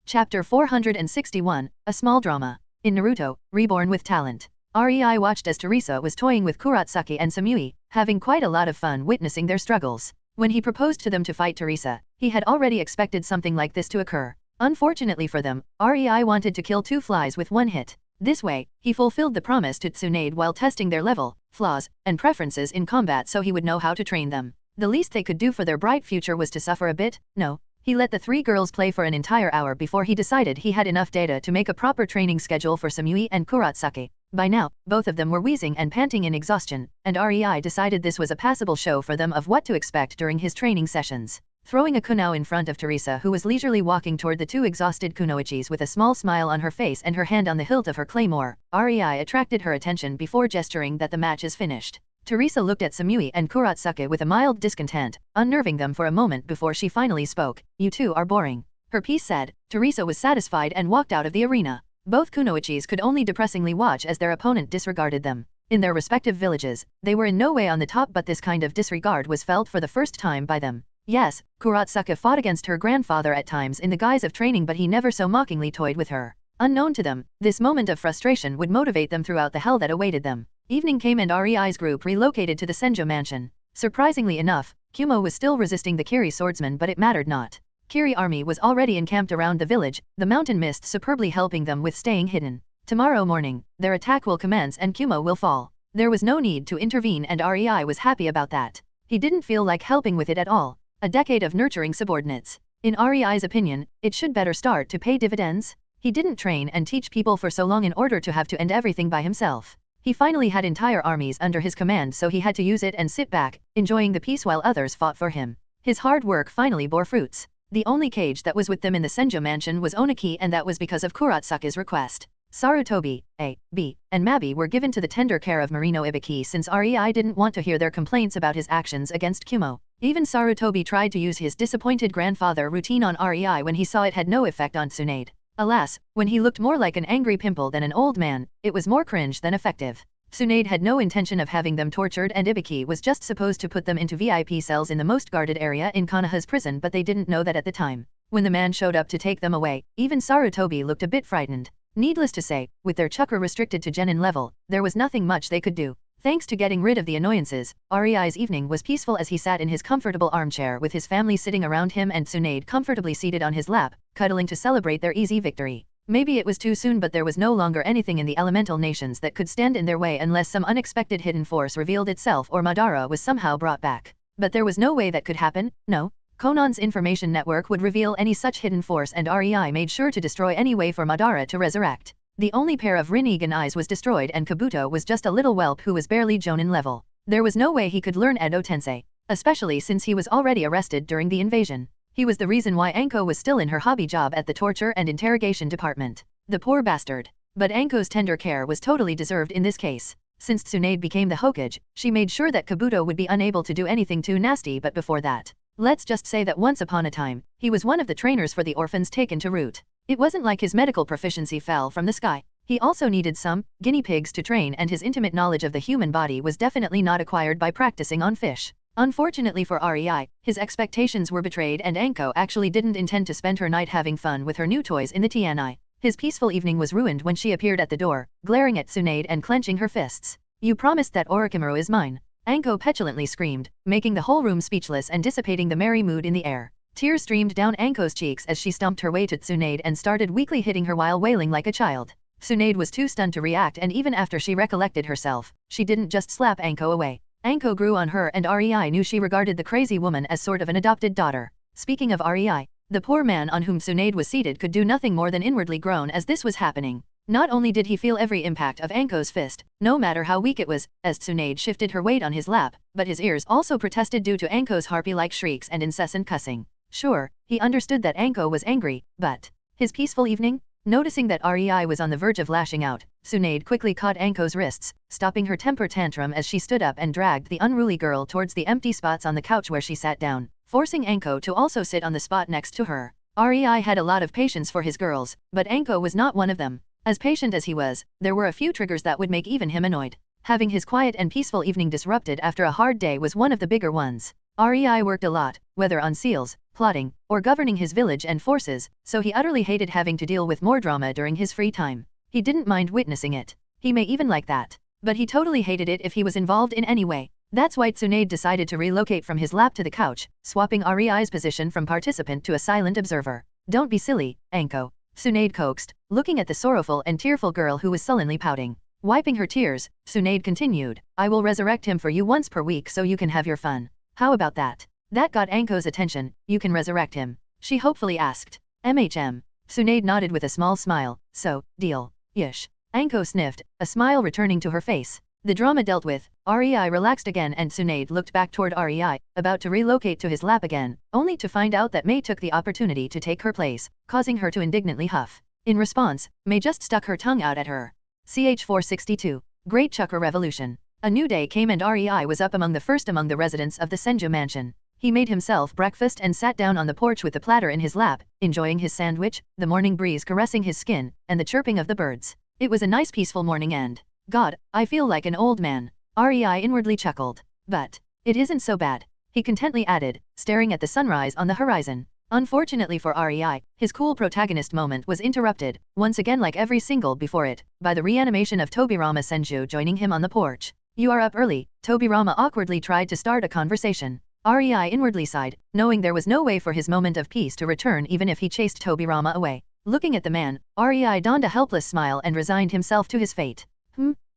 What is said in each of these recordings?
Chapter 461, A Small Drama. In Naruto, Reborn with Talent. REI watched as Teresa was toying with Kurosaki and Samui, having quite a lot of fun witnessing their struggles. When he proposed to them to fight Teresa, he had already expected something like this to occur. Unfortunately for them, REI wanted to kill two flies with one hit. This way, he fulfilled the promise to Tsunade while testing their level, flaws, and preferences in combat so he would know how to train them. The least they could do for their bright future was to suffer a bit. No. He let the three girls play for an entire hour before he decided he had enough data to make a proper training schedule for Samui and Kurosaki. By now, both of them were wheezing and panting in exhaustion, and REI decided this was a passable show for them of what to expect during his training sessions. Throwing a kunao in front of Teresa, who was leisurely walking toward the two exhausted kunoichis with a small smile on her face and her hand on the hilt of her claymore, REI attracted her attention before gesturing that the match is finished. Teresa looked at Samui and Kurosaki with a mild discontent, unnerving them for a moment before she finally spoke. "You two are boring." Her piece said. Teresa was satisfied and walked out of the arena. Both kunoichis could only depressingly watch as their opponent disregarded them. In their respective villages, they were in no way on the top, but this kind of disregard was felt for the first time by them. Yes, Kurosaki fought against her grandfather at times in the guise of training, but he never so mockingly toyed with her. Unknown to them, this moment of frustration would motivate them throughout the hell that awaited them. Evening came and REI's group relocated to the Senjo mansion. Surprisingly enough, Kumo was still resisting the Kiri swordsman, but it mattered not. Kiri army was already encamped around the village, the mountain mist superbly helping them with staying hidden. Tomorrow morning, their attack will commence and Kumo will fall. There was no need to intervene and REI was happy about that. He didn't feel like helping with it at all. A decade of nurturing subordinates. In REI's opinion, it should better start to pay dividends. He didn't train and teach people for so long in order to have to end everything by himself. He finally had entire armies under his command, so he had to use it and sit back, enjoying the peace while others fought for him. His hard work finally bore fruits. The only cage that was with them in the Senjo mansion was Oniki, and that was because of Kurosaki's request. Sarutobi, A, B, and Mabi were given to the tender care of Marino Ibiki since REI didn't want to hear their complaints about his actions against Kumo. Even Sarutobi tried to use his disappointed grandfather routine on REI when he saw it had no effect on Tsunade. Alas, when he looked more like an angry pimple than an old man, it was more cringe than effective. Tsunade had no intention of having them tortured, and Ibiki was just supposed to put them into VIP cells in the most guarded area in Konoha's prison, but they didn't know that at the time. When the man showed up to take them away, even Sarutobi looked a bit frightened. Needless to say, with their chakra restricted to genin level, there was nothing much they could do. Thanks to getting rid of the annoyances, REI's evening was peaceful as he sat in his comfortable armchair with his family sitting around him and Tsunade comfortably seated on his lap, cuddling to celebrate their easy victory. Maybe it was too soon, but there was no longer anything in the elemental nations that could stand in their way unless some unexpected hidden force revealed itself or Madara was somehow brought back. But there was no way that could happen, no. Conan's information network would reveal any such hidden force, and REI made sure to destroy any way for Madara to resurrect. The only pair of Rinnegan eyes was destroyed, and Kabuto was just a little whelp who was barely Jonin level. There was no way he could learn Edo Tensei, especially since he was already arrested during the invasion. He was the reason why Anko was still in her hobby job at the torture and interrogation department. The poor bastard. But Anko's tender care was totally deserved in this case. Since Tsunade became the Hokage, she made sure that Kabuto would be unable to do anything too nasty, but before that, let's just say that once upon a time, he was one of the trainers for the orphans taken to Root. It wasn't like his medical proficiency fell from the sky. He also needed some guinea pigs to train, and his intimate knowledge of the human body was definitely not acquired by practicing on fish. Unfortunately for REI, his expectations were betrayed, and Anko actually didn't intend to spend her night having fun with her new toys in the TNI. His peaceful evening was ruined when she appeared at the door, glaring at Tsunade and clenching her fists. "You promised that Orochimaru is mine," Anko petulantly screamed, making the whole room speechless and dissipating the merry mood in the air. Tears streamed down Anko's cheeks as she stomped her way to Tsunade and started weakly hitting her while wailing like a child. Tsunade was too stunned to react, and even after she recollected herself, she didn't just slap Anko away. Anko grew on her, and REI knew she regarded the crazy woman as sort of an adopted daughter. Speaking of REI, the poor man on whom Tsunade was seated could do nothing more than inwardly groan as this was happening. Not only did he feel every impact of Anko's fist, no matter how weak it was, as Tsunade shifted her weight on his lap, but his ears also protested due to Anko's harpy-like shrieks and incessant cussing. Sure, he understood that Anko was angry, but his peaceful evening? Noticing that REI was on the verge of lashing out, Tsunade quickly caught Anko's wrists, stopping her temper tantrum as she stood up and dragged the unruly girl towards the empty spots on the couch where she sat down, forcing Anko to also sit on the spot next to her. REI had a lot of patience for his girls, but Anko was not one of them. As patient as he was, there were a few triggers that would make even him annoyed. Having his quiet and peaceful evening disrupted after a hard day was one of the bigger ones. REI worked a lot, whether on seals, plotting, or governing his village and forces, so he utterly hated having to deal with more drama during his free time. He didn't mind witnessing it. He may even like that. But he totally hated it if he was involved in any way. That's why Tsunade decided to relocate from his lap to the couch, swapping REI's position from participant to a silent observer. Don't be silly, Anko. Tsunade coaxed, looking at the sorrowful and tearful girl who was sullenly pouting. Wiping her tears, Tsunade continued, I will resurrect him for you once per week so you can have your fun. How about that? That got Anko's attention. You can resurrect him, she hopefully asked. Tsunade nodded with a small smile. So, deal. Yish. Anko sniffed, a smile returning to her face. The drama dealt with, REI relaxed again and Tsunade looked back toward REI, about to relocate to his lap again, only to find out that Mei took the opportunity to take her place, causing her to indignantly huff. In response, Mei just stuck her tongue out at her. CH-462. Great Chakra Revolution. A new day came and REI was up among the first among the residents of the Senju mansion. He made himself breakfast and sat down on the porch with the platter in his lap, enjoying his sandwich, the morning breeze caressing his skin, and the chirping of the birds. It was a nice peaceful morning and, God, I feel like an old man. REI inwardly chuckled. But, it isn't so bad, he contently added, staring at the sunrise on the horizon. Unfortunately for REI, his cool protagonist moment was interrupted, once again like every single before it, by the reanimation of Tobirama Senju joining him on the porch. You are up early, Tobirama awkwardly tried to start a conversation. REI inwardly sighed, knowing there was no way for his moment of peace to return even if he chased Tobirama away. Looking at the man, REI donned a helpless smile and resigned himself to his fate.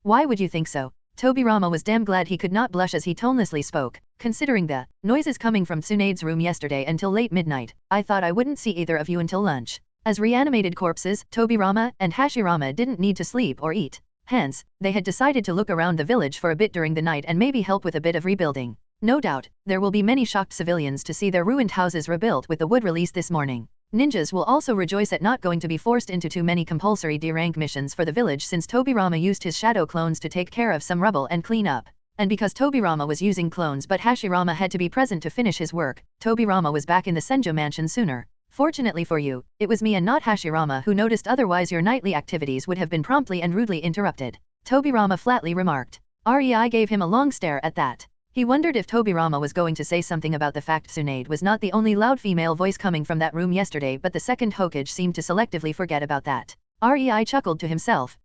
Why would you think so? Tobirama was damn glad he could not blush as he tonelessly spoke, considering the noises coming from Tsunade's room yesterday until late midnight. I thought I wouldn't see either of you until lunch. As reanimated corpses, Tobirama and Hashirama didn't need to sleep or eat. Hence, they had decided to look around the village for a bit during the night and maybe help with a bit of rebuilding. No doubt, there will be many shocked civilians to see their ruined houses rebuilt with the wood released this morning. Ninjas will also rejoice at not going to be forced into too many compulsory D-rank missions for the village since Tobirama used his shadow clones to take care of some rubble and clean up. And because Tobirama was using clones but Hashirama had to be present to finish his work, Tobirama was back in the Senju mansion sooner. Fortunately for you, it was me and not Hashirama who noticed, otherwise your nightly activities would have been promptly and rudely interrupted. Tobirama flatly remarked. REI gave him a long stare at that. He wondered if Tobirama was going to say something about the fact Tsunade was not the only loud female voice coming from that room yesterday, but the second Hokage seemed to selectively forget about that. REI chuckled to himself.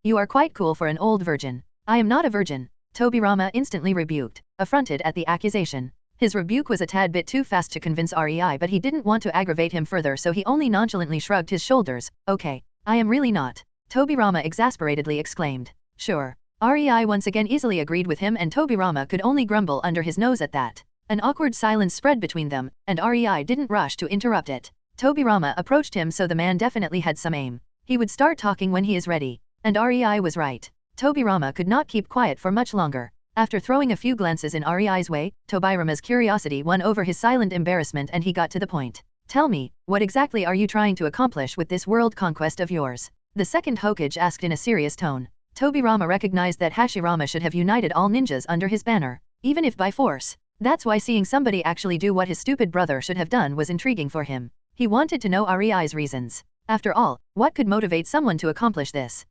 You are quite cool for an old virgin. I am not a virgin. Tobirama instantly rebuked, affronted at the accusation. His rebuke was a tad bit too fast to convince REI, but he didn't want to aggravate him further, so he only nonchalantly shrugged his shoulders. Okay, I am really not. Tobirama exasperatedly exclaimed. Sure. REI once again easily agreed with him and Tobirama could only grumble under his nose at that. An awkward silence spread between them, and REI didn't rush to interrupt it. Tobirama approached him, so the man definitely had some aim. He would start talking when he is ready. And REI was right. Tobirama could not keep quiet for much longer. After throwing a few glances in REI's way, Tobirama's curiosity won over his silent embarrassment and he got to the point. Tell me, what exactly are you trying to accomplish with this world conquest of yours? The second Hokage asked in a serious tone. Tobirama recognized that Hashirama should have united all ninjas under his banner, even if by force. That's why seeing somebody actually do what his stupid brother should have done was intriguing for him. He wanted to know REI's reasons. After all, what could motivate someone to accomplish this?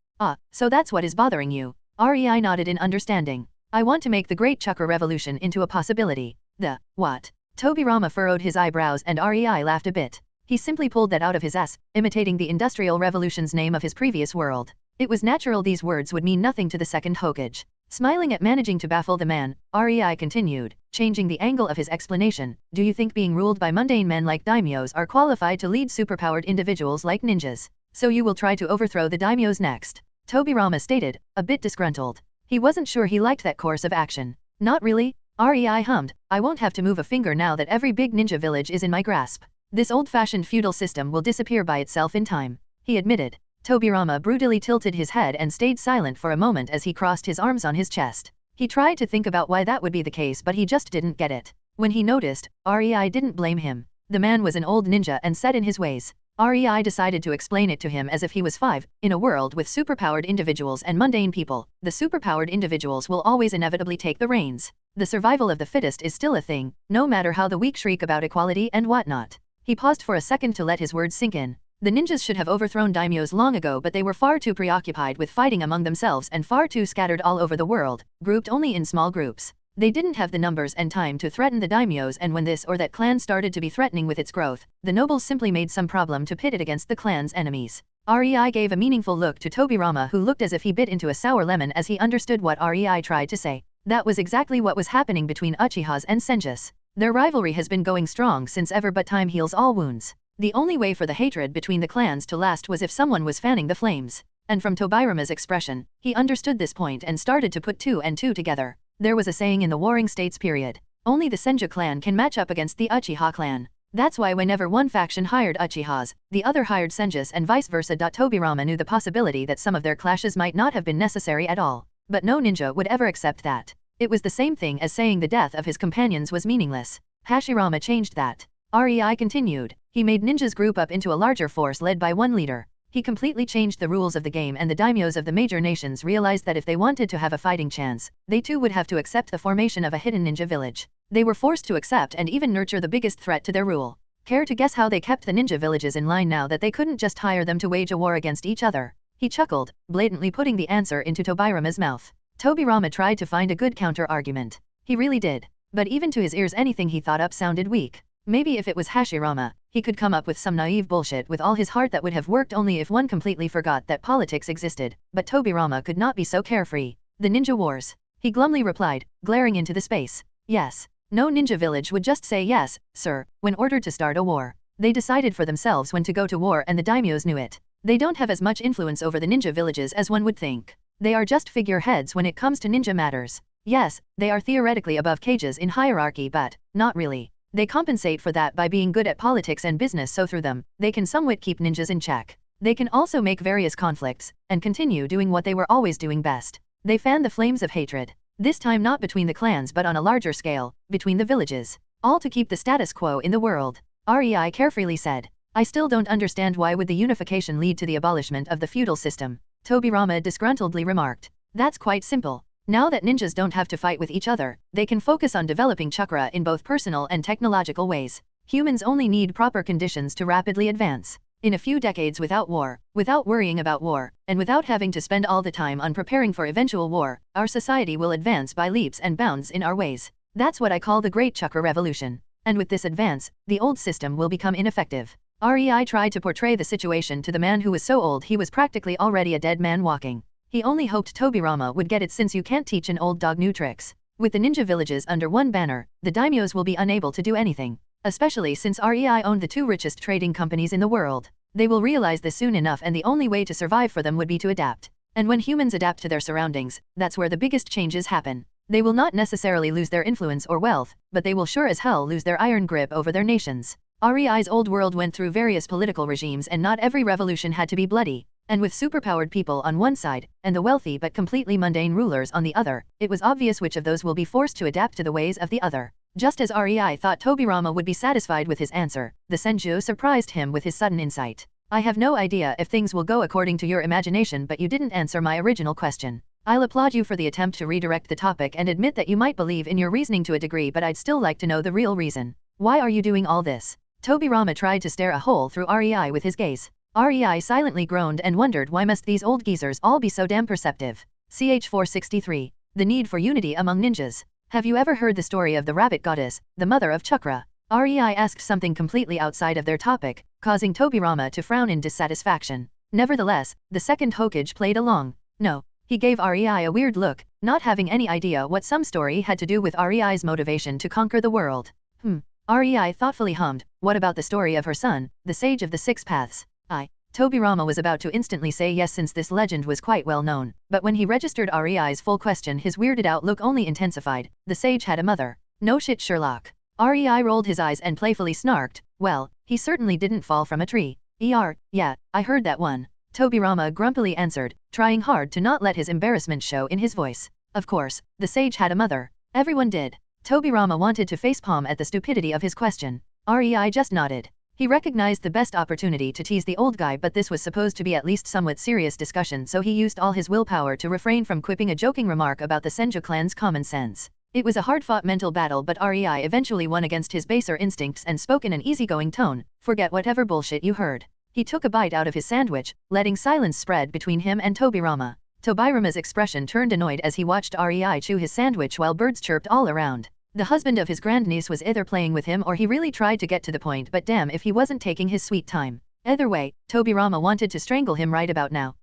So that's what is bothering you. REI nodded in understanding. I want to make the Great Chakra Revolution into a possibility. The what? Tobirama furrowed his eyebrows and REI laughed a bit. He simply pulled that out of his ass, imitating the Industrial Revolution's name of his previous world. It was natural these words would mean nothing to the second Hokage. Smiling at managing to baffle the man, REI continued, changing the angle of his explanation. Do you think being ruled by mundane men like daimyos are qualified to lead superpowered individuals like ninjas? So you will try to overthrow the daimyos next? Tobirama stated, a bit disgruntled. He wasn't sure he liked that course of action. Not really, REI hummed. I won't have to move a finger now that every big ninja village is in my grasp. This old-fashioned feudal system will disappear by itself in time, he admitted. Tobirama brutally tilted his head and stayed silent for a moment as he crossed his arms on his chest. He tried to think about why that would be the case, but he just didn't get it. When he noticed, REI didn't blame him. The man was an old ninja and set in his ways. REI decided to explain it to him as if he was 5. In a world with superpowered individuals and mundane people, the superpowered individuals will always inevitably take the reins. The survival of the fittest is still a thing, no matter how the weak shriek about equality and whatnot. He paused for a second to let his words sink in. The ninjas should have overthrown daimyos long ago, but they were far too preoccupied with fighting among themselves and far too scattered all over the world, grouped only in small groups. They didn't have the numbers and time to threaten the daimyos, and when this or that clan started to be threatening with its growth, the nobles simply made some problem to pit it against the clan's enemies. Rei gave a meaningful look to Tobirama, who looked as if he bit into a sour lemon as he understood what Rei tried to say. That was exactly what was happening between Uchihas and Senjus. Their rivalry has been going strong since ever, but time heals all wounds. The only way for the hatred between the clans to last was if someone was fanning the flames. And from Tobirama's expression, he understood this point and started to put two and two together. There was a saying in the Warring States period, only the Senju clan can match up against the Uchiha clan. That's why whenever one faction hired Uchihas, the other hired Senjus and vice versa. Tobirama knew the possibility that some of their clashes might not have been necessary at all. But no ninja would ever accept that. It was the same thing as saying the death of his companions was meaningless. Hashirama changed that. Rei continued. He made ninjas group up into a larger force led by one leader. He completely changed the rules of the game, and the daimyos of the major nations realized that if they wanted to have a fighting chance, they too would have to accept the formation of a hidden ninja village. They were forced to accept and even nurture the biggest threat to their rule. Care to guess how they kept the ninja villages in line now that they couldn't just hire them to wage a war against each other? He chuckled, blatantly putting the answer into Tobirama's mouth. Tobirama tried to find a good counter-argument. He really did. But even to his ears, anything he thought up sounded weak. Maybe if it was Hashirama, he could come up with some naive bullshit with all his heart that would have worked only if one completely forgot that politics existed, but Tobirama could not be so carefree. The ninja wars. He glumly replied, glaring into the space. Yes. No ninja village would just say yes, sir, when ordered to start a war. They decided for themselves when to go to war, and the daimyos knew it. They don't have as much influence over the ninja villages as one would think. They are just figureheads when it comes to ninja matters. Yes, they are theoretically above cages in hierarchy, but not really. They compensate for that by being good at politics and business, so through them, they can somewhat keep ninjas in check. They can also make various conflicts, and continue doing what they were always doing best. They fan the flames of hatred. This time not between the clans but on a larger scale, between the villages. All to keep the status quo in the world. Rei carefully said. I still don't understand why would the unification lead to the abolishment of the feudal system. Tobirama disgruntledly remarked. That's quite simple. Now that ninjas don't have to fight with each other, they can focus on developing chakra in both personal and technological ways. Humans only need proper conditions to rapidly advance. In a few decades without war, without worrying about war, and without having to spend all the time on preparing for eventual war, our society will advance by leaps and bounds in our ways. That's what I call the Great Chakra Revolution. And with this advance, the old system will become ineffective. Rei tried to portray the situation to the man who was so old he was practically already a dead man walking. He only hoped Tobirama would get it, since you can't teach an old dog new tricks. With the ninja villages under one banner, the daimyos will be unable to do anything. Especially since Rei owned the two richest trading companies in the world. They will realize this soon enough, and the only way to survive for them would be to adapt. And when humans adapt to their surroundings, that's where the biggest changes happen. They will not necessarily lose their influence or wealth, but they will sure as hell lose their iron grip over their nations. Rei's old world went through various political regimes, and not every revolution had to be bloody. And with superpowered people on one side, and the wealthy but completely mundane rulers on the other, it was obvious which of those will be forced to adapt to the ways of the other. Just as Rei thought Tobirama would be satisfied with his answer, the Senju surprised him with his sudden insight. I have no idea if things will go according to your imagination, but you didn't answer my original question. I'll applaud you for the attempt to redirect the topic and admit that you might believe in your reasoning to a degree, but I'd still like to know the real reason. Why are you doing all this? Tobirama tried to stare a hole through Rei with his gaze. Rei silently groaned and wondered why must these old geezers all be so damn perceptive. Ch 463. The need for unity among ninjas. Have you ever heard the story of the rabbit goddess, the mother of chakra? Rei asked something completely outside of their topic, causing Tobirama to frown in dissatisfaction. Nevertheless, the second Hokage played along. No. He gave Rei a weird look, not having any idea what some story had to do with Rei's motivation to conquer the world. Rei thoughtfully hummed, what about the story of her son, the Sage of the Six Paths? Tobirama was about to instantly say yes, since this legend was quite well known, but when he registered Rei's full question, his weirded out look only intensified. The sage had a mother. No shit, Sherlock. Rei rolled his eyes and playfully snarked, well, he certainly didn't fall from a tree. Yeah, I heard that one. Tobirama grumpily answered, trying hard to not let his embarrassment show in his voice. Of course, the sage had a mother. Everyone did. Tobirama wanted to facepalm at the stupidity of his question. Rei just nodded. He recognized the best opportunity to tease the old guy, but this was supposed to be at least somewhat serious discussion, so he used all his willpower to refrain from quipping a joking remark about the Senju clan's common sense. It was a hard-fought mental battle, but Rei eventually won against his baser instincts and spoke in an easygoing tone. Forget whatever bullshit you heard. He took a bite out of his sandwich, letting silence spread between him and Tobirama. Tobirama's expression turned annoyed as he watched Rei chew his sandwich while birds chirped all around. The husband of his grandniece was either playing with him or he really tried to get to the point, but damn if he wasn't taking his sweet time. Either way, Tobirama wanted to strangle him right about now.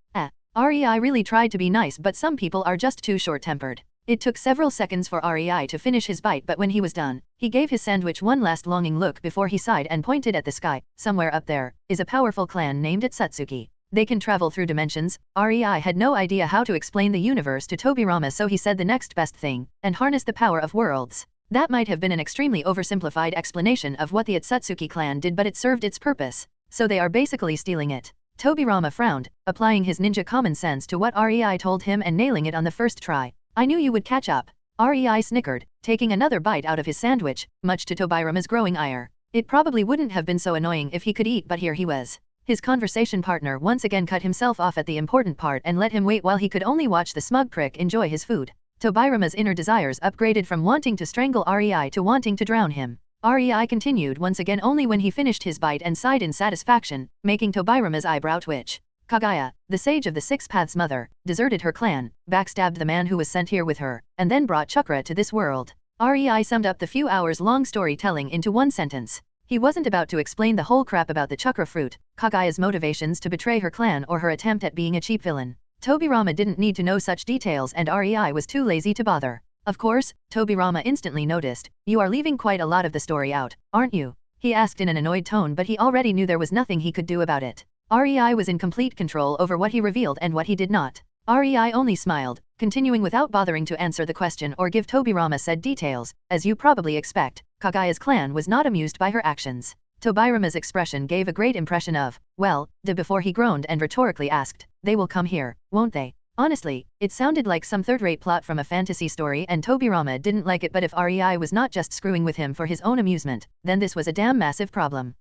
Rei really tried to be nice, but some people are just too short-tempered. It took several seconds for Rei to finish his bite, but when he was done, he gave his sandwich one last longing look before he sighed and pointed at the sky. Somewhere up there is a powerful clan named Satsuki. They can travel through dimensions. Rei had no idea how to explain the universe to Tobirama, so he said the next best thing, and harness the power of worlds. That might have been an extremely oversimplified explanation of what the Satsuki clan did, but it served its purpose. So they are basically stealing it. Tobirama frowned, applying his ninja common sense to what Rei told him and nailing it on the first try. I knew you would catch up. Rei snickered, taking another bite out of his sandwich, much to Tobirama's growing ire. It probably wouldn't have been so annoying if he could eat, but here he was. His conversation partner once again cut himself off at the important part and let him wait while he could only watch the smug prick enjoy his food. Tobirama's inner desires upgraded from wanting to strangle Rei to wanting to drown him. Rei continued once again only when he finished his bite and sighed in satisfaction, making Tobirama's eyebrow twitch. Kaguya, the sage of the Six Paths mother, deserted her clan, backstabbed the man who was sent here with her, and then brought chakra to this world. Rei summed up the few hours-long storytelling into one sentence. He wasn't about to explain the whole crap about the chakra fruit, Kaguya's motivations to betray her clan, or her attempt at being a cheap villain. Tobirama didn't need to know such details, and Rei was too lazy to bother. Of course, Tobirama instantly noticed. You are leaving quite a lot of the story out, aren't you? He asked in an annoyed tone, but he already knew there was nothing he could do about it. Rei was in complete control over what he revealed and what he did not. Rei only smiled, continuing without bothering to answer the question or give Tobirama said details. As you probably expect, Kaguya's clan was not amused by her actions. Tobirama's expression gave a great impression of, well, before he groaned and rhetorically asked, they will come here, won't they? Honestly, it sounded like some third-rate plot from a fantasy story, and Tobirama didn't like it, but if Rei was not just screwing with him for his own amusement, then this was a damn massive problem.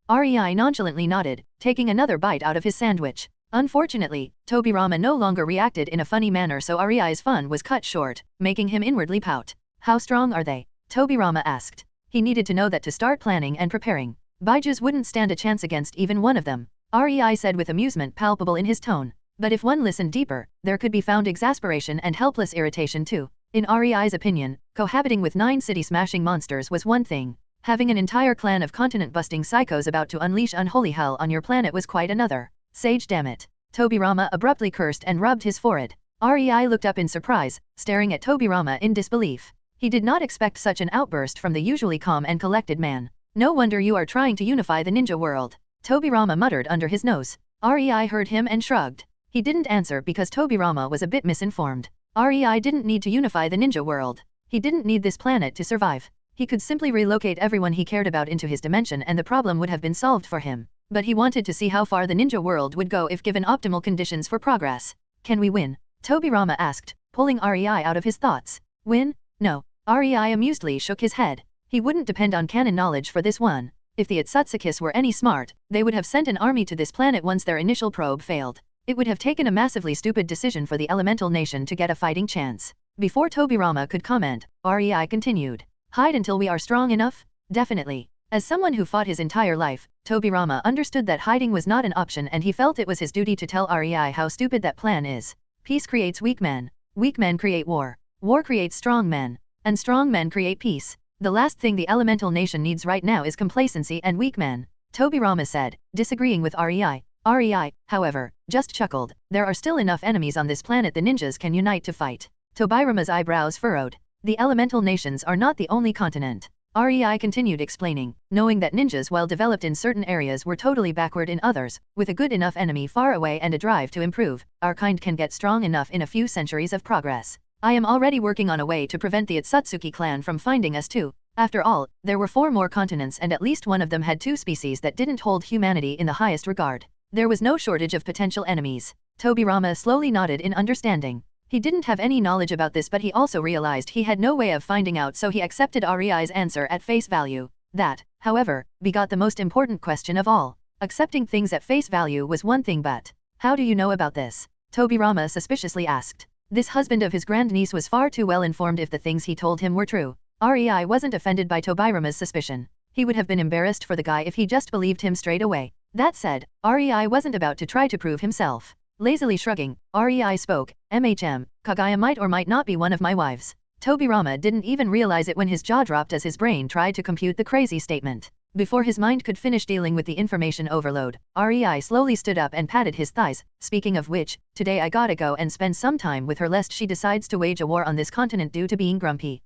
Rei nonchalantly nodded, taking another bite out of his sandwich. Unfortunately, Tobirama no longer reacted in a funny manner, so Rei's fun was cut short, making him inwardly pout. How strong are they? Tobirama asked. He needed to know that to start planning and preparing. Baijus wouldn't stand a chance against even one of them. Rei said with amusement palpable in his tone. But if one listened deeper, there could be found exasperation and helpless irritation too. In Rei's opinion, cohabiting with 9 city-smashing monsters was one thing. Having an entire clan of continent-busting psychos about to unleash unholy hell on your planet was quite another. Sage damn it. Tobirama abruptly cursed and rubbed his forehead. Rei looked up in surprise, staring at Tobirama in disbelief. He did not expect such an outburst from the usually calm and collected man. No wonder you are trying to unify the ninja world. Tobirama muttered under his nose. Rei heard him and shrugged. He didn't answer because Tobirama was a bit misinformed. Rei didn't need to unify the ninja world. He didn't need this planet to survive. He could simply relocate everyone he cared about into his dimension and the problem would have been solved for him. But he wanted to see how far the ninja world would go if given optimal conditions for progress. Can we win? Tobirama asked, pulling Rei out of his thoughts. Win? No. Rei amusedly shook his head. He wouldn't depend on canon knowledge for this one. If the Atsutsuki were any smart, they would have sent an army to this planet once their initial probe failed. It would have taken a massively stupid decision for the elemental nation to get a fighting chance. Before Tobirama could comment, Rei continued. Hide until we are strong enough? Definitely. As someone who fought his entire life, Tobirama understood that hiding was not an option, and he felt it was his duty to tell Rei how stupid that plan is. Peace creates weak men. Weak men create war. War creates strong men. And strong men create peace. The last thing the elemental nation needs right now is complacency and weak men. Tobirama said, disagreeing with Rei. Rei, however, just chuckled. There are still enough enemies on this planet the ninjas can unite to fight. Tobirama's eyebrows furrowed. The elemental nations are not the only continent. Rei continued explaining, knowing that ninjas, while developed in certain areas, were totally backward in others. With a good enough enemy far away and a drive to improve, our kind can get strong enough in a few centuries of progress. I am already working on a way to prevent the Satsuki clan from finding us too. After all, there were 4 more continents and at least one of them had 2 species that didn't hold humanity in the highest regard. There was no shortage of potential enemies. Tobirama slowly nodded in understanding. He didn't have any knowledge about this, but he also realized he had no way of finding out, so he accepted Rei's answer at face value. That, however, begot the most important question of all. Accepting things at face value was one thing, but how do you know about this? Tobirama suspiciously asked. This husband of his grandniece was far too well informed if the things he told him were true. Rei wasn't offended by Tobirama's suspicion. He would have been embarrassed for the guy if he just believed him straight away. That said, Rei wasn't about to try to prove himself. Lazily shrugging, REI spoke, Kagaya might or might not be one of my wives. Tobirama didn't even realize it when his jaw dropped as his brain tried to compute the crazy statement. Before his mind could finish dealing with the information overload, REI slowly stood up and patted his thighs. Speaking of which, today I gotta go and spend some time with her lest she decides to wage a war on this continent due to being grumpy.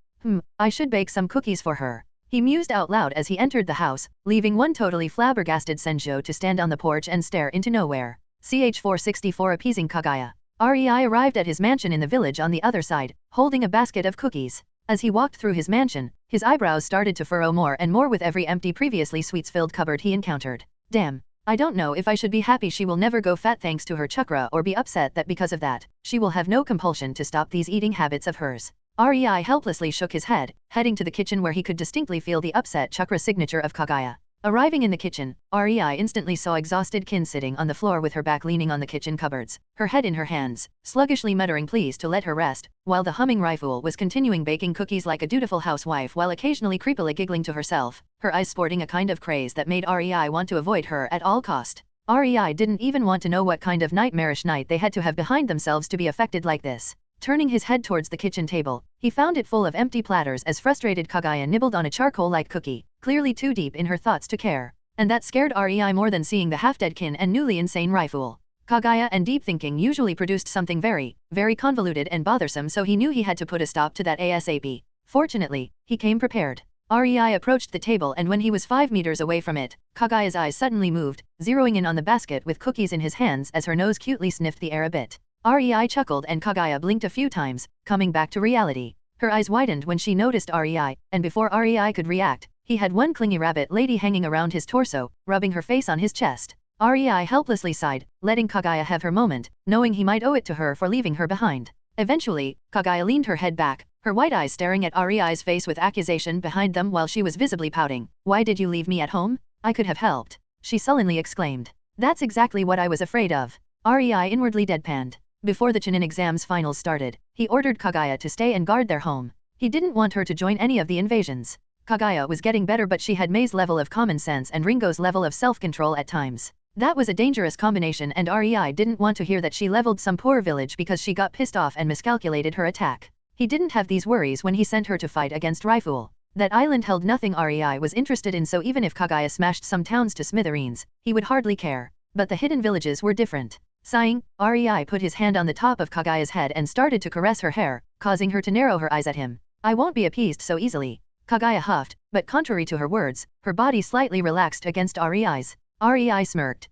I should bake some cookies for her. He mused out loud as he entered the house, leaving one totally flabbergasted Senjo to stand on the porch and stare into nowhere. Ch464 appeasing Kagaya. REI arrived at his mansion in the village on the other side, holding a basket of cookies. As he walked through his mansion, his eyebrows started to furrow more and more with every empty previously sweets-filled cupboard he encountered. Damn. I don't know if I should be happy she will never go fat thanks to her chakra or be upset that because of that, she will have no compulsion to stop these eating habits of hers. REI helplessly shook his head, heading to the kitchen where he could distinctly feel the upset chakra signature of Kagaya. Arriving in the kitchen, REI instantly saw exhausted Kin sitting on the floor with her back leaning on the kitchen cupboards, her head in her hands, sluggishly muttering please to let her rest, while the humming rifle was continuing baking cookies like a dutiful housewife while occasionally creepily giggling to herself, her eyes sporting a kind of craze that made REI want to avoid her at all cost. REI didn't even want to know what kind of nightmarish night they had to have behind themselves to be affected like this. Turning his head towards the kitchen table, he found it full of empty platters as frustrated Kagaya nibbled on a charcoal-like cookie, clearly too deep in her thoughts to care. And that scared REI more than seeing the half-dead Kin and newly insane rifle. Kagaya and deep thinking usually produced something very, very convoluted and bothersome, so he knew he had to put a stop to that ASAP. Fortunately, he came prepared. REI approached the table and when he was 5 meters away from it, Kagaya's eyes suddenly moved, zeroing in on the basket with cookies in his hands as her nose cutely sniffed the air a bit. REI chuckled and Kagaya blinked a few times, coming back to reality. Her eyes widened when she noticed REI, and before REI could react, he had one clingy rabbit lady hanging around his torso, rubbing her face on his chest. REI helplessly sighed, letting Kagaya have her moment, knowing he might owe it to her for leaving her behind. Eventually, Kagaya leaned her head back, her white eyes staring at REI's face with accusation behind them while she was visibly pouting. Why did you leave me at home? I could have helped. She sullenly exclaimed. That's exactly what I was afraid of. REI inwardly deadpanned. Before the Chunin exams finals started, he ordered Kagaya to stay and guard their home. He didn't want her to join any of the invasions. Kagaya was getting better but she had Mei's level of common sense and Ringo's level of self-control at times. That was a dangerous combination and REI didn't want to hear that she leveled some poor village because she got pissed off and miscalculated her attack. He didn't have these worries when he sent her to fight against Rifle. That island held nothing REI was interested in, so even if Kagaya smashed some towns to smithereens, he would hardly care. But the hidden villages were different. Sighing, REI put his hand on the top of Kagaya's head and started to caress her hair, causing her to narrow her eyes at him. I won't be appeased so easily. Kagaya huffed, but contrary to her words, her body slightly relaxed against REI's. REI smirked.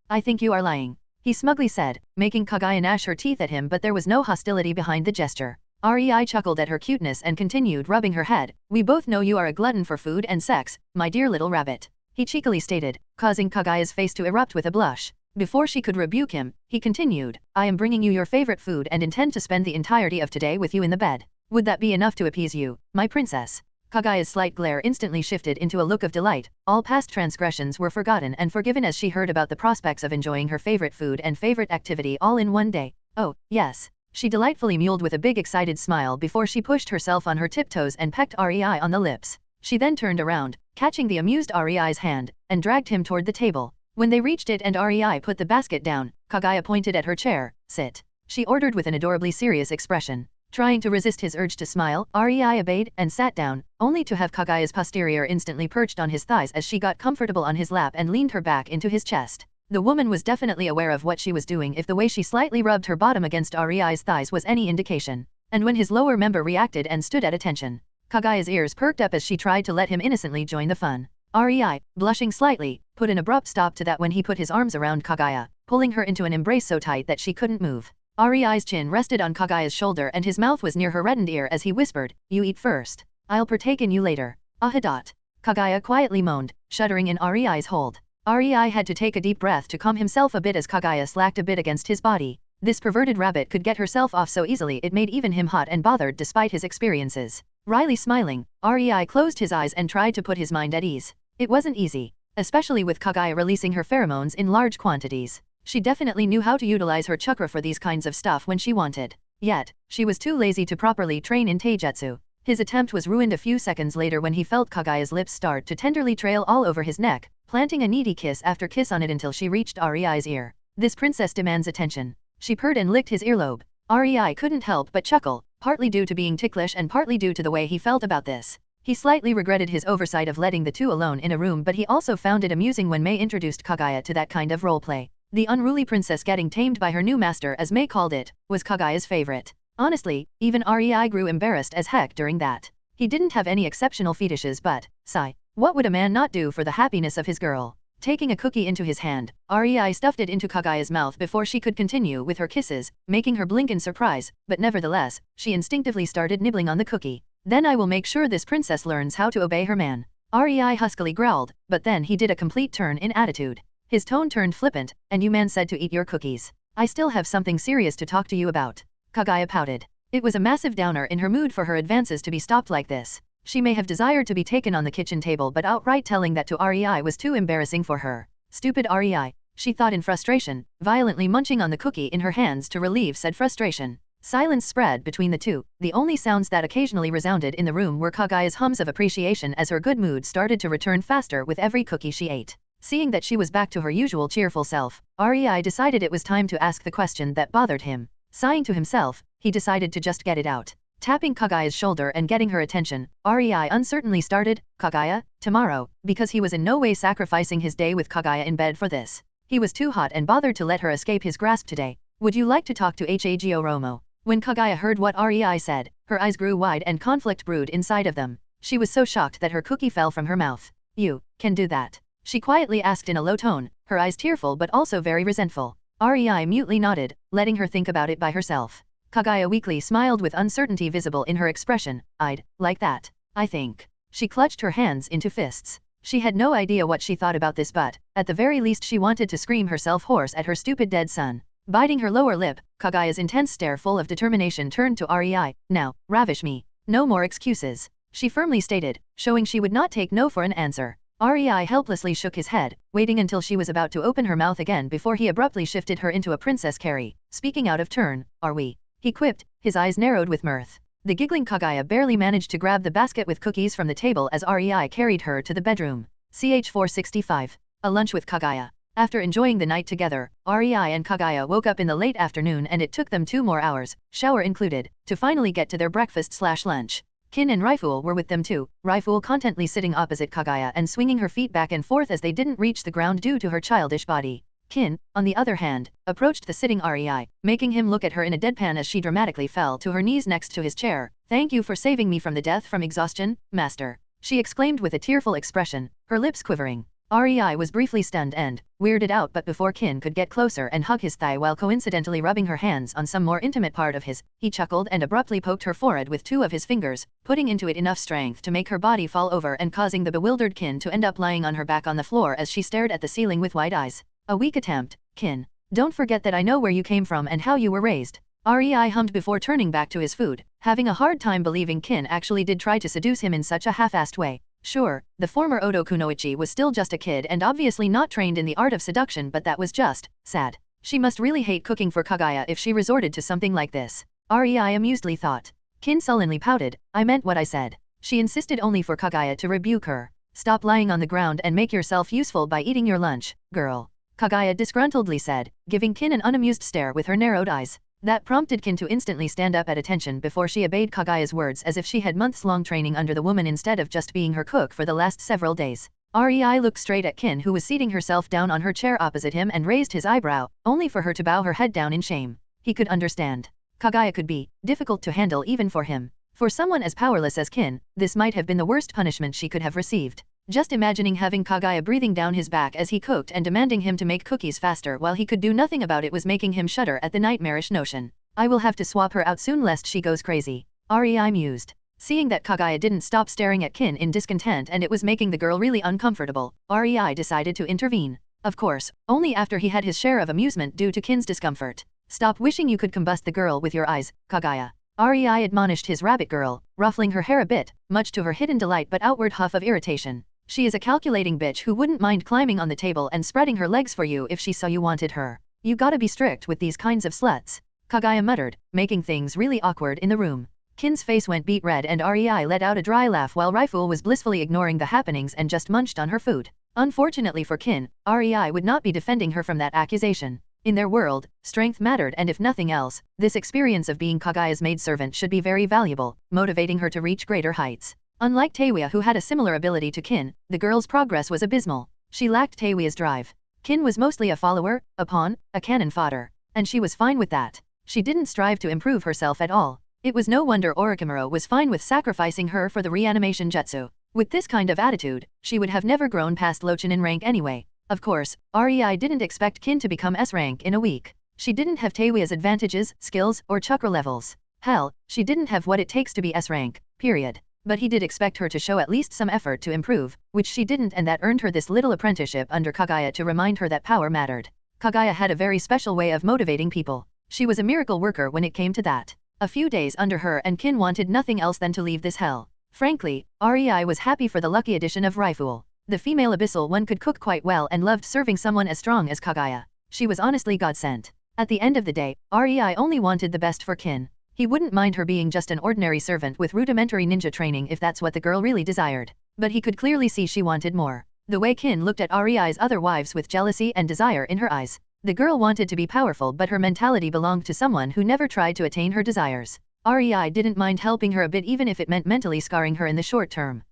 I think you are lying. He smugly said, making Kagaya gnash her teeth at him, but there was no hostility behind the gesture. REI chuckled at her cuteness and continued rubbing her head. We both know you are a glutton for food and sex, my dear little rabbit. He cheekily stated, causing Kagaya's face to erupt with a blush. Before she could rebuke him, he continued, I am bringing you your favorite food and intend to spend the entirety of today with you in the bed. Would that be enough to appease you, my princess? Kagaya's slight glare instantly shifted into a look of delight. All past transgressions were forgotten and forgiven as she heard about the prospects of enjoying her favorite food and favorite activity all in one day. Oh, yes. She delightfully mewed with a big excited smile before she pushed herself on her tiptoes and pecked REI on the lips. She then turned around, catching the amused REI's hand, and dragged him toward the table. When they reached it and REI put the basket down, Kagaya pointed at her chair. Sit. She ordered with an adorably serious expression. Trying to resist his urge to smile, REI obeyed and sat down, only to have Kagaya's posterior instantly perched on his thighs as she got comfortable on his lap and leaned her back into his chest. The woman was definitely aware of what she was doing if the way she slightly rubbed her bottom against REI's thighs was any indication. And when his lower member reacted and stood at attention, Kagaya's ears perked up as she tried to let him innocently join the fun. REI, blushing slightly, put an abrupt stop to that when he put his arms around Kagaya, pulling her into an embrace so tight that she couldn't move. REI's chin rested on Kagaya's shoulder and his mouth was near her reddened ear as he whispered, You eat first. I'll partake in you later. Kagaya quietly moaned, shuddering in REI's hold. REI had to take a deep breath to calm himself a bit as Kagaya slacked a bit against his body. This perverted rabbit could get herself off so easily it made even him hot and bothered despite his experiences. Wryly smiling, REI closed his eyes and tried to put his mind at ease. It wasn't easy, especially with Kagaya releasing her pheromones in large quantities. She definitely knew how to utilize her chakra for these kinds of stuff when she wanted. Yet, she was too lazy to properly train in taijutsu. His attempt was ruined a few seconds later when he felt Kagaya's lips start to tenderly trail all over his neck, planting a needy kiss after kiss on it until she reached REI's ear. This princess demands attention. She purred and licked his earlobe. Rei couldn't help but chuckle, partly due to being ticklish and partly due to the way he felt about this. He slightly regretted his oversight of letting the two alone in a room, but he also found it amusing when Mei introduced Kaguya to that kind of roleplay. The unruly princess getting tamed by her new master, as Mei called it, was Kaguya's favorite. Honestly, even Rei grew embarrassed as heck during that. He didn't have any exceptional fetishes, but, sigh, what would a man not do for the happiness of his girl? Taking a cookie into his hand, Rei stuffed it into Kaguya's mouth before she could continue with her kisses, making her blink in surprise, but nevertheless, she instinctively started nibbling on the cookie. Then I will make sure this princess learns how to obey her man. Rei huskily growled, but then he did a complete turn in attitude. His tone turned flippant, and you man said to eat your cookies. I still have something serious to talk to you about. Kaguya pouted. It was a massive downer in her mood for her advances to be stopped like this. She may have desired to be taken on the kitchen table, but outright telling that to Rei was too embarrassing for her. Stupid Rei, she thought in frustration, violently munching on the cookie in her hands to relieve said frustration. Silence spread between the two. The only sounds that occasionally resounded in the room were Kaguya's hums of appreciation as her good mood started to return faster with every cookie she ate. Seeing that she was back to her usual cheerful self, Rei decided it was time to ask the question that bothered him. Sighing to himself, he decided to just get it out. Tapping Kaguya's shoulder and getting her attention, Rei uncertainly started, Kaguya, tomorrow, because he was in no way sacrificing his day with Kaguya in bed for this. He was too hot and bothered to let her escape his grasp today. Would you like to talk to Hago Romo? When Kaguya heard what Rei said, her eyes grew wide and conflict brewed inside of them. She was so shocked that her cookie fell from her mouth. You can do that? She quietly asked in a low tone, her eyes tearful but also very resentful. Rei mutely nodded, letting her think about it by herself. Kaguya weakly smiled with uncertainty visible in her expression. I'd like that, I think. She clutched her hands into fists. She had no idea what she thought about this, but, at the very least, she wanted to scream herself hoarse at her stupid dead son. Biting her lower lip, Kaguya's intense stare full of determination turned to Rei. Now, ravish me. No more excuses, she firmly stated, showing she would not take no for an answer. Rei helplessly shook his head, waiting until she was about to open her mouth again before he abruptly shifted her into a princess carry. Speaking out of turn, are we? He quipped, his eyes narrowed with mirth. The giggling Kaguya barely managed to grab the basket with cookies from the table as Rei carried her to the bedroom. Ch 465. A lunch with Kaguya. After enjoying the night together, Rei and Kaguya woke up in the late afternoon and it took them 2 more hours, shower included, to finally get to their breakfast/lunch. Kin and Raiful were with them too, Raiful contently sitting opposite Kaguya and swinging her feet back and forth as they didn't reach the ground due to her childish body. Kin, on the other hand, approached the sitting Rei, making him look at her in a deadpan as she dramatically fell to her knees next to his chair. Thank you for saving me from the death from exhaustion, master, she exclaimed with a tearful expression, her lips quivering. Rei was briefly stunned and weirded out, but before Kin could get closer and hug his thigh while coincidentally rubbing her hands on some more intimate part of his, he chuckled and abruptly poked her forehead with 2 of his fingers, putting into it enough strength to make her body fall over and causing the bewildered Kin to end up lying on her back on the floor as she stared at the ceiling with wide eyes. A weak attempt, Kin. Don't forget that I know where you came from and how you were raised. Rei hummed before turning back to his food, having a hard time believing Kin actually did try to seduce him in such a half-assed way. Sure, the former Odo Kunoichi was still just a kid and obviously not trained in the art of seduction, but that was just sad. She must really hate cooking for Kaguya if she resorted to something like this. Rei amusedly thought. Kin sullenly pouted, I meant what I said. She insisted only for Kaguya to rebuke her. Stop lying on the ground and make yourself useful by eating your lunch, girl, Kaguya disgruntledly said, giving Kin an unamused stare with her narrowed eyes. That prompted Kin to instantly stand up at attention before she obeyed Kaguya's words as if she had months-long training under the woman instead of just being her cook for the last several days. Rei looked straight at Kin, who was seating herself down on her chair opposite him, and raised his eyebrow, only for her to bow her head down in shame. He could understand. Kaguya could be difficult to handle even for him. For someone as powerless as Kin, this might have been the worst punishment she could have received. Just imagining having Kaguya breathing down his back as he cooked and demanding him to make cookies faster while he could do nothing about it was making him shudder at the nightmarish notion. I will have to swap her out soon lest she goes crazy, Rei mused. Seeing that Kaguya didn't stop staring at Kin in discontent and it was making the girl really uncomfortable, Rei decided to intervene. Of course, only after he had his share of amusement due to Kin's discomfort. Stop wishing you could combust the girl with your eyes, Kaguya, Rei admonished his rabbit girl, ruffling her hair a bit, much to her hidden delight but outward huff of irritation. She is a calculating bitch who wouldn't mind climbing on the table and spreading her legs for you if she saw you wanted her. You gotta be strict with these kinds of sluts, Kaguya muttered, making things really awkward in the room. Kin's face went beet red and Rei let out a dry laugh while Raiful was blissfully ignoring the happenings and just munched on her food. Unfortunately for Kin, Rei would not be defending her from that accusation. In their world, strength mattered, and if nothing else, this experience of being Kagaya's maidservant should be very valuable, motivating her to reach greater heights. Unlike Taewi, who had a similar ability to Kin, the girl's progress was abysmal. She lacked Taewi's drive. Kin was mostly a follower, a pawn, a cannon fodder, and she was fine with that. She didn't strive to improve herself at all. It was no wonder Orochimaru was fine with sacrificing her for the reanimation jutsu. With this kind of attitude, she would have never grown past Lochin in rank anyway. Of course, Rei didn't expect Kin to become S rank in a week. She didn't have Taewi's advantages, skills, or chakra levels. Hell, she didn't have what it takes to be S rank, period. But he did expect her to show at least some effort to improve, which she didn't, and that earned her this little apprenticeship under Kagaya to remind her that power mattered. Kagaya had a very special way of motivating people. She was a miracle worker when it came to that. A few days under her and Kin wanted nothing else than to leave this hell. Frankly, Rei was happy for the lucky addition of Raifool. The female abyssal one could cook quite well and loved serving someone as strong as Kagaya. She was honestly God-sent. At the end of the day, Rei only wanted the best for Kin. He wouldn't mind her being just an ordinary servant with rudimentary ninja training if that's what the girl really desired. But he could clearly see she wanted more. The way Kin looked at Rei's other wives with jealousy and desire in her eyes. The girl wanted to be powerful, but her mentality belonged to someone who never tried to attain her desires. Rei didn't mind helping her a bit even if it meant mentally scarring her in the short term.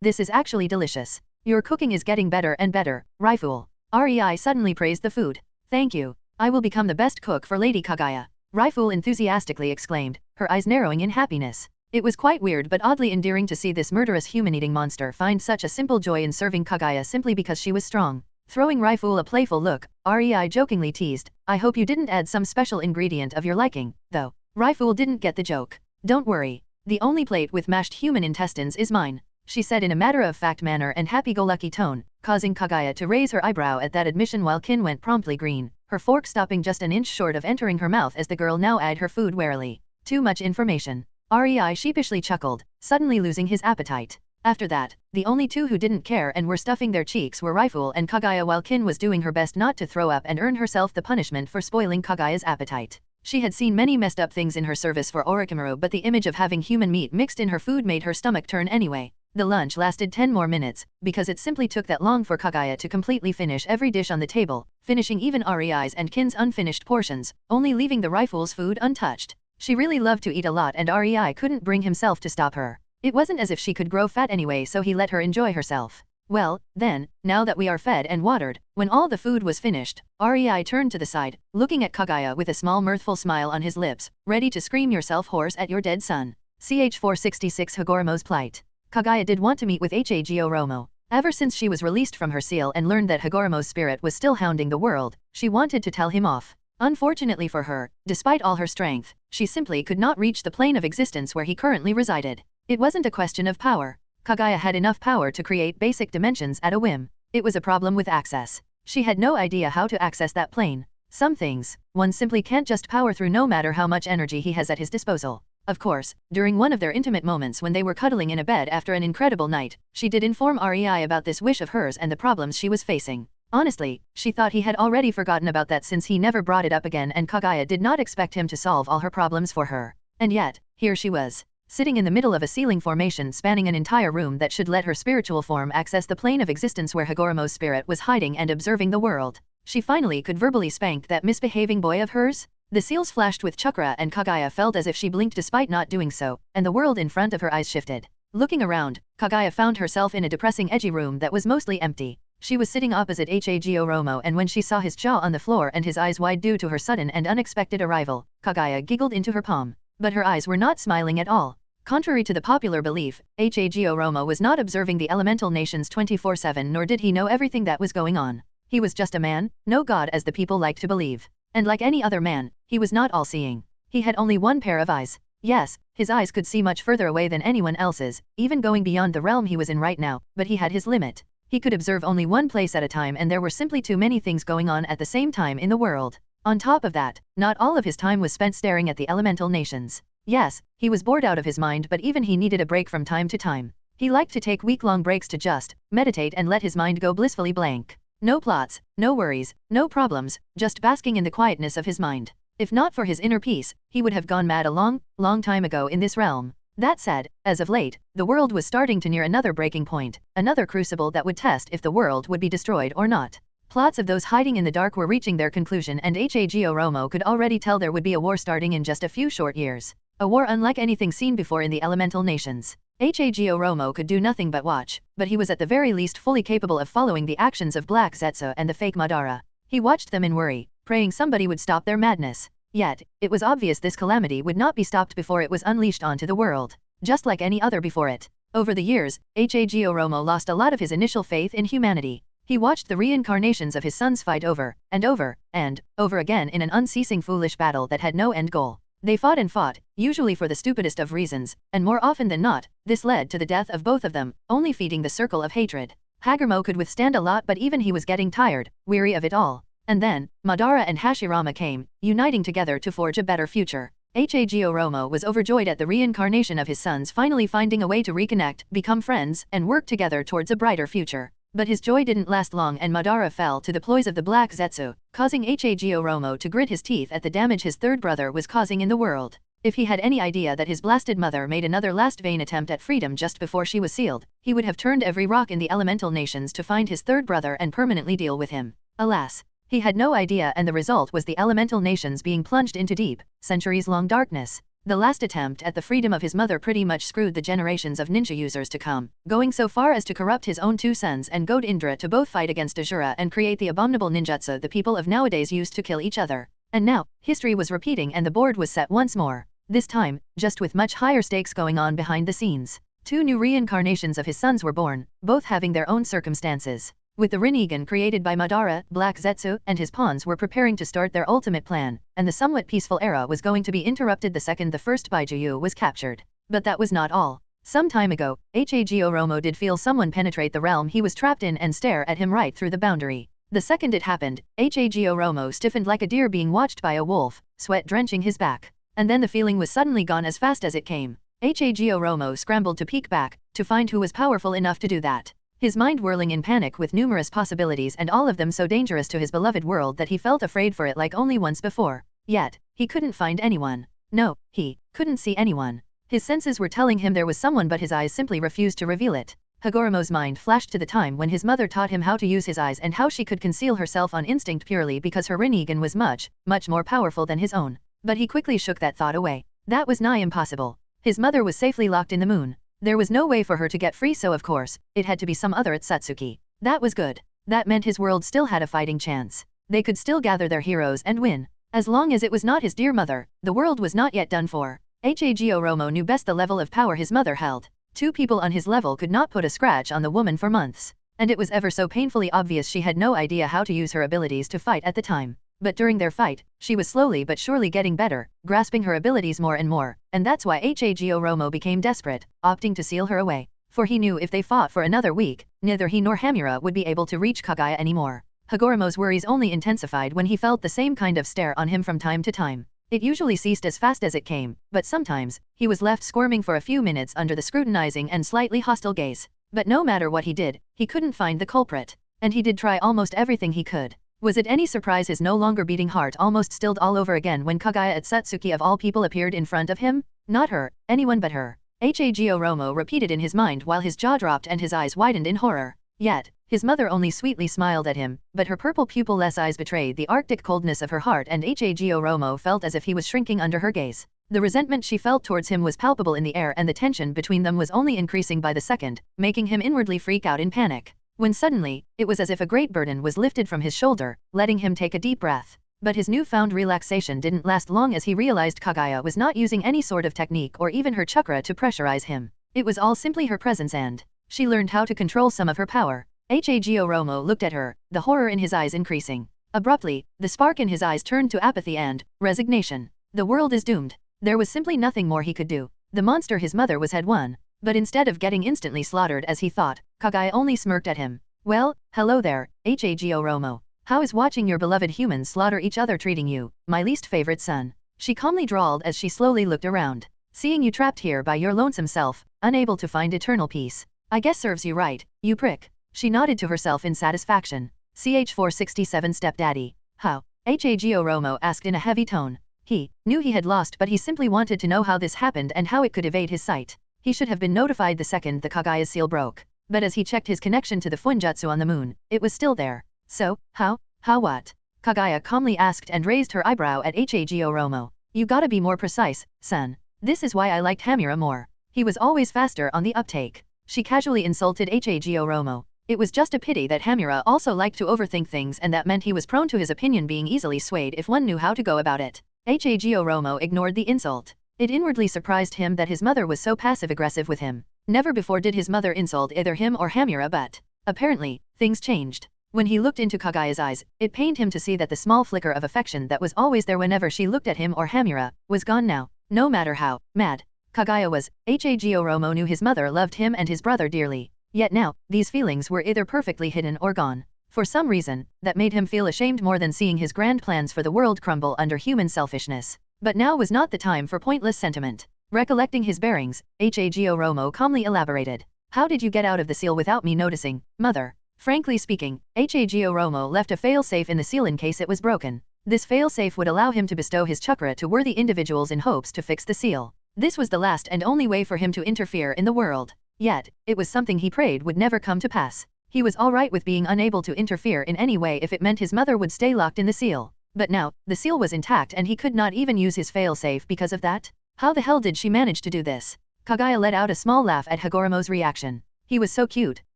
This is actually delicious. Your cooking is getting better and better, Raifool. Rei suddenly praised the food. Thank you. I will become the best cook for Lady Kagaya. Raifool enthusiastically exclaimed, her eyes narrowing in happiness. It was quite weird but oddly endearing to see this murderous human-eating monster find such a simple joy in serving Kagaya simply because she was strong. Throwing Raifool a playful look, Rei jokingly teased, I hope you didn't add some special ingredient of your liking, though. Raifool didn't get the joke. Don't worry. The only plate with mashed human intestines is mine, she said in a matter-of-fact manner and happy-go-lucky tone, causing Kagaya to raise her eyebrow at that admission while Kin went promptly green, her fork stopping just an inch short of entering her mouth as the girl now eyed her food warily. Too much information. Rei sheepishly chuckled, suddenly losing his appetite. After that, the only two who didn't care and were stuffing their cheeks were Raifool and Kagaya, while Kin was doing her best not to throw up and earn herself the punishment for spoiling Kagaya's appetite. She had seen many messed up things in her service for Orochimaru, but the image of having human meat mixed in her food made her stomach turn anyway. The lunch lasted 10 more minutes, because it simply took that long for Kagaya to completely finish every dish on the table, finishing even Rei's and Kin's unfinished portions, only leaving the Raifool's food untouched. She really loved to eat a lot and Rei couldn't bring himself to stop her. It wasn't as if she could grow fat anyway, so he let her enjoy herself. Well, then, now that we are fed and watered, when all the food was finished, Rei turned to the side, looking at Kagaya with a small mirthful smile on his lips, ready to scream yourself hoarse at your dead son. Ch 466 Hagoromo's plight. Kagaya did want to meet with Hagoromo. Ever since she was released from her seal and learned that Hagoromo's spirit was still hounding the world, she wanted to tell him off. Unfortunately for her, despite all her strength, she simply could not reach the plane of existence where he currently resided. It wasn't a question of power. Kagaya had enough power to create basic dimensions at a whim. It was a problem with access. She had no idea how to access that plane. Some things, one simply can't just power through no matter how much energy he has at his disposal. Of course, during one of their intimate moments when they were cuddling in a bed after an incredible night, she did inform Rei about this wish of hers and the problems she was facing. Honestly, she thought he had already forgotten about that since he never brought it up again, and Kagaya did not expect him to solve all her problems for her. And yet, here she was, sitting in the middle of a ceiling formation spanning an entire room that should let her spiritual form access the plane of existence where Hagoromo's spirit was hiding and observing the world. She finally could verbally spank that misbehaving boy of hers? The seals flashed with chakra and Kagaya felt as if she blinked despite not doing so, and the world in front of her eyes shifted. Looking around, Kagaya found herself in a depressing edgy room that was mostly empty. She was sitting opposite Hagoromo, and when she saw his jaw on the floor and his eyes wide due to her sudden and unexpected arrival, Kagaya giggled into her palm. But her eyes were not smiling at all. Contrary to the popular belief, Hagoromo was not observing the elemental nations 24/7, nor did he know everything that was going on. He was just a man, no god as the people like to believe. And like any other man, he was not all-seeing. He had only one pair of eyes. Yes, his eyes could see much further away than anyone else's, even going beyond the realm he was in right now, but he had his limit. He could observe only one place at a time, and there were simply too many things going on at the same time in the world. On top of that, not all of his time was spent staring at the elemental nations. Yes, he was bored out of his mind, but even he needed a break from time to time. He liked to take week-long breaks to just meditate and let his mind go blissfully blank. No plots, no worries, no problems, just basking in the quietness of his mind. If not for his inner peace, he would have gone mad a long, long time ago in this realm. That said, as of late, the world was starting to near another breaking point, another crucible that would test if the world would be destroyed or not. Plots of those hiding in the dark were reaching their conclusion, and Hago Romo could already tell there would be a war starting in just a few short years. A war unlike anything seen before in the elemental nations. Hago Romo could do nothing but watch, but he was at the very least fully capable of following the actions of Black Zetsu and the fake Madara. He watched them in worry, praying somebody would stop their madness. Yet, it was obvious this calamity would not be stopped before it was unleashed onto the world, just like any other before it. Over the years, Hago Romo lost a lot of his initial faith in humanity. He watched the reincarnations of his sons fight over, and over, and over again in an unceasing foolish battle that had no end goal. They fought and fought, usually for the stupidest of reasons, and more often than not, this led to the death of both of them, only feeding the circle of hatred. Hagoromo could withstand a lot, but even he was getting tired, weary of it all. And then, Madara and Hashirama came, uniting together to forge a better future. Hago Romo was overjoyed at the reincarnation of his sons finally finding a way to reconnect, become friends, and work together towards a brighter future. But his joy didn't last long, and Madara fell to the ploys of the Black Zetsu, causing Hago Romo to grit his teeth at the damage his third brother was causing in the world. If he had any idea that his blasted mother made another last vain attempt at freedom just before she was sealed, he would have turned every rock in the elemental nations to find his third brother and permanently deal with him. Alas, he had no idea, and the result was the elemental nations being plunged into deep, centuries-long darkness. The last attempt at the freedom of his mother pretty much screwed the generations of ninja users to come, going so far as to corrupt his own two sons and goad Indra to both fight against Asura and create the abominable ninjutsu the people of nowadays used to kill each other. And now, history was repeating and the board was set once more. This time, just with much higher stakes going on behind the scenes. Two new reincarnations of his sons were born, both having their own circumstances. With the Rinnegan created by Madara, Black Zetsu and his pawns were preparing to start their ultimate plan, and the somewhat peaceful era was going to be interrupted the second the first Baijuyu was captured. But that was not all. Some time ago, Hago Romo did feel someone penetrate the realm he was trapped in and stare at him right through the boundary. The second it happened, Hago Romo stiffened like a deer being watched by a wolf, sweat drenching his back. And then the feeling was suddenly gone as fast as it came. Hago Romo scrambled to peek back, to find who was powerful enough to do that. His mind whirling in panic with numerous possibilities and all of them so dangerous to his beloved world that he felt afraid for it like only once before. Yet, he couldn't find anyone. No, he couldn't see anyone. His senses were telling him there was someone, but his eyes simply refused to reveal it. Hagoromo's mind flashed to the time when his mother taught him how to use his eyes and how she could conceal herself on instinct purely because her Rinnegan was much, much more powerful than his own. But he quickly shook that thought away. That was nigh impossible. His mother was safely locked in the moon. There was no way for her to get free, so of course, it had to be some other Satsuki. That was good. That meant his world still had a fighting chance. They could still gather their heroes and win. As long as it was not his dear mother, the world was not yet done for. Hago Romo knew best the level of power his mother held. Two people on his level could not put a scratch on the woman for months. And it was ever so painfully obvious she had no idea how to use her abilities to fight at the time. But during their fight, she was slowly but surely getting better, grasping her abilities more and more, and that's why Hago Romo became desperate, opting to seal her away. For he knew if they fought for another week, neither he nor Hamura would be able to reach Kaguya anymore. Hagoromo's worries only intensified when he felt the same kind of stare on him from time to time. It usually ceased as fast as it came, but sometimes, he was left squirming for a few minutes under the scrutinizing and slightly hostile gaze. But no matter what he did, he couldn't find the culprit. And he did try almost everything he could. Was it any surprise his no longer beating heart almost stilled all over again when Kaguya Satsuki of all people appeared in front of him? Not her, anyone but her. Hago Romo repeated in his mind while his jaw dropped and his eyes widened in horror. Yet, his mother only sweetly smiled at him, but her purple pupil-less eyes betrayed the arctic coldness of her heart, and Hago Romo felt as if he was shrinking under her gaze. The resentment she felt towards him was palpable in the air, and the tension between them was only increasing by the second, making him inwardly freak out in panic. When suddenly, it was as if a great burden was lifted from his shoulder, letting him take a deep breath. But his newfound relaxation didn't last long as he realized Kaguya was not using any sort of technique or even her chakra to pressurize him. It was all simply her presence, and she learned how to control some of her power. Hago Romo looked at her, the horror in his eyes increasing. Abruptly, the spark in his eyes turned to apathy and resignation. The world is doomed. There was simply nothing more he could do. The monster his mother was had won. But instead of getting instantly slaughtered as he thought, Kaguya only smirked at him. Well, hello there, Hago Romo. How is watching your beloved humans slaughter each other treating you, my least favorite son? She calmly drawled as she slowly looked around. Seeing you trapped here by your lonesome self, unable to find eternal peace. I guess serves you right, you prick. She nodded to herself in satisfaction. CH467 stepdaddy. How? Hago Romo asked in a heavy tone. He knew he had lost, but he simply wanted to know how this happened and how it could evade his sight. He should have been notified the second the Kaguya's seal broke. But as he checked his connection to the Funjutsu on the moon, it was still there. So, how what? Kaguya calmly asked and raised her eyebrow at Hagoromo. You gotta be more precise, son. This is why I liked Hamura more. He was always faster on the uptake. She casually insulted Hagoromo. It was just a pity that Hamura also liked to overthink things, and that meant he was prone to his opinion being easily swayed if one knew how to go about it. Hagoromo ignored the insult. It inwardly surprised him that his mother was so passive-aggressive with him. Never before did his mother insult either him or Hamura, but apparently, things changed. When he looked into Kaguya's eyes, it pained him to see that the small flicker of affection that was always there whenever she looked at him or Hamura was gone now. No matter how mad Kaguya was, Hagoromo knew his mother loved him and his brother dearly. Yet now, these feelings were either perfectly hidden or gone. For some reason, that made him feel ashamed more than seeing his grand plans for the world crumble under human selfishness. But now was not the time for pointless sentiment. Recollecting his bearings, Hagoromo calmly elaborated. How did you get out of the seal without me noticing, mother? Frankly speaking, Hagoromo left a fail-safe in the seal in case it was broken. This fail-safe would allow him to bestow his chakra to worthy individuals in hopes to fix the seal. This was the last and only way for him to interfere in the world. Yet, it was something he prayed would never come to pass. He was alright with being unable to interfere in any way if it meant his mother would stay locked in the seal. But now, the seal was intact and he could not even use his fail-safe because of that? How the hell did she manage to do this? Kaguya let out a small laugh at Hagoromo's reaction. He was so cute,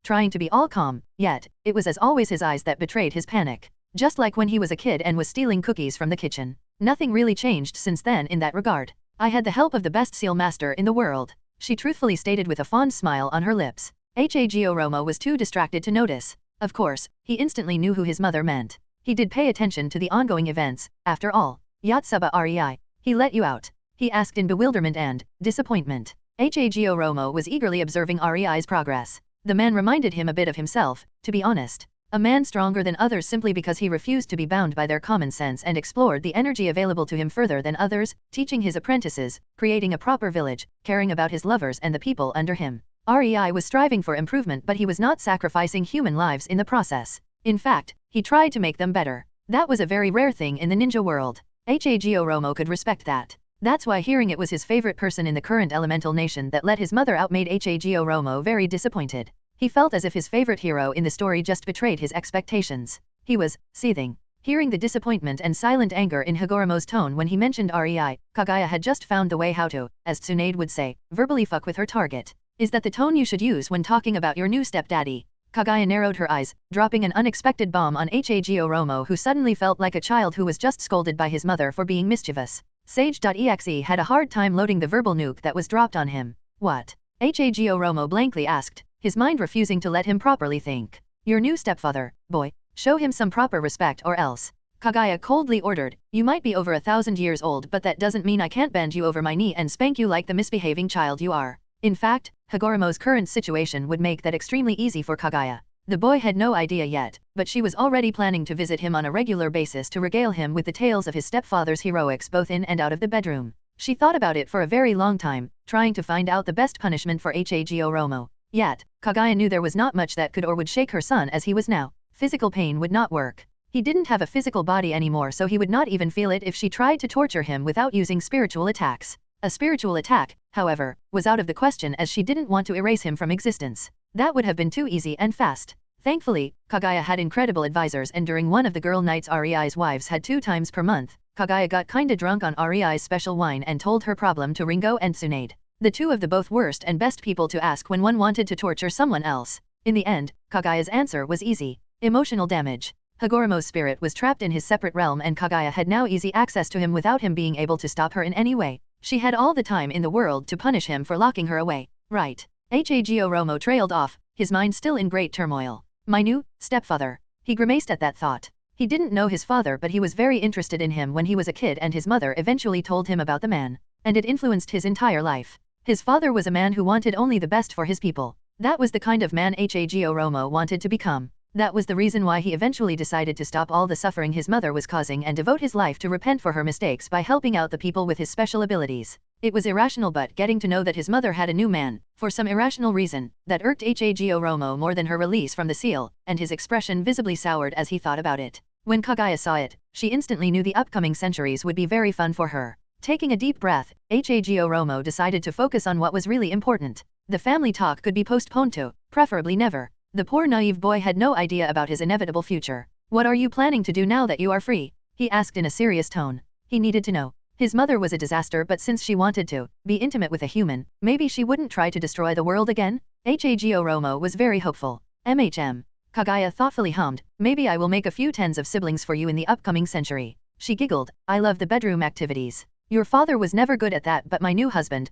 trying to be all calm, yet, it was as always his eyes that betrayed his panic. Just like when he was a kid and was stealing cookies from the kitchen. Nothing really changed since then in that regard. I had the help of the best seal master in the world, she truthfully stated with a fond smile on her lips. Hagoromo was too distracted to notice. Of course, he instantly knew who his mother meant. He did pay attention to the ongoing events, after all. Yotsuba Rei. He let you out? He asked in bewilderment and disappointment. Hagoromo was eagerly observing Rei's progress. The man reminded him a bit of himself, to be honest. A man stronger than others simply because he refused to be bound by their common sense and explored the energy available to him further than others, teaching his apprentices, creating a proper village, caring about his lovers and the people under him. Rei was striving for improvement, but he was not sacrificing human lives in the process. In fact, he tried to make them better. That was a very rare thing in the ninja world. Hagoromo could respect that. That's why hearing it was his favorite person in the current elemental nation that let his mother out made Hagoromo very disappointed. He felt as if his favorite hero in the story just betrayed his expectations. He was seething. Hearing the disappointment and silent anger in Hagoromo's tone when he mentioned Rei, Kaguya had just found the way how to, as Tsunade would say, verbally fuck with her target. Is that the tone you should use when talking about your new stepdaddy? Kaguya narrowed her eyes, dropping an unexpected bomb on Hagoromo, who suddenly felt like a child who was just scolded by his mother for being mischievous. Sage.exe had a hard time loading the verbal nuke that was dropped on him. What? Hagoromo blankly asked, his mind refusing to let him properly think. Your new stepfather, boy. Show him some proper respect or else. Kaguya coldly ordered, you might be over 1,000 years old, but that doesn't mean I can't bend you over my knee and spank you like the misbehaving child you are. In fact, Hagoromo's current situation would make that extremely easy for Kaguya. The boy had no idea yet, but she was already planning to visit him on a regular basis to regale him with the tales of his stepfather's heroics both in and out of the bedroom. She thought about it for a very long time, trying to find out the best punishment for Hagoromo. Yet, Kaguya knew there was not much that could or would shake her son as he was now. Physical pain would not work. He didn't have a physical body anymore, so he would not even feel it if she tried to torture him without using spiritual attacks. A spiritual attack, however, was out of the question as she didn't want to erase him from existence. That would have been too easy and fast. Thankfully, Kaguya had incredible advisors, and during one of the girl nights Rei's wives had 2 times per month, Kaguya got kinda drunk on Rei's special wine and told her problem to Ringo and Tsunade. The two of the both worst and best people to ask when one wanted to torture someone else. In the end, Kaguya's answer was easy. Emotional damage. Hagoromo's spirit was trapped in his separate realm, and Kaguya had now easy access to him without him being able to stop her in any way. She had all the time in the world to punish him for locking her away. Right. Hagoromo trailed off, his mind still in great turmoil. My new stepfather. He grimaced at that thought. He didn't know his father, but he was very interested in him when he was a kid, and his mother eventually told him about the man. And it influenced his entire life. His father was a man who wanted only the best for his people. That was the kind of man Hagoromo wanted to become. That was the reason why he eventually decided to stop all the suffering his mother was causing and devote his life to repent for her mistakes by helping out the people with his special abilities. It was irrational, but getting to know that his mother had a new man, for some irrational reason, that irked Hagoromo more than her release from the seal, and his expression visibly soured as he thought about it. When Kaguya saw it, she instantly knew the upcoming centuries would be very fun for her. Taking a deep breath, Hagoromo decided to focus on what was really important. The family talk could be postponed to, preferably never. The poor naive boy had no idea about his inevitable future. What are you planning to do now that you are free? He asked in a serious tone. He needed to know. His mother was a disaster, but since she wanted to be intimate with a human, maybe she wouldn't try to destroy the world again? Hago Romo was very hopeful. Kaguya thoughtfully hummed, maybe I will make a few tens of siblings for you in the upcoming century. She giggled, I love the bedroom activities. Your father was never good at that, but my new husband,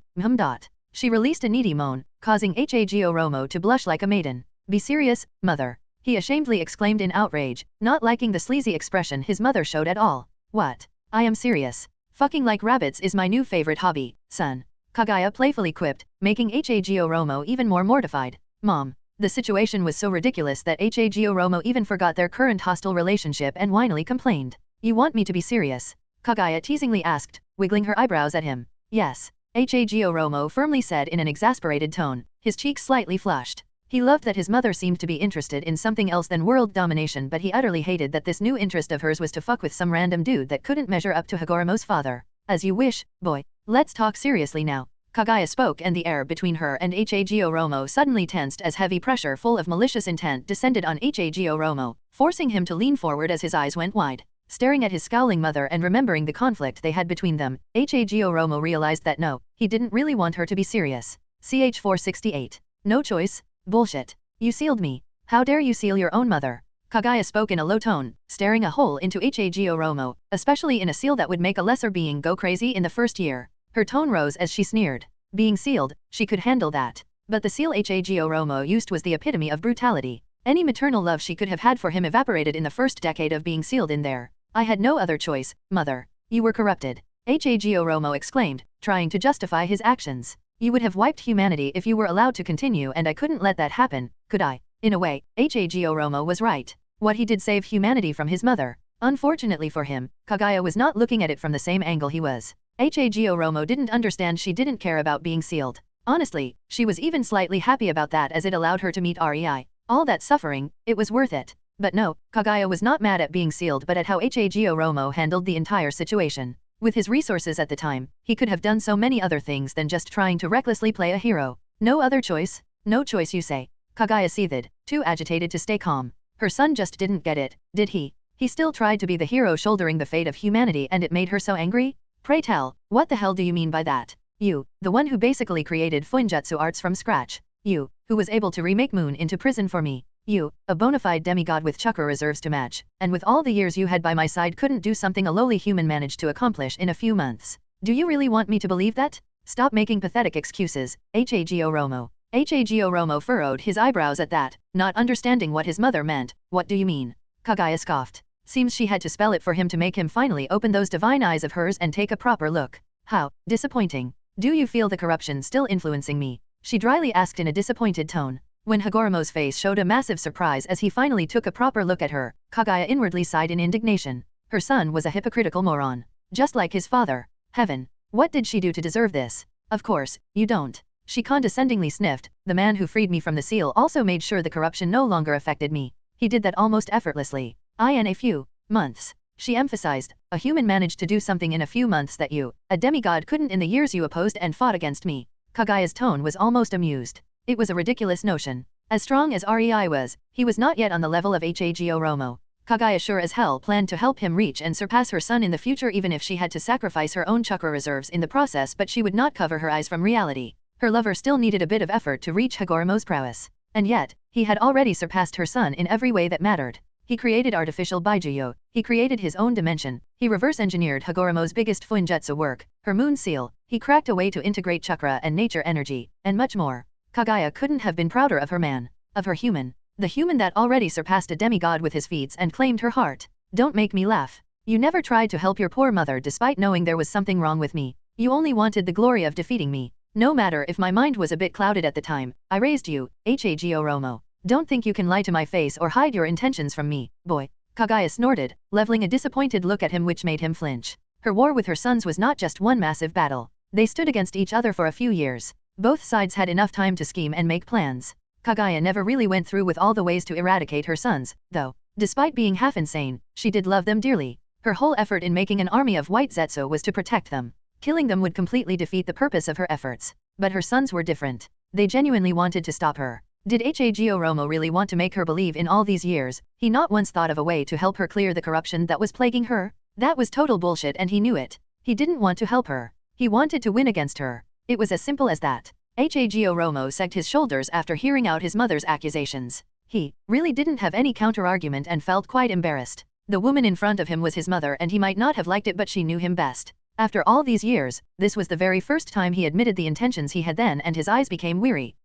She released a needy moan, causing Hago Romo to blush like a maiden. Be serious, mother. He ashamedly exclaimed in outrage, not liking the sleazy expression his mother showed at all. What? I am serious. Fucking like rabbits is my new favorite hobby, son. Kaguya playfully quipped, making Hago Romo even more mortified. Mom. The situation was so ridiculous that Hago Romo even forgot their current hostile relationship and whinily complained. You want me to be serious? Kaguya teasingly asked, wiggling her eyebrows at him. Yes. Hago Romo firmly said in an exasperated tone, his cheeks slightly flushed. He loved that his mother seemed to be interested in something else than world domination, but he utterly hated that this new interest of hers was to fuck with some random dude that couldn't measure up to Hagoromo's father. As you wish, boy. Let's talk seriously now. Kaguya spoke, and the air between her and Hago Romo suddenly tensed as heavy pressure full of malicious intent descended on Hago Romo, forcing him to lean forward as his eyes went wide. Staring at his scowling mother and remembering the conflict they had between them, Hago Romo realized that no, he didn't really want her to be serious. Ch 468. No choice? Bullshit. You sealed me. How dare you seal your own mother? Kaguya spoke in a low tone, staring a hole into Hago Romo, especially in a seal that would make a lesser being go crazy in the first year. Her tone rose as she sneered. Being sealed, she could handle that. But the seal Hago Romo used was the epitome of brutality. Any maternal love she could have had for him evaporated in the first decade of being sealed in there. I had no other choice, mother. You were corrupted. Hago Romo exclaimed, trying to justify his actions. You would have wiped humanity if you were allowed to continue, and I couldn't let that happen, could I? In a way, Hago Romo was right. What he did saved humanity from his mother. Unfortunately for him, Kaguya was not looking at it from the same angle he was. Hago Romo didn't understand she didn't care about being sealed. Honestly, she was even slightly happy about that, as it allowed her to meet Rei. All that suffering, it was worth it. But no, Kaguya was not mad at being sealed but at how Hago Romo handled the entire situation. With his resources at the time, he could have done so many other things than just trying to recklessly play a hero. No other choice? No choice, you say? Kaguya seethed, too agitated to stay calm. Her son just didn't get it, did he? He still tried to be the hero shouldering the fate of humanity, and it made her so angry? Pray tell, what the hell do you mean by that? You, the one who basically created Fuinjutsu arts from scratch. You, who was able to remake Moon into prison for me. You, a bona fide demigod with chakra reserves to match, and with all the years you had by my side couldn't do something a lowly human managed to accomplish in a few months. Do you really want me to believe that? Stop making pathetic excuses, Hago Romo. Hago Romo furrowed his eyebrows at that, not understanding what his mother meant. What do you mean? Kaguya scoffed. Seems she had to spell it for him to make him finally open those divine eyes of hers and take a proper look. How disappointing. Do you feel the corruption still influencing me? She dryly asked in a disappointed tone. When Hagoromo's face showed a massive surprise as he finally took a proper look at her, Kaguya inwardly sighed in indignation. Her son was a hypocritical moron. Just like his father. Heaven. What did she do to deserve this? Of course, you don't. She condescendingly sniffed. The man who freed me from the seal also made sure the corruption no longer affected me. He did that almost effortlessly. In a few months. She emphasized, a human managed to do something in a few months that you, a demigod, couldn't in the years you opposed and fought against me. Kaguya's tone was almost amused. It was a ridiculous notion. As strong as Rei was, he was not yet on the level of Hago Romo. Kaguya sure as hell planned to help him reach and surpass her son in the future, even if she had to sacrifice her own chakra reserves in the process, but she would not cover her eyes from reality. Her lover still needed a bit of effort to reach Hagoromo's prowess. And yet, he had already surpassed her son in every way that mattered. He created artificial Baijuyo, he created his own dimension, he reverse-engineered Hagoromo's biggest Fuinjutsu work, her moon seal, he cracked a way to integrate chakra and nature energy, and much more. Kaguya couldn't have been prouder of her man, of her human. The human that already surpassed a demigod with his feats and claimed her heart. Don't make me laugh. You never tried to help your poor mother despite knowing there was something wrong with me. You only wanted the glory of defeating me. No matter if my mind was a bit clouded at the time, I raised you, Hago Romo. Don't think you can lie to my face or hide your intentions from me, boy. Kaguya snorted, leveling a disappointed look at him which made him flinch. Her war with her sons was not just one massive battle. They stood against each other for a few years. Both sides had enough time to scheme and make plans. Kaguya never really went through with all the ways to eradicate her sons, though. Despite being half insane, she did love them dearly. Her whole effort in making an army of white Zetsu was to protect them. Killing them would completely defeat the purpose of her efforts. But her sons were different. They genuinely wanted to stop her. Did Hagoromo really want to make her believe in all these years? He not once thought of a way to help her clear the corruption that was plaguing her? That was total bullshit and he knew it. He didn't want to help her. He wanted to win against her. It was as simple as that. Hagoromo sagged his shoulders after hearing out his mother's accusations. He really didn't have any counter-argument and felt quite embarrassed. The woman in front of him was his mother and he might not have liked it but she knew him best. After all these years, this was the very first time he admitted the intentions he had then and his eyes became weary.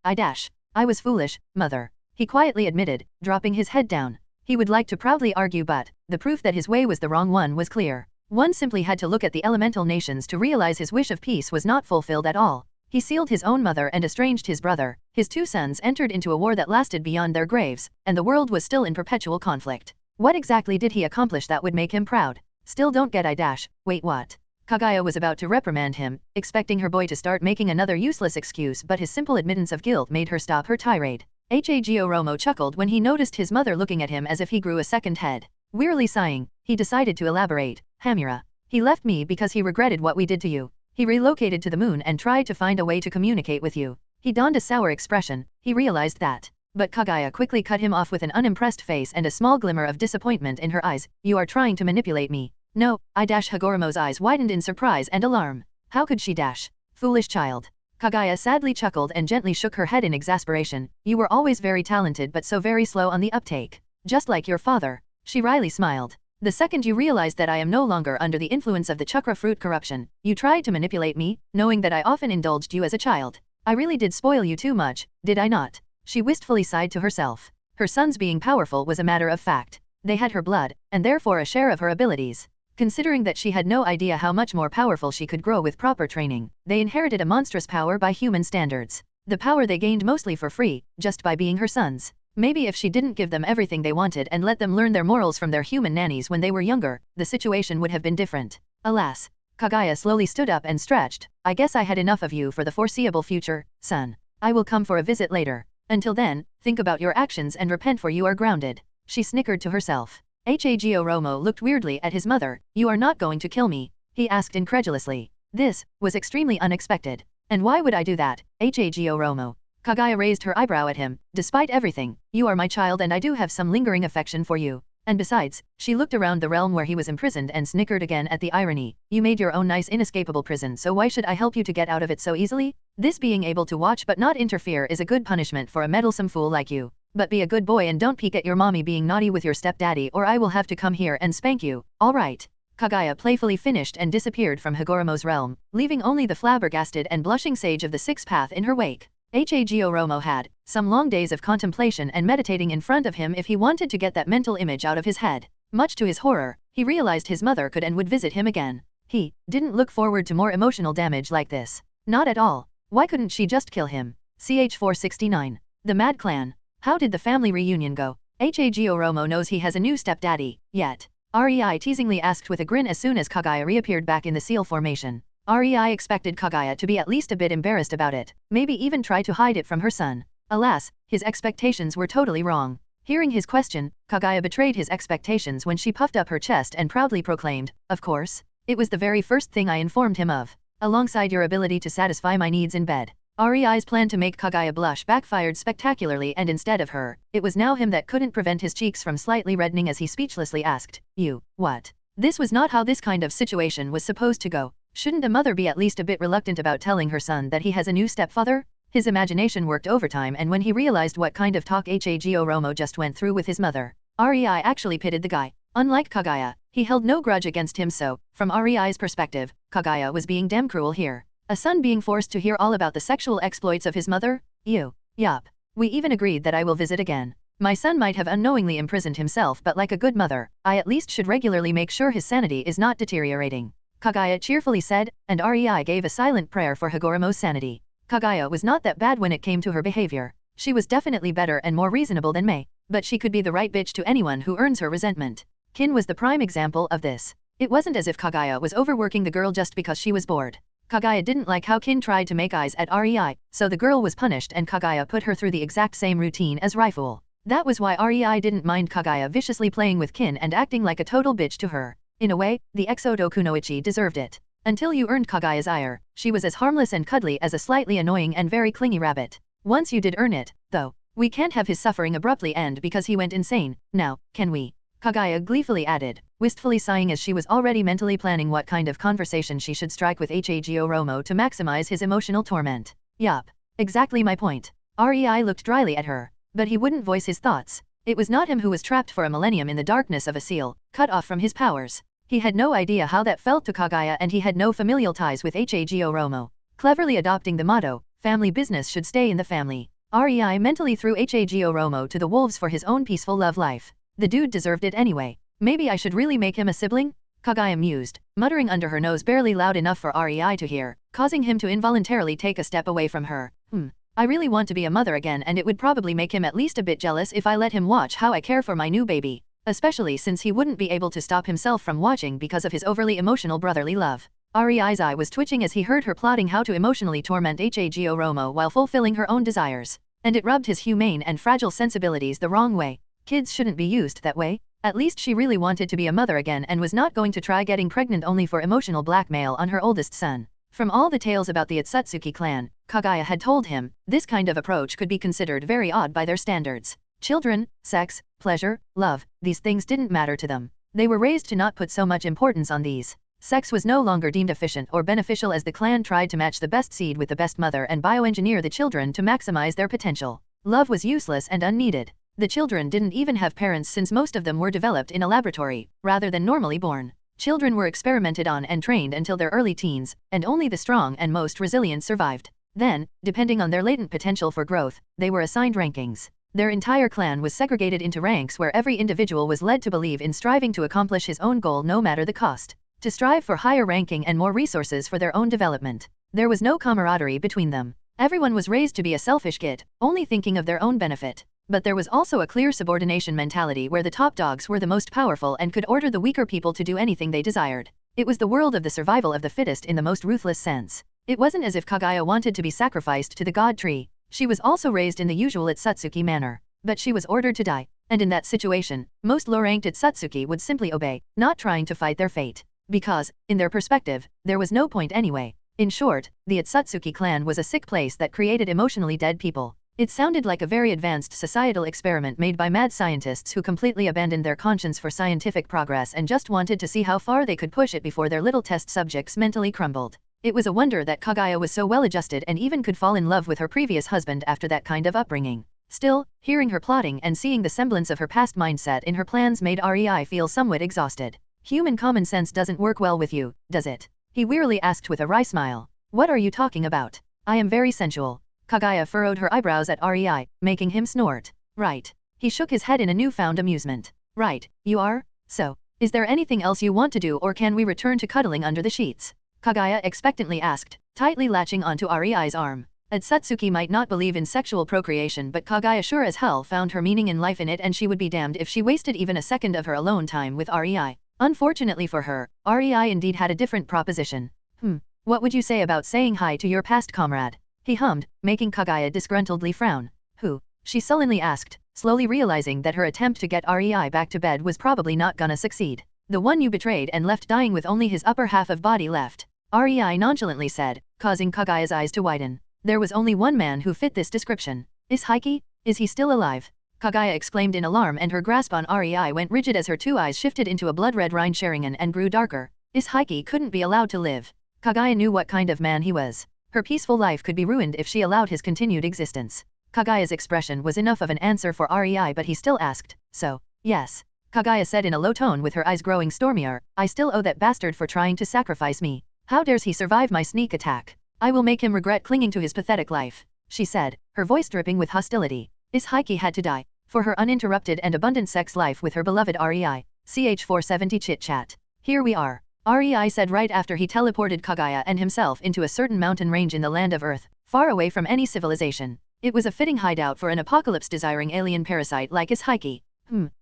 I was foolish, mother. He quietly admitted, dropping his head down. He would like to proudly argue but, the proof that his way was the wrong one was clear. One simply had to look at the elemental nations to realize his wish of peace was not fulfilled at all. He sealed his own mother and estranged his brother. His two sons entered into a war that lasted beyond their graves, and the world was still in perpetual conflict. What exactly did he accomplish that would make him proud? Still don't get wait what? Kaguya was about to reprimand him, expecting her boy to start making another useless excuse but his simple admittance of guilt made her stop her tirade. Hagoromo chuckled when he noticed his mother looking at him as if he grew a second head. Wearily sighing, he decided to elaborate. Hamura. He left me because he regretted what we did to you. He relocated to the moon and tried to find a way to communicate with you. He donned a sour expression, he realized that. But Kaguya quickly cut him off with an unimpressed face and a small glimmer of disappointment in her eyes. You are trying to manipulate me. No, Hagoromo's eyes widened in surprise and alarm. How could she ? Foolish child. Kaguya sadly chuckled and gently shook her head in exasperation. You were always very talented but so very slow on the uptake. Just like your father. She wryly smiled. The second you realized that I am no longer under the influence of the chakra fruit corruption, you tried to manipulate me, knowing that I often indulged you as a child. I really did spoil you too much, did I not? She wistfully sighed to herself. Her sons being powerful was a matter of fact. They had her blood, and therefore a share of her abilities. Considering that she had no idea how much more powerful she could grow with proper training, they inherited a monstrous power by human standards. The power they gained mostly for free, just by being her sons. Maybe if she didn't give them everything they wanted and let them learn their morals from their human nannies when they were younger, the situation would have been different. Alas. Kaguya slowly stood up and stretched. I guess I had enough of you for the foreseeable future, son. I will come for a visit later. Until then, think about your actions and repent for you are grounded. She snickered to herself. Hagoromo looked weirdly at his mother. You are not going to kill me? He asked incredulously. This was extremely unexpected. And why would I do that, Hagoromo? Kaguya raised her eyebrow at him. Despite everything, you are my child and I do have some lingering affection for you. And besides, she looked around the realm where he was imprisoned and snickered again at the irony. You made your own nice inescapable prison so why should I help you to get out of it so easily? This being able to watch but not interfere is a good punishment for a meddlesome fool like you. But be a good boy and don't peek at your mommy being naughty with your stepdaddy or I will have to come here and spank you, alright? Kaguya playfully finished and disappeared from Hagoromo's realm, leaving only the flabbergasted and blushing sage of the Sixth Path in her wake. Hagoromo had some long days of contemplation and meditating in front of him if he wanted to get that mental image out of his head. Much to his horror, he realized his mother could and would visit him again. He didn't look forward to more emotional damage like this. Not at all. Why couldn't she just kill him? CH469. The Mad Clan. How did the family reunion go? Hagoromo knows he has a new stepdaddy, yet. Rei teasingly asked with a grin as soon as Kaguya reappeared back in the seal formation. Rei expected Kaguya to be at least a bit embarrassed about it, maybe even try to hide it from her son. Alas, his expectations were totally wrong. Hearing his question, Kaguya betrayed his expectations when she puffed up her chest and proudly proclaimed, of course. It was the very first thing I informed him of. Alongside your ability to satisfy my needs in bed. Rei's plan to make Kaguya blush backfired spectacularly and instead of her, it was now him that couldn't prevent his cheeks from slightly reddening as he speechlessly asked, you, what? This was not how this kind of situation was supposed to go. Shouldn't a mother be at least a bit reluctant about telling her son that he has a new stepfather? His imagination worked overtime and when he realized what kind of talk Hagoromo just went through with his mother, Rei actually pitied the guy. Unlike Kaguya, he held no grudge against him so, from Rei's perspective, Kaguya was being damn cruel here. A son being forced to hear all about the sexual exploits of his mother? Yup. We even agreed that I will visit again. My son might have unknowingly imprisoned himself but like a good mother, I at least should regularly make sure his sanity is not deteriorating. Kaguya cheerfully said, and Rei gave a silent prayer for Hagoromo's sanity. Kaguya was not that bad when it came to her behavior. She was definitely better and more reasonable than Mei, but she could be the right bitch to anyone who earns her resentment. Kin was the prime example of this. It wasn't as if Kaguya was overworking the girl just because she was bored. Kaguya didn't like how Kin tried to make eyes at Rei, so the girl was punished and Kaguya put her through the exact same routine as Rifle. That was why Rei didn't mind Kaguya viciously playing with Kin and acting like a total bitch to her. In a way, the Exodo Kunoichi deserved it. Until you earned Kaguya's ire, she was as harmless and cuddly as a slightly annoying and very clingy rabbit. Once you did earn it, though, We can't have his suffering abruptly end because he went insane, now, can we? Kaguya gleefully added, wistfully sighing as she was already mentally planning what kind of conversation she should strike with Hagoromo to maximize his emotional torment. Yup. Exactly my point. Rei looked dryly at her, but he wouldn't voice his thoughts. It was not him who was trapped for a millennium in the darkness of a seal, cut off from his powers. He had no idea how that felt to Kaguya, and he had no familial ties with Hagoromo. Cleverly adopting the motto, family business should stay in the family, Rei mentally threw Hagoromo to the wolves for his own peaceful love life. The dude deserved it anyway. Maybe I should really make him a sibling? Kaguya mused, muttering under her nose barely loud enough for Rei to hear, causing him to involuntarily take a step away from her. I really want to be a mother again, and it would probably make him at least a bit jealous if I let him watch how I care for my new baby. Especially since he wouldn't be able to stop himself from watching because of his overly emotional brotherly love. Rei's eye was twitching as he heard her plotting how to emotionally torment Hagoromo while fulfilling her own desires. And it rubbed his humane and fragile sensibilities the wrong way. Kids shouldn't be used that way. At least she really wanted to be a mother again and was not going to try getting pregnant only for emotional blackmail on her oldest son. From all the tales about the Otsutsuki clan, Kaguya had told him, this kind of approach could be considered very odd by their standards. Children, sex, pleasure, love, these things didn't matter to them. They were raised to not put so much importance on these. Sex was no longer deemed efficient or beneficial as the clan tried to match the best seed with the best mother and bioengineer the children to maximize their potential. Love was useless and unneeded. The children didn't even have parents since most of them were developed in a laboratory, rather than normally born. Children were experimented on and trained until their early teens, and only the strong and most resilient survived. Then, depending on their latent potential for growth, they were assigned rankings. Their entire clan was segregated into ranks where every individual was led to believe in striving to accomplish his own goal no matter the cost. To strive for higher ranking and more resources for their own development. There was no camaraderie between them. Everyone was raised to be a selfish git, only thinking of their own benefit. But there was also a clear subordination mentality where the top dogs were the most powerful and could order the weaker people to do anything they desired. It was the world of the survival of the fittest in the most ruthless sense. It wasn't as if Kaguya wanted to be sacrificed to the god tree. She was also raised in the usual Otsutsuki manner. But she was ordered to die. And in that situation, most low-ranked Otsutsuki would simply obey, not trying to fight their fate. Because, in their perspective, there was no point anyway. In short, the Otsutsuki clan was a sick place that created emotionally dead people. It sounded like a very advanced societal experiment made by mad scientists who completely abandoned their conscience for scientific progress and just wanted to see how far they could push it before their little test subjects mentally crumbled. It was a wonder that Kaguya was so well adjusted and even could fall in love with her previous husband after that kind of upbringing. Still, hearing her plotting and seeing the semblance of her past mindset in her plans made Rei feel somewhat exhausted. Human common sense doesn't work well with you, does it? He wearily asked with a wry smile. What are you talking about? I am very sensual. Kaguya furrowed her eyebrows at Rei, making him snort. Right. He shook his head in a newfound amusement. Right, you are? So, is there anything else you want to do, or can we return to cuddling under the sheets? Kaguya expectantly asked, tightly latching onto Rei's arm. Otsutsuki might not believe in sexual procreation, but Kaguya sure as hell found her meaning in life in it, and she would be damned if she wasted even a second of her alone time with Rei. Unfortunately for her, Rei indeed had a different proposition. What would you say about saying hi to your past comrade? He hummed, making Kaguya disgruntledly frown. Who? She sullenly asked, slowly realizing that her attempt to get Rei back to bed was probably not gonna succeed. The one you betrayed and left dying with only his upper half of body left. Rei nonchalantly said, causing Kaguya's eyes to widen. There was only one man who fit this description. Is Heike? Is he still alive? Kaguya exclaimed in alarm, and her grasp on Rei went rigid as her two eyes shifted into a blood-red Rhine-Sharingen and grew darker. Is Heike couldn't be allowed to live. Kaguya knew what kind of man he was. Her peaceful life could be ruined if she allowed his continued existence. Kaguya's expression was enough of an answer for Rei, but he still asked, so, yes. Kaguya said in a low tone with her eyes growing stormier, I still owe that bastard for trying to sacrifice me. How dares he survive my sneak attack? I will make him regret clinging to his pathetic life, she said, her voice dripping with hostility. Is Heike had to die for her uninterrupted and abundant sex life with her beloved Rei. CH470 chit-chat. Here we are. Rei said right after he teleported Kaguya and himself into a certain mountain range in the land of Earth, far away from any civilization. It was a fitting hideout for an apocalypse-desiring alien parasite like Is Heike.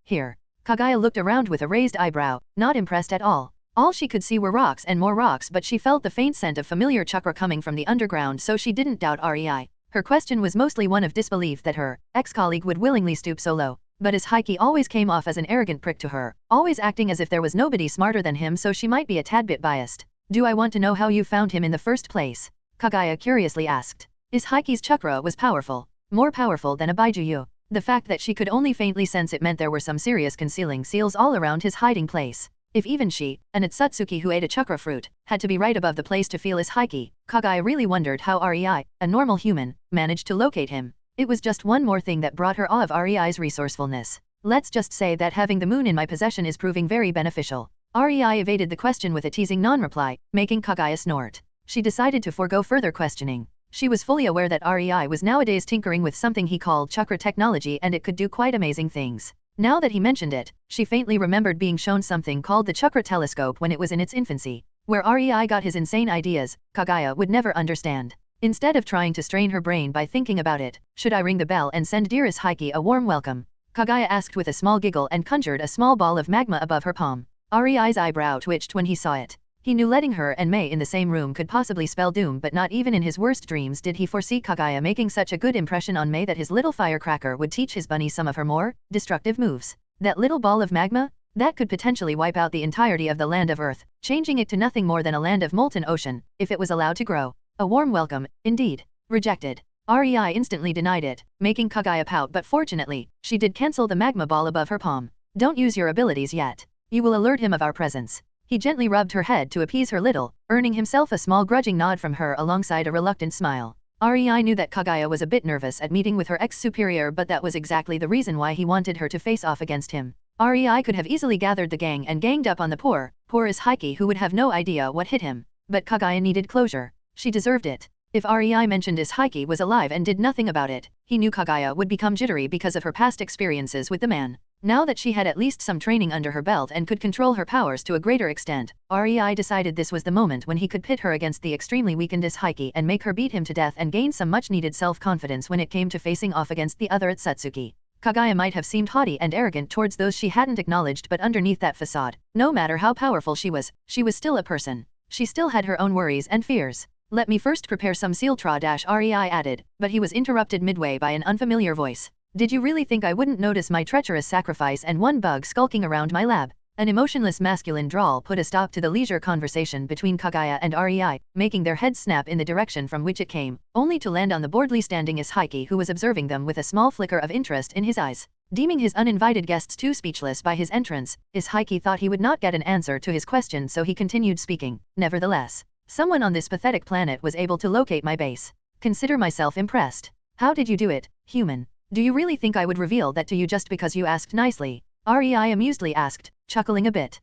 Here. Kaguya looked around with a raised eyebrow, not impressed at all. All she could see were rocks and more rocks, but she felt the faint scent of familiar chakra coming from the underground, so she didn't doubt Rei. Her question was mostly one of disbelief that her ex-colleague would willingly stoop so low. But Is Heike always came off as an arrogant prick to her, always acting as if there was nobody smarter than him, so she might be a tad bit biased. Do I want to know how you found him in the first place? Kaguya curiously asked. Is Heike's chakra was powerful. more powerful than a baijuyu. The fact that she could only faintly sense it meant there were some serious concealing seals all around his hiding place. If even she, an Otsutsuki who ate a chakra fruit, had to be right above the place to feel his haki, Kagaya really wondered how Rei, a normal human, managed to locate him. It was just one more thing that brought her awe of Rei's resourcefulness. Let's just say that having the moon in my possession is proving very beneficial. Rei evaded the question with a teasing non-reply, making Kagaya snort. She decided to forego further questioning. She was fully aware that Rei was nowadays tinkering with something he called chakra technology and it could do quite amazing things. Now that he mentioned it, she faintly remembered being shown something called the chakra telescope when it was in its infancy. Where Rei got his insane ideas, Kagaya would never understand. Instead of trying to strain her brain by thinking about it, should I ring the bell and send dearest Heike a warm welcome? Kagaya asked with a small giggle and conjured a small ball of magma above her palm. Rei's eyebrow twitched when he saw it. He knew letting her and Mei in the same room could possibly spell doom, but not even in his worst dreams did he foresee Kagaya making such a good impression on Mei that his little firecracker would teach his bunny some of her more destructive moves. That little ball of magma? That could potentially wipe out the entirety of the land of Earth, changing it to nothing more than a land of molten ocean, if it was allowed to grow. A warm welcome, indeed. Rejected. Rei instantly denied it, making Kagaya pout, but fortunately, she did cancel the magma ball above her palm. Don't use your abilities yet. You will alert him of our presence. He gently rubbed her head to appease her little, earning himself a small grudging nod from her alongside a reluctant smile. Rei knew that Kagaya was a bit nervous at meeting with her ex-superior, but that was exactly the reason why he wanted her to face off against him. Rei could have easily gathered the gang and ganged up on the poor as Heike, who would have no idea what hit him. But Kagaya needed closure. She deserved it. If Rei mentioned his Heike was alive and did nothing about it, he knew Kagaya would become jittery because of her past experiences with the man. Now that she had at least some training under her belt and could control her powers to a greater extent, Rei decided this was the moment when he could pit her against the extremely weakened Heike and make her beat him to death and gain some much-needed self-confidence when it came to facing off against the other Otsutsuki. Kagaya might have seemed haughty and arrogant towards those she hadn't acknowledged, but underneath that facade, no matter how powerful she was still a person. She still had her own worries and fears. Let me first prepare some seal Rei added, but he was interrupted midway by an unfamiliar voice. Did you really think I wouldn't notice my treacherous sacrifice and one bug skulking around my lab? An emotionless masculine drawl put a stop to the leisure conversation between Kagaya and Rei, making their heads snap in the direction from which it came, only to land on the boredly standing Heike, who was observing them with a small flicker of interest in his eyes. Deeming his uninvited guests too speechless by his entrance, Heike thought he would not get an answer to his question, so he continued speaking. Nevertheless, someone on this pathetic planet was able to locate my base. Consider myself impressed. How did you do it, human? Do you really think I would reveal that to you just because you asked nicely? Rei amusedly asked, chuckling a bit.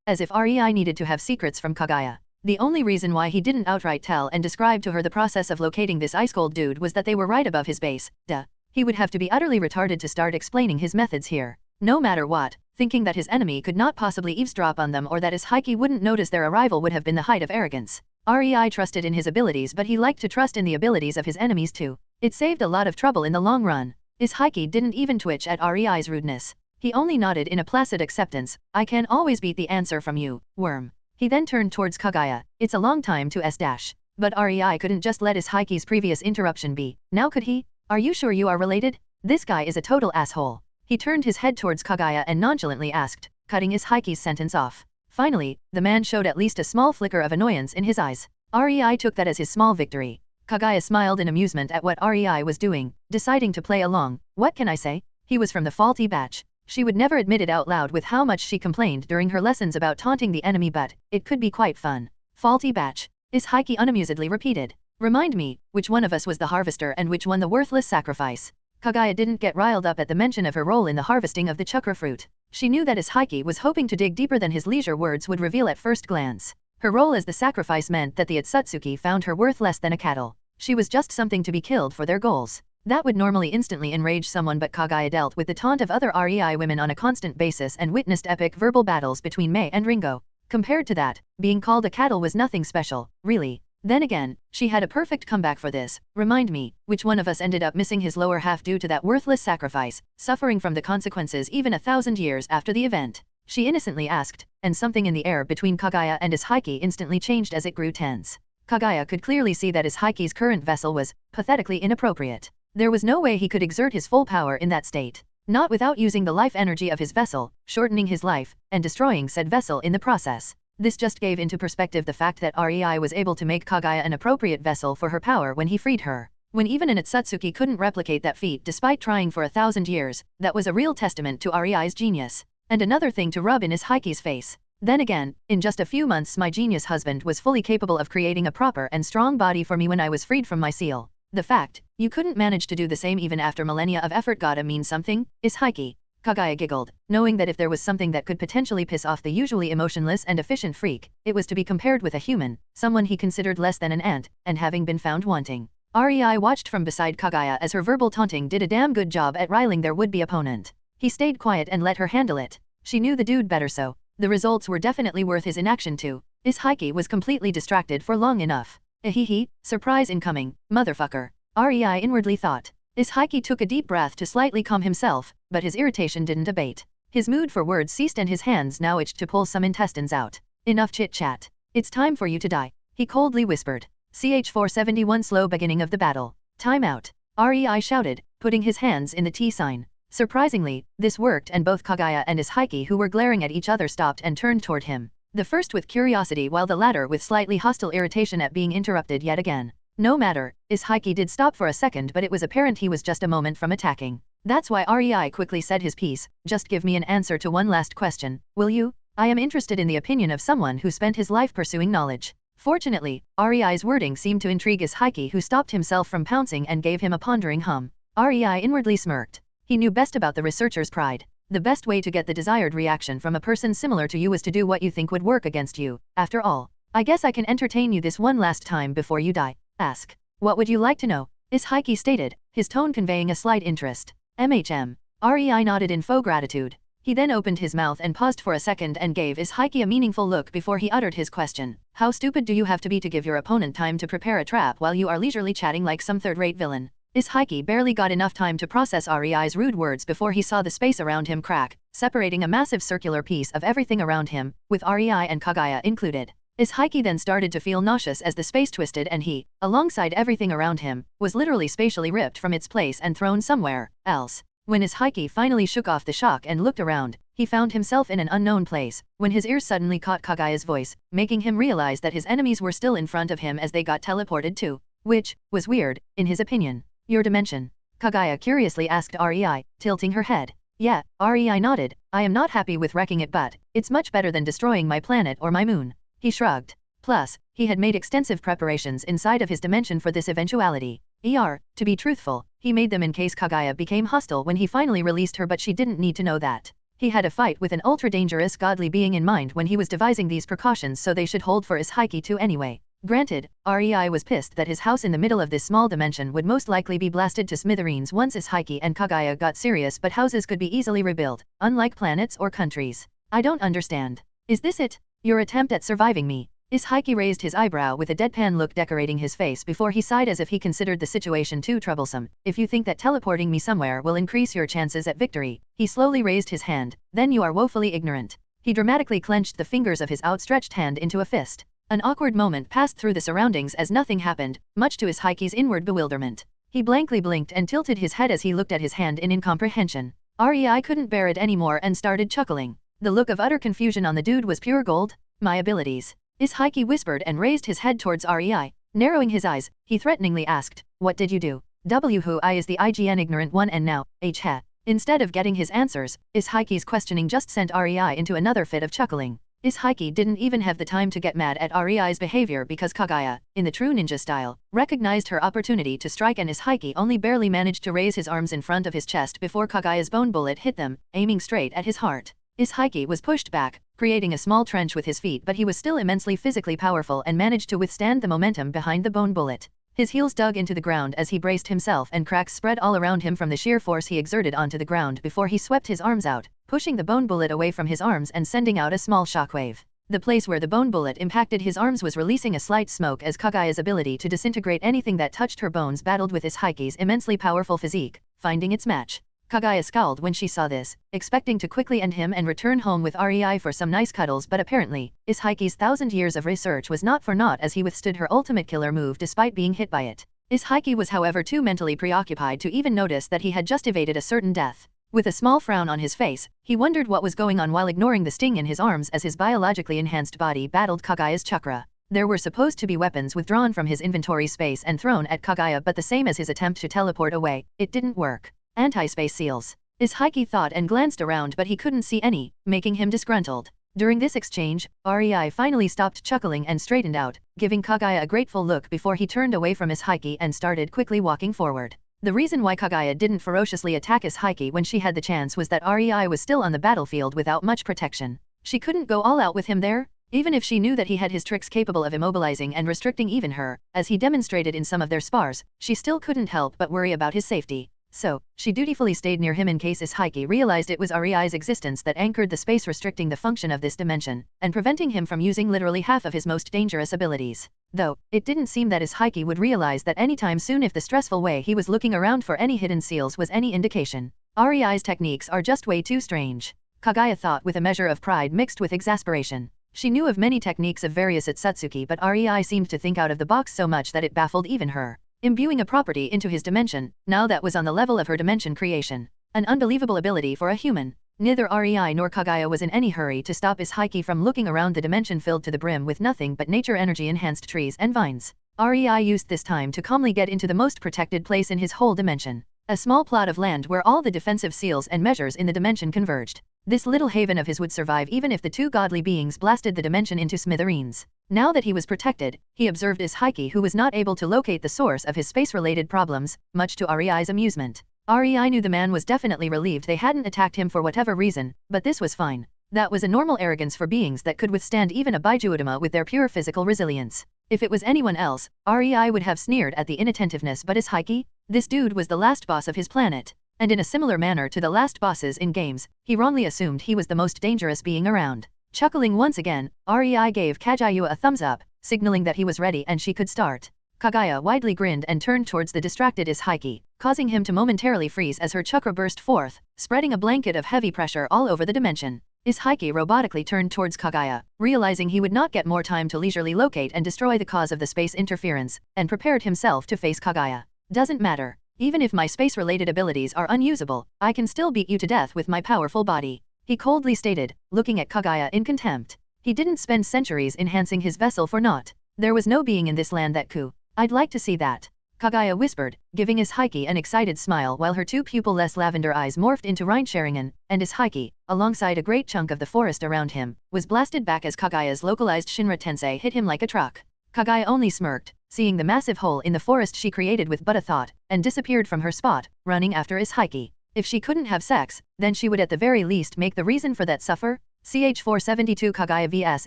As if Rei needed to have secrets from Kagaya. The only reason why he didn't outright tell and describe to her the process of locating this ice-cold dude was that they were right above his base. Duh. He would have to be utterly retarded to start explaining his methods here. No matter what, thinking that his enemy could not possibly eavesdrop on them or that his Heike wouldn't notice their arrival would have been the height of arrogance. Rei trusted in his abilities, but he liked to trust in the abilities of his enemies too. It saved a lot of trouble in the long run. His Heike didn't even twitch at Rei's rudeness. He only nodded in a placid acceptance. I can always beat the answer from you, worm. He then turned towards Kagaya. It's a long time to s-. But Rei couldn't just let his Heike's previous interruption be. Now could he? Are you sure you are related? This guy is a total asshole. He turned his head towards Kagaya and nonchalantly asked, cutting his Heike's sentence off. Finally, the man showed at least a small flicker of annoyance in his eyes. Rei took that as his small victory. Kagaya smiled in amusement at what Rei was doing, deciding to play along. What can I say? He was from the faulty batch. She would never admit it out loud with how much she complained during her lessons about taunting the enemy, but it could be quite fun. Faulty batch. Heike unamusedly repeated. Remind me, which one of us was the harvester and which one the worthless sacrifice? Kagaya didn't get riled up at the mention of her role in the harvesting of the chakra fruit. She knew that Heike was hoping to dig deeper than his leisure words would reveal at first glance. Her role as the sacrifice meant that the Otsutsuki found her worth less than a cattle. She was just something to be killed for their goals. That would normally instantly enrage someone, but Kagaya dealt with the taunt of other Rei women on a constant basis and witnessed epic verbal battles between Mei and Ringo. Compared to that, being called a cattle was nothing special, really. Then again, she had a perfect comeback for this. Remind me, which one of us ended up missing his lower half due to that worthless sacrifice, suffering from the consequences even 1,000 years after the event? She innocently asked, and something in the air between Kagaya and Heike instantly changed as it grew tense. Kagaya could clearly see that Heike's current vessel was pathetically inappropriate. There was no way he could exert his full power in that state. Not without using the life energy of his vessel, shortening his life, and destroying said vessel in the process. This just gave into perspective the fact that Rei was able to make Kagaya an appropriate vessel for her power when he freed her. When even an Otsutsuki couldn't replicate that feat despite trying for 1,000 years, that was a real testament to REI's genius. And another thing to rub in is Heiki's face. Then again, in just a few months my genius husband was fully capable of creating a proper and strong body for me when I was freed from my seal. The fact you couldn't manage to do the same even after millennia of effort gotta mean something, is Heiki. Kagaya giggled, knowing that if there was something that could potentially piss off the usually emotionless and efficient freak, it was to be compared with a human, someone he considered less than an ant, and having been found wanting. REI watched from beside Kagaya as her verbal taunting did a damn good job at riling their would-be opponent. He stayed quiet and let her handle it. She knew the dude better, so the results were definitely worth his inaction too. Is Heiki was completely distracted for long enough. Ehehe, surprise incoming, motherfucker. REI inwardly thought. Is Heiki took a deep breath to slightly calm himself, but his irritation didn't abate. His mood for words ceased and his hands now itched to pull some intestines out. Enough chit-chat. It's time for you to die, he coldly whispered. CH-471 slow beginning of the battle. Time out. REI shouted, putting his hands in the T sign. Surprisingly, this worked and both Kagaya and Is Heiki who were glaring at each other stopped and turned toward him. The first with curiosity while the latter with slightly hostile irritation at being interrupted yet again. No matter, Is Heiki did stop for a second but it was apparent he was just a moment from attacking. That's why REI quickly said his piece, just give me an answer to one last question, will you? I am interested in the opinion of someone who spent his life pursuing knowledge. Fortunately, REI's wording seemed to intrigue Is Heiki who stopped himself from pouncing and gave him a pondering hum. REI inwardly smirked. He knew best about the researcher's pride. The best way to get the desired reaction from a person similar to you is to do what you think would work against you. After all, I guess I can entertain you this one last time before you die. Ask. What would you like to know? Is Heiki stated, his tone conveying a slight interest. REI nodded in faux gratitude. He then opened his mouth and paused for a second and gave Is Heiki a meaningful look before he uttered his question. How stupid do you have to be to give your opponent time to prepare a trap while you are leisurely chatting like some third-rate villain? Is Heiki barely got enough time to process REI's rude words before he saw the space around him crack, separating a massive circular piece of everything around him, with REI and Kagaya included. Is Heiki then started to feel nauseous as the space twisted and he, alongside everything around him, was literally spatially ripped from its place and thrown somewhere else. When Is Heiki finally shook off the shock and looked around, he found himself in an unknown place, when his ears suddenly caught Kagaya's voice, making him realize that his enemies were still in front of him as they got teleported too. Which was weird, in his opinion. Your dimension? Kagaya curiously asked REI, tilting her head. Yeah, REI nodded. I am not happy with wrecking it but it's much better than destroying my planet or my moon. He shrugged. Plus, he had made extensive preparations inside of his dimension for this eventuality. To be truthful, he made them in case Kagaya became hostile when he finally released her but she didn't need to know that. He had a fight with an ultra-dangerous godly being in mind when he was devising these precautions so they should hold for Is Heiki too anyway. Granted, REI was pissed that his house in the middle of this small dimension would most likely be blasted to smithereens once Is Heiki and Kagaya got serious but houses could be easily rebuilt, unlike planets or countries. I don't understand. Is this it? Your attempt at surviving me? Is Heiki raised his eyebrow with a deadpan look decorating his face before he sighed as if he considered the situation too troublesome. If you think that teleporting me somewhere will increase your chances at victory, he slowly raised his hand, then you are woefully ignorant. He dramatically clenched the fingers of his outstretched hand into a fist. An awkward moment passed through the surroundings as nothing happened, much to Is Heiki's inward bewilderment. He blankly blinked and tilted his head as he looked at his hand in incomprehension. REI couldn't bear it anymore and started chuckling. The look of utter confusion on the dude was pure gold. My abilities. Is Heiki whispered and raised his head towards REI. Narrowing his eyes, he threateningly asked, what did you do? Who I is the IGN ignorant one and now, ha. Instead of getting his answers, Is Heiki's questioning just sent REI into another fit of chuckling. Is Heiki didn't even have the time to get mad at REI's behavior because Kagaya, in the true ninja style, recognized her opportunity to strike and Is Heiki only barely managed to raise his arms in front of his chest before Kagaya's bone bullet hit them, aiming straight at his heart. Is Heiki was pushed back, creating a small trench with his feet but he was still immensely physically powerful and managed to withstand the momentum behind the bone bullet. His heels dug into the ground as he braced himself and cracks spread all around him from the sheer force he exerted onto the ground before he swept his arms out, pushing the bone bullet away from his arms and sending out a small shockwave. The place where the bone bullet impacted his arms was releasing a slight smoke as Kagaya's ability to disintegrate anything that touched her bones battled with Is Heiki's immensely powerful physique, finding its match. Kagaya scowled when she saw this, expecting to quickly end him and return home with REI for some nice cuddles but apparently, Is Heiki's 1,000 years of research was not for naught as he withstood her ultimate killer move despite being hit by it. Is Heiki was however too mentally preoccupied to even notice that he had just evaded a certain death. With a small frown on his face, he wondered what was going on while ignoring the sting in his arms as his biologically enhanced body battled Kagaya's chakra. There were supposed to be weapons withdrawn from his inventory space and thrown at Kagaya, but the same as his attempt to teleport away, it didn't work. Anti-space seals. Izhiki thought and glanced around, but he couldn't see any, making him disgruntled. During this exchange, Rei finally stopped chuckling and straightened out, giving Kagaya a grateful look before he turned away from Izhiki and started quickly walking forward. The reason why Kagaya didn't ferociously attack Izhiki when she had the chance was that Rei was still on the battlefield without much protection. She couldn't go all out with him there, even if she knew that he had his tricks capable of immobilizing and restricting even her, as he demonstrated in some of their spars. She still couldn't help but worry about his safety. So, she dutifully stayed near him in case Izhiki realized it was Rei's existence that anchored the space, restricting the function of this dimension, and preventing him from using literally half of his most dangerous abilities. Though, it didn't seem that Izhiki would realize that anytime soon if the stressful way he was looking around for any hidden seals was any indication. Rei's techniques are just way too strange. Kagaya thought with a measure of pride mixed with exasperation. She knew of many techniques of various Atsutsuki, but Rei seemed to think out of the box so much that it baffled even her. Imbuing a property into his dimension, now that was on the level of her dimension creation. An unbelievable ability for a human. Neither Rei nor Kagaya was in any hurry to stop Izhiki from looking around the dimension filled to the brim with nothing but nature energy-enhanced trees and vines. Rei used this time to calmly get into the most protected place in his whole dimension. A small plot of land where all the defensive seals and measures in the dimension converged. This little haven of his would survive even if the two godly beings blasted the dimension into smithereens. Now that he was protected, he observed Izhiki, who was not able to locate the source of his space-related problems, much to Rei's amusement. Rei knew the man was definitely relieved they hadn't attacked him for whatever reason, but this was fine. That was a normal arrogance for beings that could withstand even a Baijuodama with their pure physical resilience. If it was anyone else, Rei would have sneered at the inattentiveness, but Izhiki? This dude was the last boss of his planet. And in a similar manner to the last bosses in games, he wrongly assumed he was the most dangerous being around. Chuckling once again, Rei gave Kaguya a thumbs up, signaling that he was ready and she could start. Kagaya widely grinned and turned towards the distracted Izhiki, causing him to momentarily freeze as her chakra burst forth, spreading a blanket of heavy pressure all over the dimension. Izhiki robotically turned towards Kagaya, realizing he would not get more time to leisurely locate and destroy the cause of the space interference, and prepared himself to face Kagaya. Doesn't matter. Even if my space-related abilities are unusable, I can still beat you to death with my powerful body, he coldly stated, looking at Kagaya in contempt. He didn't spend centuries enhancing his vessel for naught. There was no being in this land that could. I'd like to see that, Kagaya whispered, giving Izhiki an excited smile while her two pupil-less lavender eyes morphed into Rindsharingen, and Izhiki, alongside a great chunk of the forest around him, was blasted back as Kagaya's localized Shinra Tensei hit him like a truck. Kagaya only smirked, seeing the massive hole in the forest she created with but a thought, and disappeared from her spot, running after Izhiki. If she couldn't have sex, then she would at the very least make the reason for that suffer. Ch 472 Kagaya vs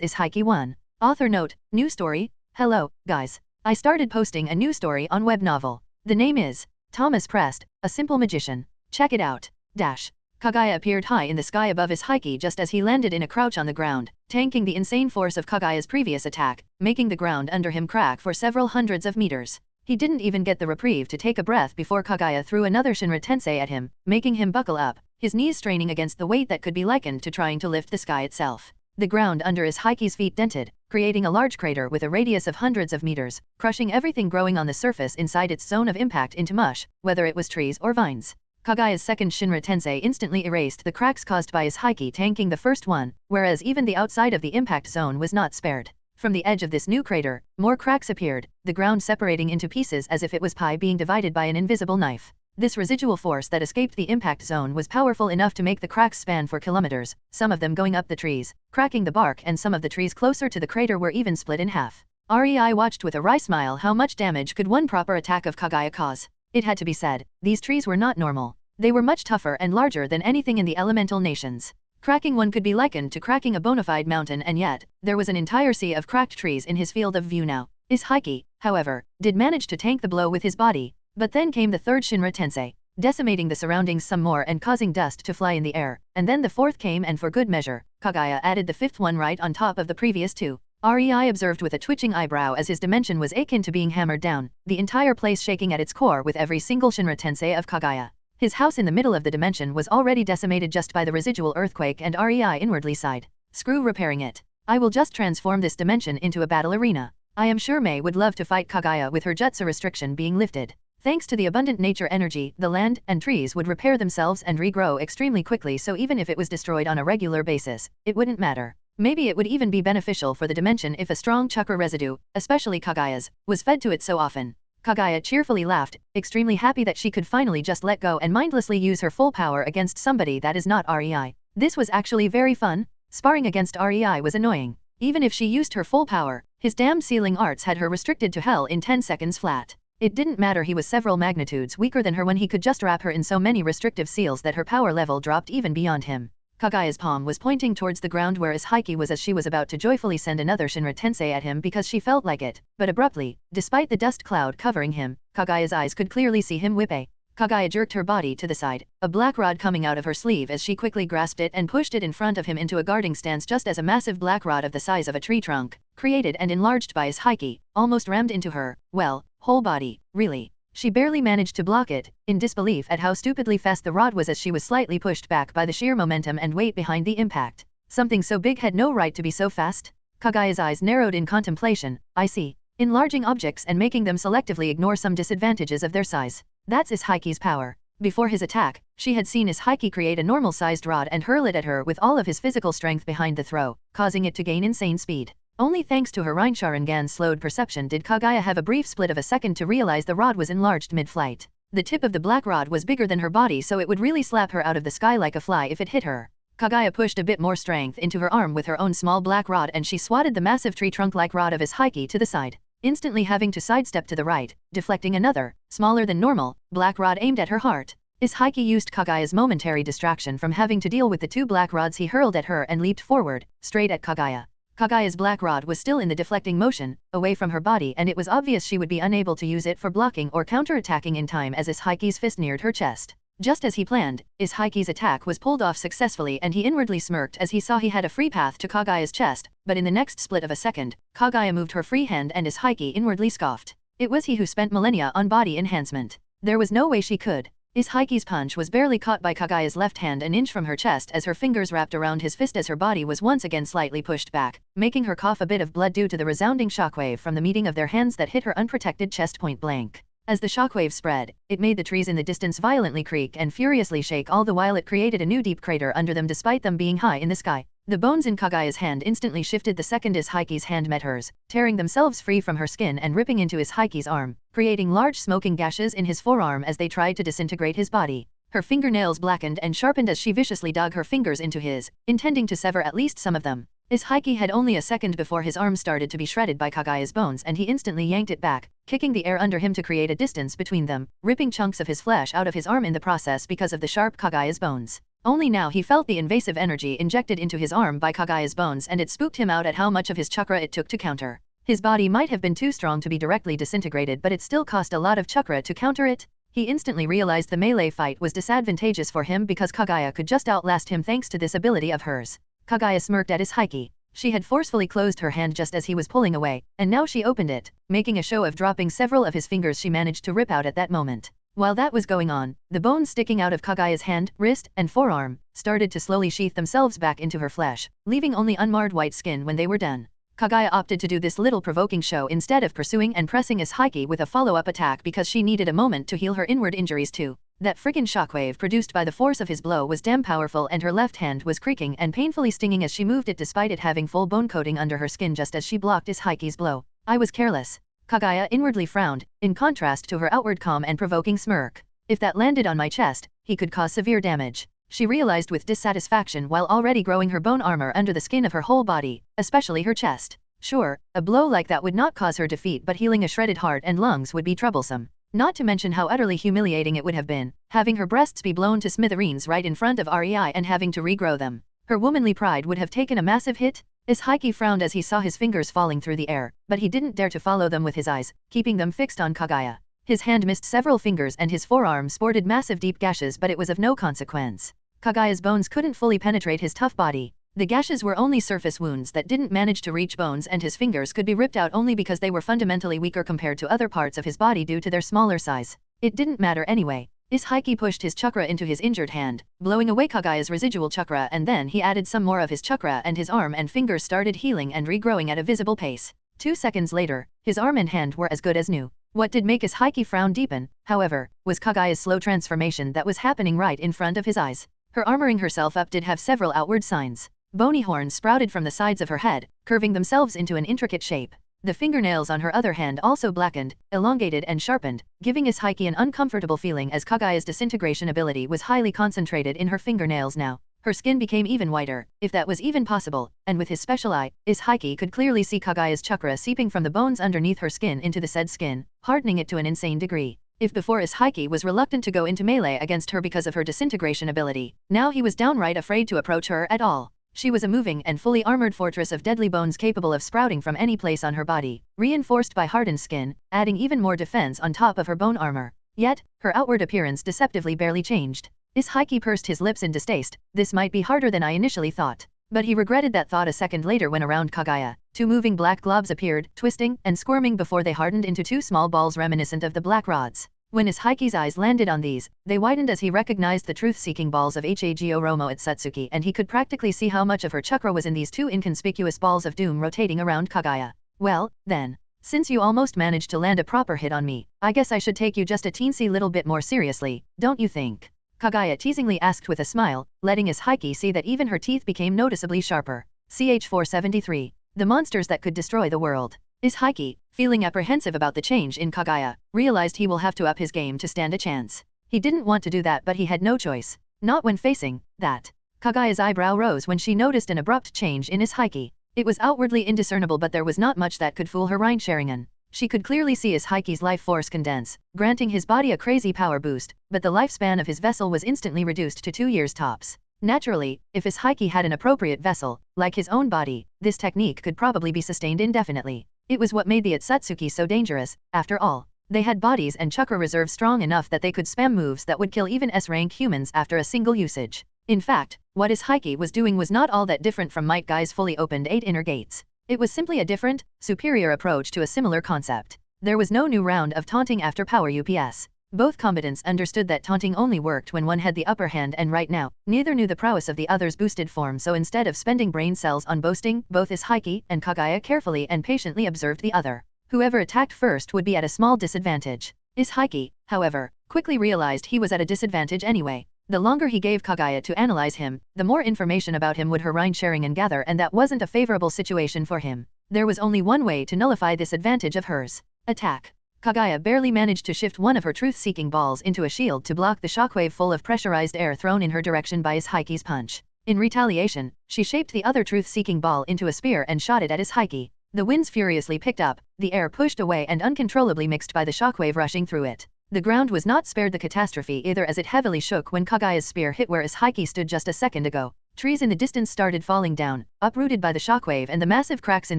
Izhiki 1. Author note, new story. Hello, guys. I started posting a new story on web novel. The name is Thomas Prest, a Simple Magician. Check it out. Dash. Kagaya appeared high in the sky above Izhiki just as he landed in a crouch on the ground, tanking the insane force of Kagaya's previous attack, making the ground under him crack for several hundreds of meters. He didn't even get the reprieve to take a breath before Kagaya threw another Shinra Tensei at him, making him buckle up, his knees straining against the weight that could be likened to trying to lift the sky itself. The ground under Izhiki's feet dented, creating a large crater with a radius of hundreds of meters, crushing everything growing on the surface inside its zone of impact into mush, whether it was trees or vines. Kagaya's second Shinra Tensei instantly erased the cracks caused by Izhiki tanking the first one, whereas even the outside of the impact zone was not spared. From the edge of this new crater, more cracks appeared, the ground separating into pieces as if it was pie being divided by an invisible knife. This residual force that escaped the impact zone was powerful enough to make the cracks span for kilometers, some of them going up the trees, cracking the bark, and some of the trees closer to the crater were even split in half. Rei watched with a wry smile how much damage could one proper attack of Kagaya cause. It had to be said, these trees were not normal. They were much tougher and larger than anything in the elemental nations. Cracking one could be likened to cracking a bona fide mountain, and yet, there was an entire sea of cracked trees in his field of view now. Izhiki, however, did manage to tank the blow with his body. But then came the third Shinra Tensei, decimating the surroundings some more and causing dust to fly in the air, and then the fourth came, and for good measure, Kagaya added the fifth one right on top of the previous two. Rei observed with a twitching eyebrow as his dimension was akin to being hammered down, the entire place shaking at its core with every single Shinra Tensei of Kagaya. His house in the middle of the dimension was already decimated just by the residual earthquake, and Rei inwardly sighed. Screw repairing it. I will just transform this dimension into a battle arena. I am sure Mei would love to fight Kagaya with her jutsu restriction being lifted. Thanks to the abundant nature energy, the land and trees would repair themselves and regrow extremely quickly, so even if it was destroyed on a regular basis, it wouldn't matter. Maybe it would even be beneficial for the dimension if a strong chakra residue, especially Kagaya's, was fed to it so often. Kagaya cheerfully laughed, extremely happy that she could finally just let go and mindlessly use her full power against somebody that is not REI. This was actually very fun. Sparring against REI was annoying. Even if she used her full power, his damn sealing arts had her restricted to hell in 10 seconds flat. It didn't matter he was several magnitudes weaker than her when he could just wrap her in so many restrictive seals that her power level dropped even beyond him. Kagaya's palm was pointing towards the ground where Ishiki was as she was about to joyfully send another Shinra Tensei at him because she felt like it, but abruptly, despite the dust cloud covering him, Kagaya's eyes could clearly see him whip a. Kagaya jerked her body to the side, a black rod coming out of her sleeve as she quickly grasped it and pushed it in front of him into a guarding stance just as a massive black rod of the size of a tree trunk, created and enlarged by Ishiki, almost rammed into her, well, whole body, really. She barely managed to block it, in disbelief at how stupidly fast the rod was as she was slightly pushed back by the sheer momentum and weight behind the impact. Something so big had no right to be so fast? Kagaya's eyes narrowed in contemplation. I see. Enlarging objects and making them selectively ignore some disadvantages of their size. That's Ishiki's power. Before his attack, she had seen Ishiki create a normal-sized rod and hurl it at her with all of his physical strength behind the throw, causing it to gain insane speed. Only thanks to her Rincharingan's slowed perception did Kagaya have a brief split of a second to realize the rod was enlarged mid-flight. The tip of the black rod was bigger than her body so it would really slap her out of the sky like a fly if it hit her. Kagaya pushed a bit more strength into her arm with her own small black rod and she swatted the massive tree trunk-like rod of Ishiki to the side, instantly having to sidestep to the right, deflecting another, smaller than normal, black rod aimed at her heart. Ishiki used Kagaya's momentary distraction from having to deal with the two black rods he hurled at her and leaped forward, straight at Kagaya. Kagaya's black rod was still in the deflecting motion, away from her body and it was obvious she would be unable to use it for blocking or counter-attacking in time as Ishiki's fist neared her chest. Just as he planned, Ishiki's attack was pulled off successfully and he inwardly smirked as he saw he had a free path to Kagaya's chest, but in the next split of a second, Kagaya moved her free hand and Ishiki inwardly scoffed. It was he who spent millennia on body enhancement. There was no way she could. Ishiki's punch was barely caught by Kagaya's left hand an inch from her chest as her fingers wrapped around his fist as her body was once again slightly pushed back, making her cough a bit of blood due to the resounding shockwave from the meeting of their hands that hit her unprotected chest point blank. As the shockwave spread, it made the trees in the distance violently creak and furiously shake all the while it created a new deep crater under them despite them being high in the sky. The bones in Kagaya's hand instantly shifted the second Ishiki's hand met hers, tearing themselves free from her skin and ripping into Ishiki's arm, creating large smoking gashes in his forearm as they tried to disintegrate his body. Her fingernails blackened and sharpened as she viciously dug her fingers into his, intending to sever at least some of them. Ishiki had only a second before his arm started to be shredded by Kagaya's bones and he instantly yanked it back, kicking the air under him to create a distance between them, ripping chunks of his flesh out of his arm in the process because of the sharp Kagaya's bones. Only now he felt the invasive energy injected into his arm by Kagaya's bones and it spooked him out at how much of his chakra it took to counter. His body might have been too strong to be directly disintegrated but it still cost a lot of chakra to counter it. He instantly realized the melee fight was disadvantageous for him because Kagaya could just outlast him thanks to this ability of hers. Kagaya smirked at Ishiki. She had forcefully closed her hand just as he was pulling away, and now she opened it, making a show of dropping several of his fingers she managed to rip out at that moment. While that was going on, the bones sticking out of Kagaya's hand, wrist, and forearm started to slowly sheath themselves back into her flesh, leaving only unmarred white skin when they were done. Kagaya opted to do this little provoking show instead of pursuing and pressing Ishiki with a follow-up attack because she needed a moment to heal her inward injuries too. That friggin' shockwave produced by the force of his blow was damn powerful and her left hand was creaking and painfully stinging as she moved it despite it having full bone coating under her skin just as she blocked Ishiki's blow. I was careless. Kagaya inwardly frowned, in contrast to her outward calm and provoking smirk. If that landed on my chest, he could cause severe damage. She realized with dissatisfaction while already growing her bone armor under the skin of her whole body, especially her chest. Sure, a blow like that would not cause her defeat but healing a shredded heart and lungs would be troublesome. Not to mention how utterly humiliating it would have been, having her breasts be blown to smithereens right in front of REI and having to regrow them. Her womanly pride would have taken a massive hit. Ishiki frowned as he saw his fingers falling through the air, but he didn't dare to follow them with his eyes, keeping them fixed on Kagaya. His hand missed several fingers and his forearm sported massive deep gashes but it was of no consequence. Kagaya's bones couldn't fully penetrate his tough body. The gashes were only surface wounds that didn't manage to reach bones and his fingers could be ripped out only because they were fundamentally weaker compared to other parts of his body due to their smaller size. It didn't matter anyway. Ishiki pushed his chakra into his injured hand, blowing away Kagaya's residual chakra and then he added some more of his chakra and his arm and fingers started healing and regrowing at a visible pace. 2 seconds later, his arm and hand were as good as new. What did make Ishiki frown deepen, however, was Kagaya's slow transformation that was happening right in front of his eyes. Her armoring herself up did have several outward signs. Bony horns sprouted from the sides of her head, curving themselves into an intricate shape. The fingernails on her other hand also blackened, elongated and sharpened, giving Izhaiki an uncomfortable feeling as Kagaya's disintegration ability was highly concentrated in her fingernails now. Her skin became even whiter, if that was even possible, and with his special eye, Izhaiki could clearly see Kagaya's chakra seeping from the bones underneath her skin into the said skin, hardening it to an insane degree. If before Izhaiki was reluctant to go into melee against her because of her disintegration ability, now he was downright afraid to approach her at all. She was a moving and fully armored fortress of deadly bones capable of sprouting from any place on her body, reinforced by hardened skin, adding even more defense on top of her bone armor. Yet, her outward appearance deceptively barely changed. Izhaiki pursed his lips in distaste. This might be harder than I initially thought. But he regretted that thought a second later when around Kagaya, two moving black globs appeared, twisting and squirming before they hardened into two small balls reminiscent of the black rods. When Izhaiki's eyes landed on these, they widened as he recognized the truth-seeking balls of Hago Romo at Satsuki, and he could practically see how much of her chakra was in these two inconspicuous balls of doom rotating around Kagaya. Well, then. Since you almost managed to land a proper hit on me, I guess I should take you just a teensy little bit more seriously, don't you think? Kagaya teasingly asked with a smile, letting Izhaiki see that even her teeth became noticeably sharper. Ch473. The monsters that could destroy the world. Izhaiki, feeling apprehensive about the change in Kagaya, realized he will have to up his game to stand a chance. He didn't want to do that, but he had no choice. Not when facing that. Kagaya's eyebrow rose when she noticed an abrupt change in Izhaiki. It was outwardly indiscernible, but there was not much that could fool her Rindsharingen. She could clearly see Izhaiki's life force condense, granting his body a crazy power boost, but the lifespan of his vessel was instantly reduced to 2 years tops. Naturally, if Izhaiki had an appropriate vessel, like his own body, this technique could probably be sustained indefinitely. It was what made the Otsutsuki so dangerous, after all. They had bodies and chakra reserves strong enough that they could spam moves that would kill even S-rank humans after a single usage. In fact, what Izhaiki was doing was not all that different from Might Guy's fully opened 8 inner gates. It was simply a different, superior approach to a similar concept. There was no new round of taunting after power UPS. Both combatants understood that taunting only worked when one had the upper hand, and right now, neither knew the prowess of the other's boosted form, so instead of spending brain cells on boasting, both Izhaiki and Kagaya carefully and patiently observed the other. Whoever attacked first would be at a small disadvantage. Izhaiki, however, quickly realized he was at a disadvantage anyway. The longer he gave Kagaya to analyze him, the more information about him would her Rindsharingen gather, and that wasn't a favorable situation for him. There was only one way to nullify this advantage of hers. Attack. Kagaya barely managed to shift one of her truth-seeking balls into a shield to block the shockwave full of pressurized air thrown in her direction by Izhaiki's punch. In retaliation, she shaped the other truth-seeking ball into a spear and shot it at Izhaiki. The winds furiously picked up, the air pushed away and uncontrollably mixed by the shockwave rushing through it. The ground was not spared the catastrophe either, as it heavily shook when Kagaya's spear hit where Izhaiki stood just a second ago. Trees in the distance started falling down, uprooted by the shockwave and the massive cracks in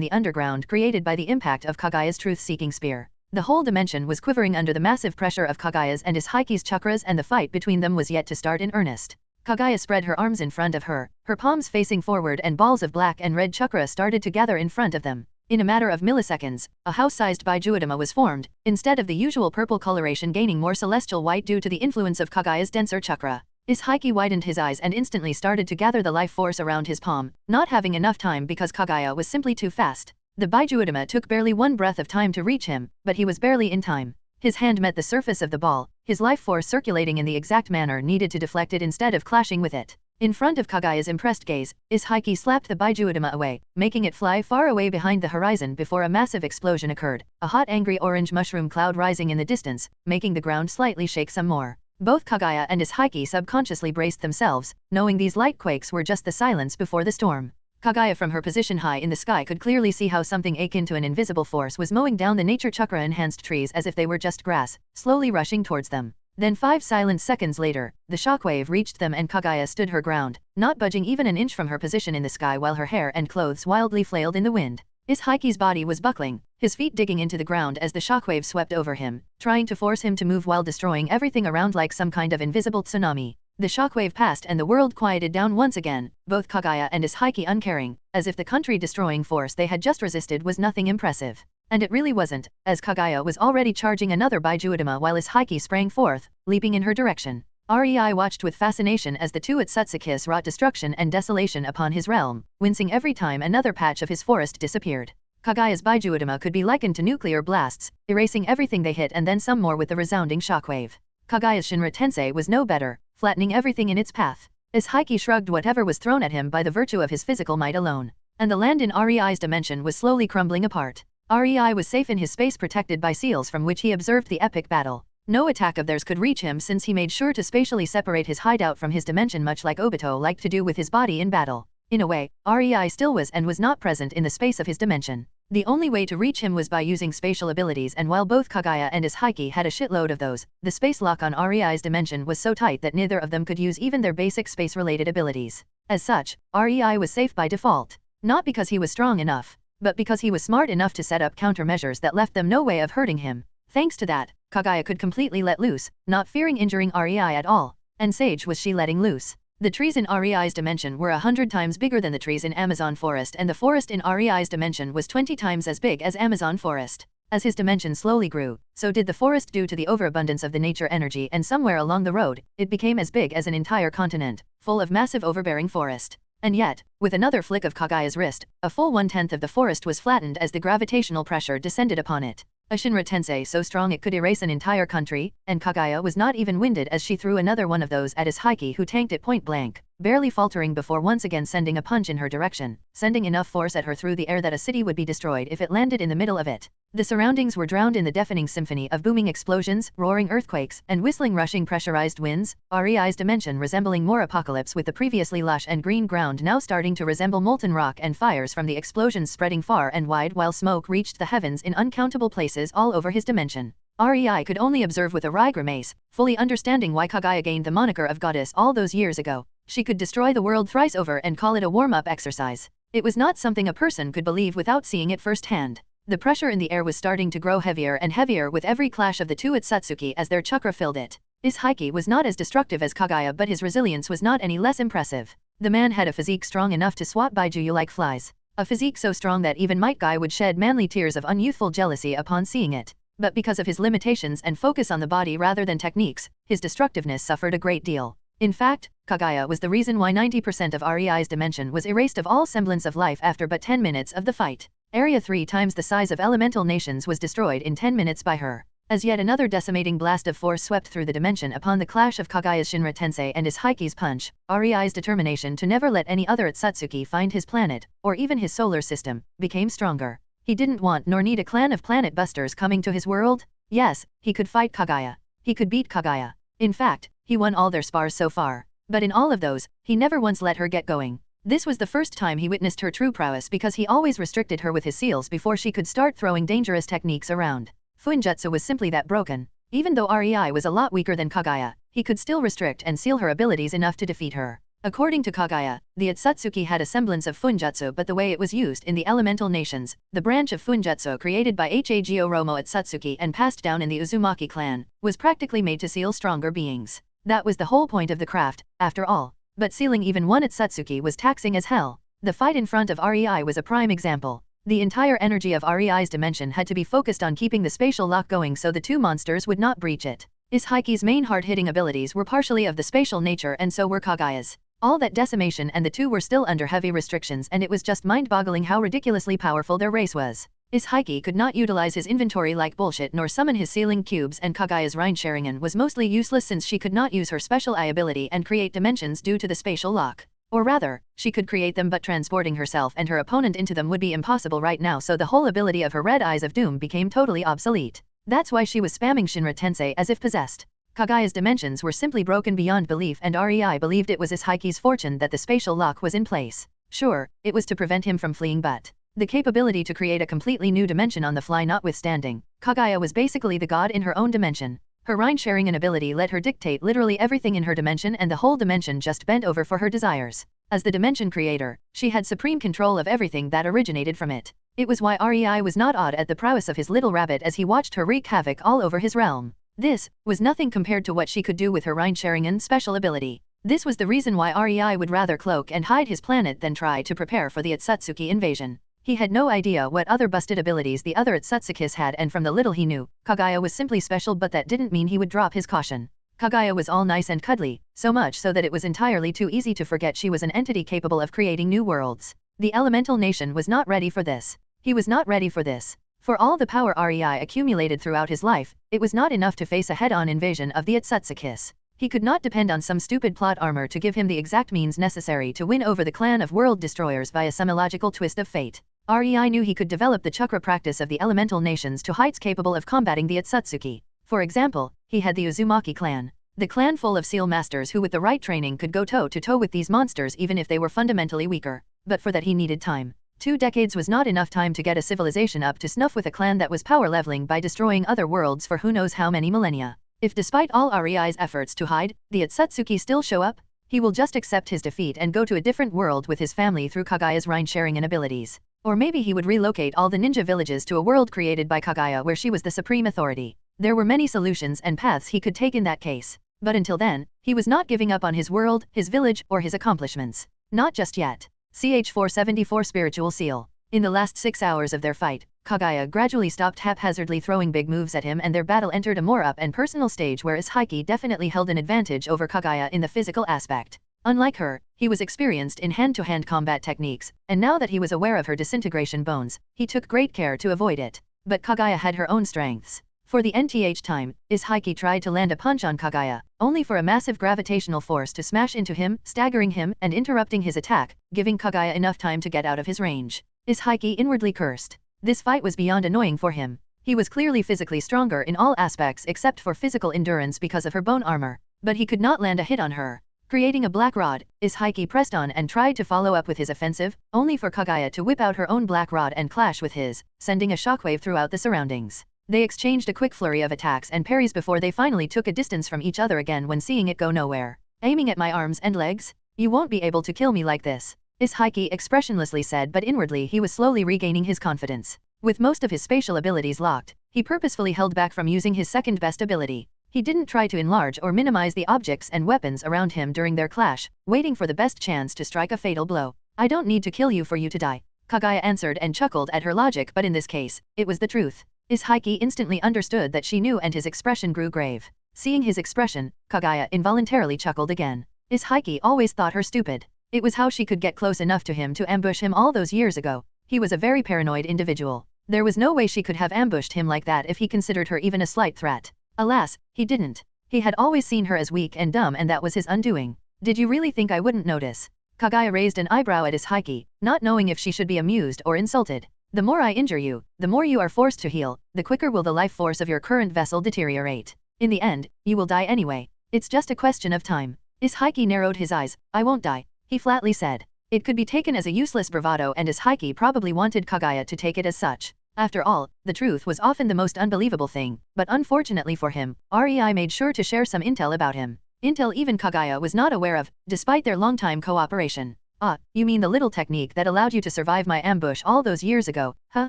the underground created by the impact of Kagaya's truth-seeking spear. The whole dimension was quivering under the massive pressure of Kagaya's and Izhaiki's chakras, and the fight between them was yet to start in earnest. Kagaya spread her arms in front of her, her palms facing forward, and balls of black and red chakra started to gather in front of them. In a matter of milliseconds, a house-sized Baijuodama was formed, instead of the usual purple coloration gaining more celestial white due to the influence of Kagaya's denser chakra. Izhaiki widened his eyes and instantly started to gather the life force around his palm, not having enough time because Kagaya was simply too fast. The Baijuodama took barely one breath of time to reach him, but he was barely in time. His hand met the surface of the ball, his life force circulating in the exact manner needed to deflect it instead of clashing with it. In front of Kagaya's impressed gaze, Izhaiki slapped the Baijuodama away, making it fly far away behind the horizon before a massive explosion occurred, a hot angry orange mushroom cloud rising in the distance, making the ground slightly shake some more. Both Kagaya and Izhaiki subconsciously braced themselves, knowing these light quakes were just the silence before the storm. Kagaya from her position high in the sky could clearly see how something akin to an invisible force was mowing down the nature chakra-enhanced trees as if they were just grass, slowly rushing towards them. Then 5 silent seconds later, the shockwave reached them and Kagaya stood her ground, not budging even an inch from her position in the sky while her hair and clothes wildly flailed in the wind. Izhaiki's body was buckling, his feet digging into the ground as the shockwave swept over him, trying to force him to move while destroying everything around like some kind of invisible tsunami. The shockwave passed and the world quieted down once again, both Kagaya and Izhaiki uncaring, as if the country-destroying force they had just resisted was nothing impressive. And it really wasn't, as Kagaya was already charging another Baijuodama while Izhaiki sprang forth, leaping in her direction. Rei watched with fascination as the two Otsutsuki wrought destruction and desolation upon his realm, wincing every time another patch of his forest disappeared. Kagaya's Baijuodama could be likened to nuclear blasts, erasing everything they hit and then some more with the resounding shockwave. Kagaya's Shinra Tensei was no better, flattening everything in its path. As Heike shrugged whatever was thrown at him by the virtue of his physical might alone. And the land in Rei's dimension was slowly crumbling apart. Rei was safe in his space protected by seals from which he observed the epic battle. No attack of theirs could reach him since he made sure to spatially separate his hideout from his dimension much like Obito liked to do with his body in battle. In a way, Rei still was and was not present in the space of his dimension. The only way to reach him was by using spatial abilities, and while both Kaguya and Heike had a shitload of those, the space lock on Rei's dimension was so tight that neither of them could use even their basic space-related abilities. As such, Rei was safe by default. Not because he was strong enough, but because he was smart enough to set up countermeasures that left them no way of hurting him. Thanks to that, Kaguya could completely let loose, not fearing injuring Rei at all. And sage was she letting loose. The trees in Rei's dimension were 100 times bigger than the trees in Amazon forest, and the forest in Rei's dimension was 20 times as big as Amazon forest. As his dimension slowly grew, so did the forest due to the overabundance of the nature energy, and somewhere along the road, it became as big as an entire continent, full of massive overbearing forest. And yet, with another flick of Kaguya's wrist, a full 1/10 of the forest was flattened as the gravitational pressure descended upon it. A Shinra Tensei so strong it could erase an entire country, and Kaguya was not even winded as she threw another one of those at his Heike, who tanked it point blank, barely faltering before once again sending a punch in her direction, sending enough force at her through the air that a city would be destroyed if it landed in the middle of it. The surroundings were drowned in the deafening symphony of booming explosions, roaring earthquakes, and whistling rushing pressurized winds, Rei's dimension resembling more apocalypse, with the previously lush and green ground now starting to resemble molten rock, and fires from the explosions spreading far and wide while smoke reached the heavens in uncountable places all over his dimension. Rei could only observe with a wry grimace, fully understanding why Kaguya gained the moniker of goddess all those years ago. She could destroy the world thrice over and call it a warm-up exercise. It was not something a person could believe without seeing it firsthand. The pressure in the air was starting to grow heavier and heavier with every clash of the two Otsutsuki as their chakra filled it. His Heike was not as destructive as Kaguya, but his resilience was not any less impressive. The man had a physique strong enough to swat Baijuyu like flies. A physique so strong that even Might Guy would shed manly tears of unyouthful jealousy upon seeing it. But because of his limitations and focus on the body rather than techniques, his destructiveness suffered a great deal. In fact, Kaguya was the reason why 90% of Rei's dimension was erased of all semblance of life after but 10 minutes of the fight. Area 3 times the size of elemental nations was destroyed in 10 minutes by her. As yet another decimating blast of force swept through the dimension upon the clash of Kaguya's Shinra Tensei and his Heike's punch, Rei's determination to never let any other Otsutsuki find his planet, or even his solar system, became stronger. He didn't want nor need a clan of planet busters coming to his world. Yes, he could fight Kaguya. He could beat Kaguya. In fact, he won all their spars so far. But in all of those, he never once let her get going. This was the first time he witnessed her true prowess, because he always restricted her with his seals before she could start throwing dangerous techniques around. Fuinjutsu was simply that broken. Even though Rei was a lot weaker than Kaguya, he could still restrict and seal her abilities enough to defeat her. According to Kaguya, the Otsutsuki had a semblance of Fuinjutsu, but the way it was used in the elemental nations, the branch of Fuinjutsu created by Hago Romo Otsutsuki and passed down in the Uzumaki clan, was practically made to seal stronger beings. That was the whole point of the craft, after all. But sealing even one Otsutsuki was taxing as hell. The fight in front of Rei was a prime example. The entire energy of Rei's dimension had to be focused on keeping the spatial lock going so the two monsters would not breach it. Heike's main hard-hitting abilities were partially of the spatial nature, and so were Kaguya's. All that decimation, and the two were still under heavy restrictions, and it was just mind-boggling how ridiculously powerful their race was. Heike could not utilize his inventory like bullshit nor summon his sealing cubes, and Kaguya's Rinesheringen was mostly useless since she could not use her special eye ability and create dimensions due to the spatial lock. Or rather, she could create them, but transporting herself and her opponent into them would be impossible right now, so the whole ability of her Red Eyes of Doom became totally obsolete. That's why she was spamming Shinra Tensei as if possessed. Kaguya's dimensions were simply broken beyond belief, and Rei believed it was Heike's fortune that the spatial lock was in place. Sure, it was to prevent him from fleeing, but the capability to create a completely new dimension on the fly notwithstanding, Kaguya was basically the god in her own dimension. Her Rinesheringen ability let her dictate literally everything in her dimension, and the whole dimension just bent over for her desires. As the dimension creator, she had supreme control of everything that originated from it. It was why Rei was not awed at the prowess of his little rabbit as he watched her wreak havoc all over his realm. This was nothing compared to what she could do with her Rinesheringen special ability. This was the reason why Rei would rather cloak and hide his planet than try to prepare for the Otsutsuki invasion. He had no idea what other busted abilities the other Otsutsukis had, and from the little he knew, Kaguya was simply special, but that didn't mean he would drop his caution. Kaguya was all nice and cuddly, so much so that it was entirely too easy to forget she was an entity capable of creating new worlds. The elemental nation was not ready for this. He was not ready for this. For all the power Rei accumulated throughout his life, it was not enough to face a head-on invasion of the Otsutsukis. He could not depend on some stupid plot armor to give him the exact means necessary to win over the clan of world destroyers via some illogical twist of fate. Rei knew he could develop the chakra practice of the elemental nations to heights capable of combating the Otsutsuki. For example, he had the Uzumaki clan. The clan full of seal masters who with the right training could go toe-to-toe with these monsters even if they were fundamentally weaker. But for that he needed time. 2 decades was not enough time to get a civilization up to snuff with a clan that was power leveling by destroying other worlds for who knows how many millennia. If despite all Rei's efforts to hide, the Otsutsuki still show up, he will just accept his defeat and go to a different world with his family through Kagaya's Rhine sharing and abilities. Or maybe he would relocate all the ninja villages to a world created by Kagaya where she was the supreme authority. There were many solutions and paths he could take in that case. But until then, he was not giving up on his world, his village, or his accomplishments. Not just yet. CH-474 Spiritual Seal. In the last 6 hours of their fight, Kagaya gradually stopped haphazardly throwing big moves at him and their battle entered a more up and personal stage where Ishiki definitely held an advantage over Kagaya in the physical aspect. Unlike her, he was experienced in hand-to-hand combat techniques, and now that he was aware of her disintegration bones, he took great care to avoid it. But Kagaya had her own strengths. For the nth time, Ishiki tried to land a punch on Kagaya, only for a massive gravitational force to smash into him, staggering him and interrupting his attack, giving Kagaya enough time to get out of his range. Ishiki inwardly cursed. This fight was beyond annoying for him. He was clearly physically stronger in all aspects except for physical endurance because of her bone armor, but he could not land a hit on her. Creating a black rod, Ishiki pressed on and tried to follow up with his offensive, only for Kagaya to whip out her own black rod and clash with his, sending a shockwave throughout the surroundings. They exchanged a quick flurry of attacks and parries before they finally took a distance from each other again when seeing it go nowhere. Aiming at my arms and legs? You won't be able to kill me like this, Ishiki expressionlessly said, but inwardly he was slowly regaining his confidence. With most of his spatial abilities locked, he purposefully held back from using his second best ability. He didn't try to enlarge or minimize the objects and weapons around him during their clash, waiting for the best chance to strike a fatal blow. I don't need to kill you for you to die, Kagaya answered and chuckled at her logic, but in this case, it was the truth. Ishiki instantly understood that she knew and his expression grew grave. Seeing his expression, Kagaya involuntarily chuckled again. Ishiki always thought her stupid. It was how she could get close enough to him to ambush him all those years ago. He was a very paranoid individual. There was no way she could have ambushed him like that if he considered her even a slight threat. Alas, he didn't. He had always seen her as weak and dumb and that was his undoing. Did you really think I wouldn't notice? Kagaya raised an eyebrow at Ishiki, not knowing if she should be amused or insulted. The more I injure you, the more you are forced to heal, the quicker will the life force of your current vessel deteriorate. In the end, you will die anyway. It's just a question of time. Ishiki narrowed his eyes. I won't die, he flatly said. It could be taken as a useless bravado and Ishiki probably wanted Kagaya to take it as such. After all, the truth was often the most unbelievable thing, but unfortunately for him, Rei made sure to share some intel about him. Intel even Kagaya was not aware of, despite their long-time cooperation. Ah, you mean the little technique that allowed you to survive my ambush all those years ago, huh?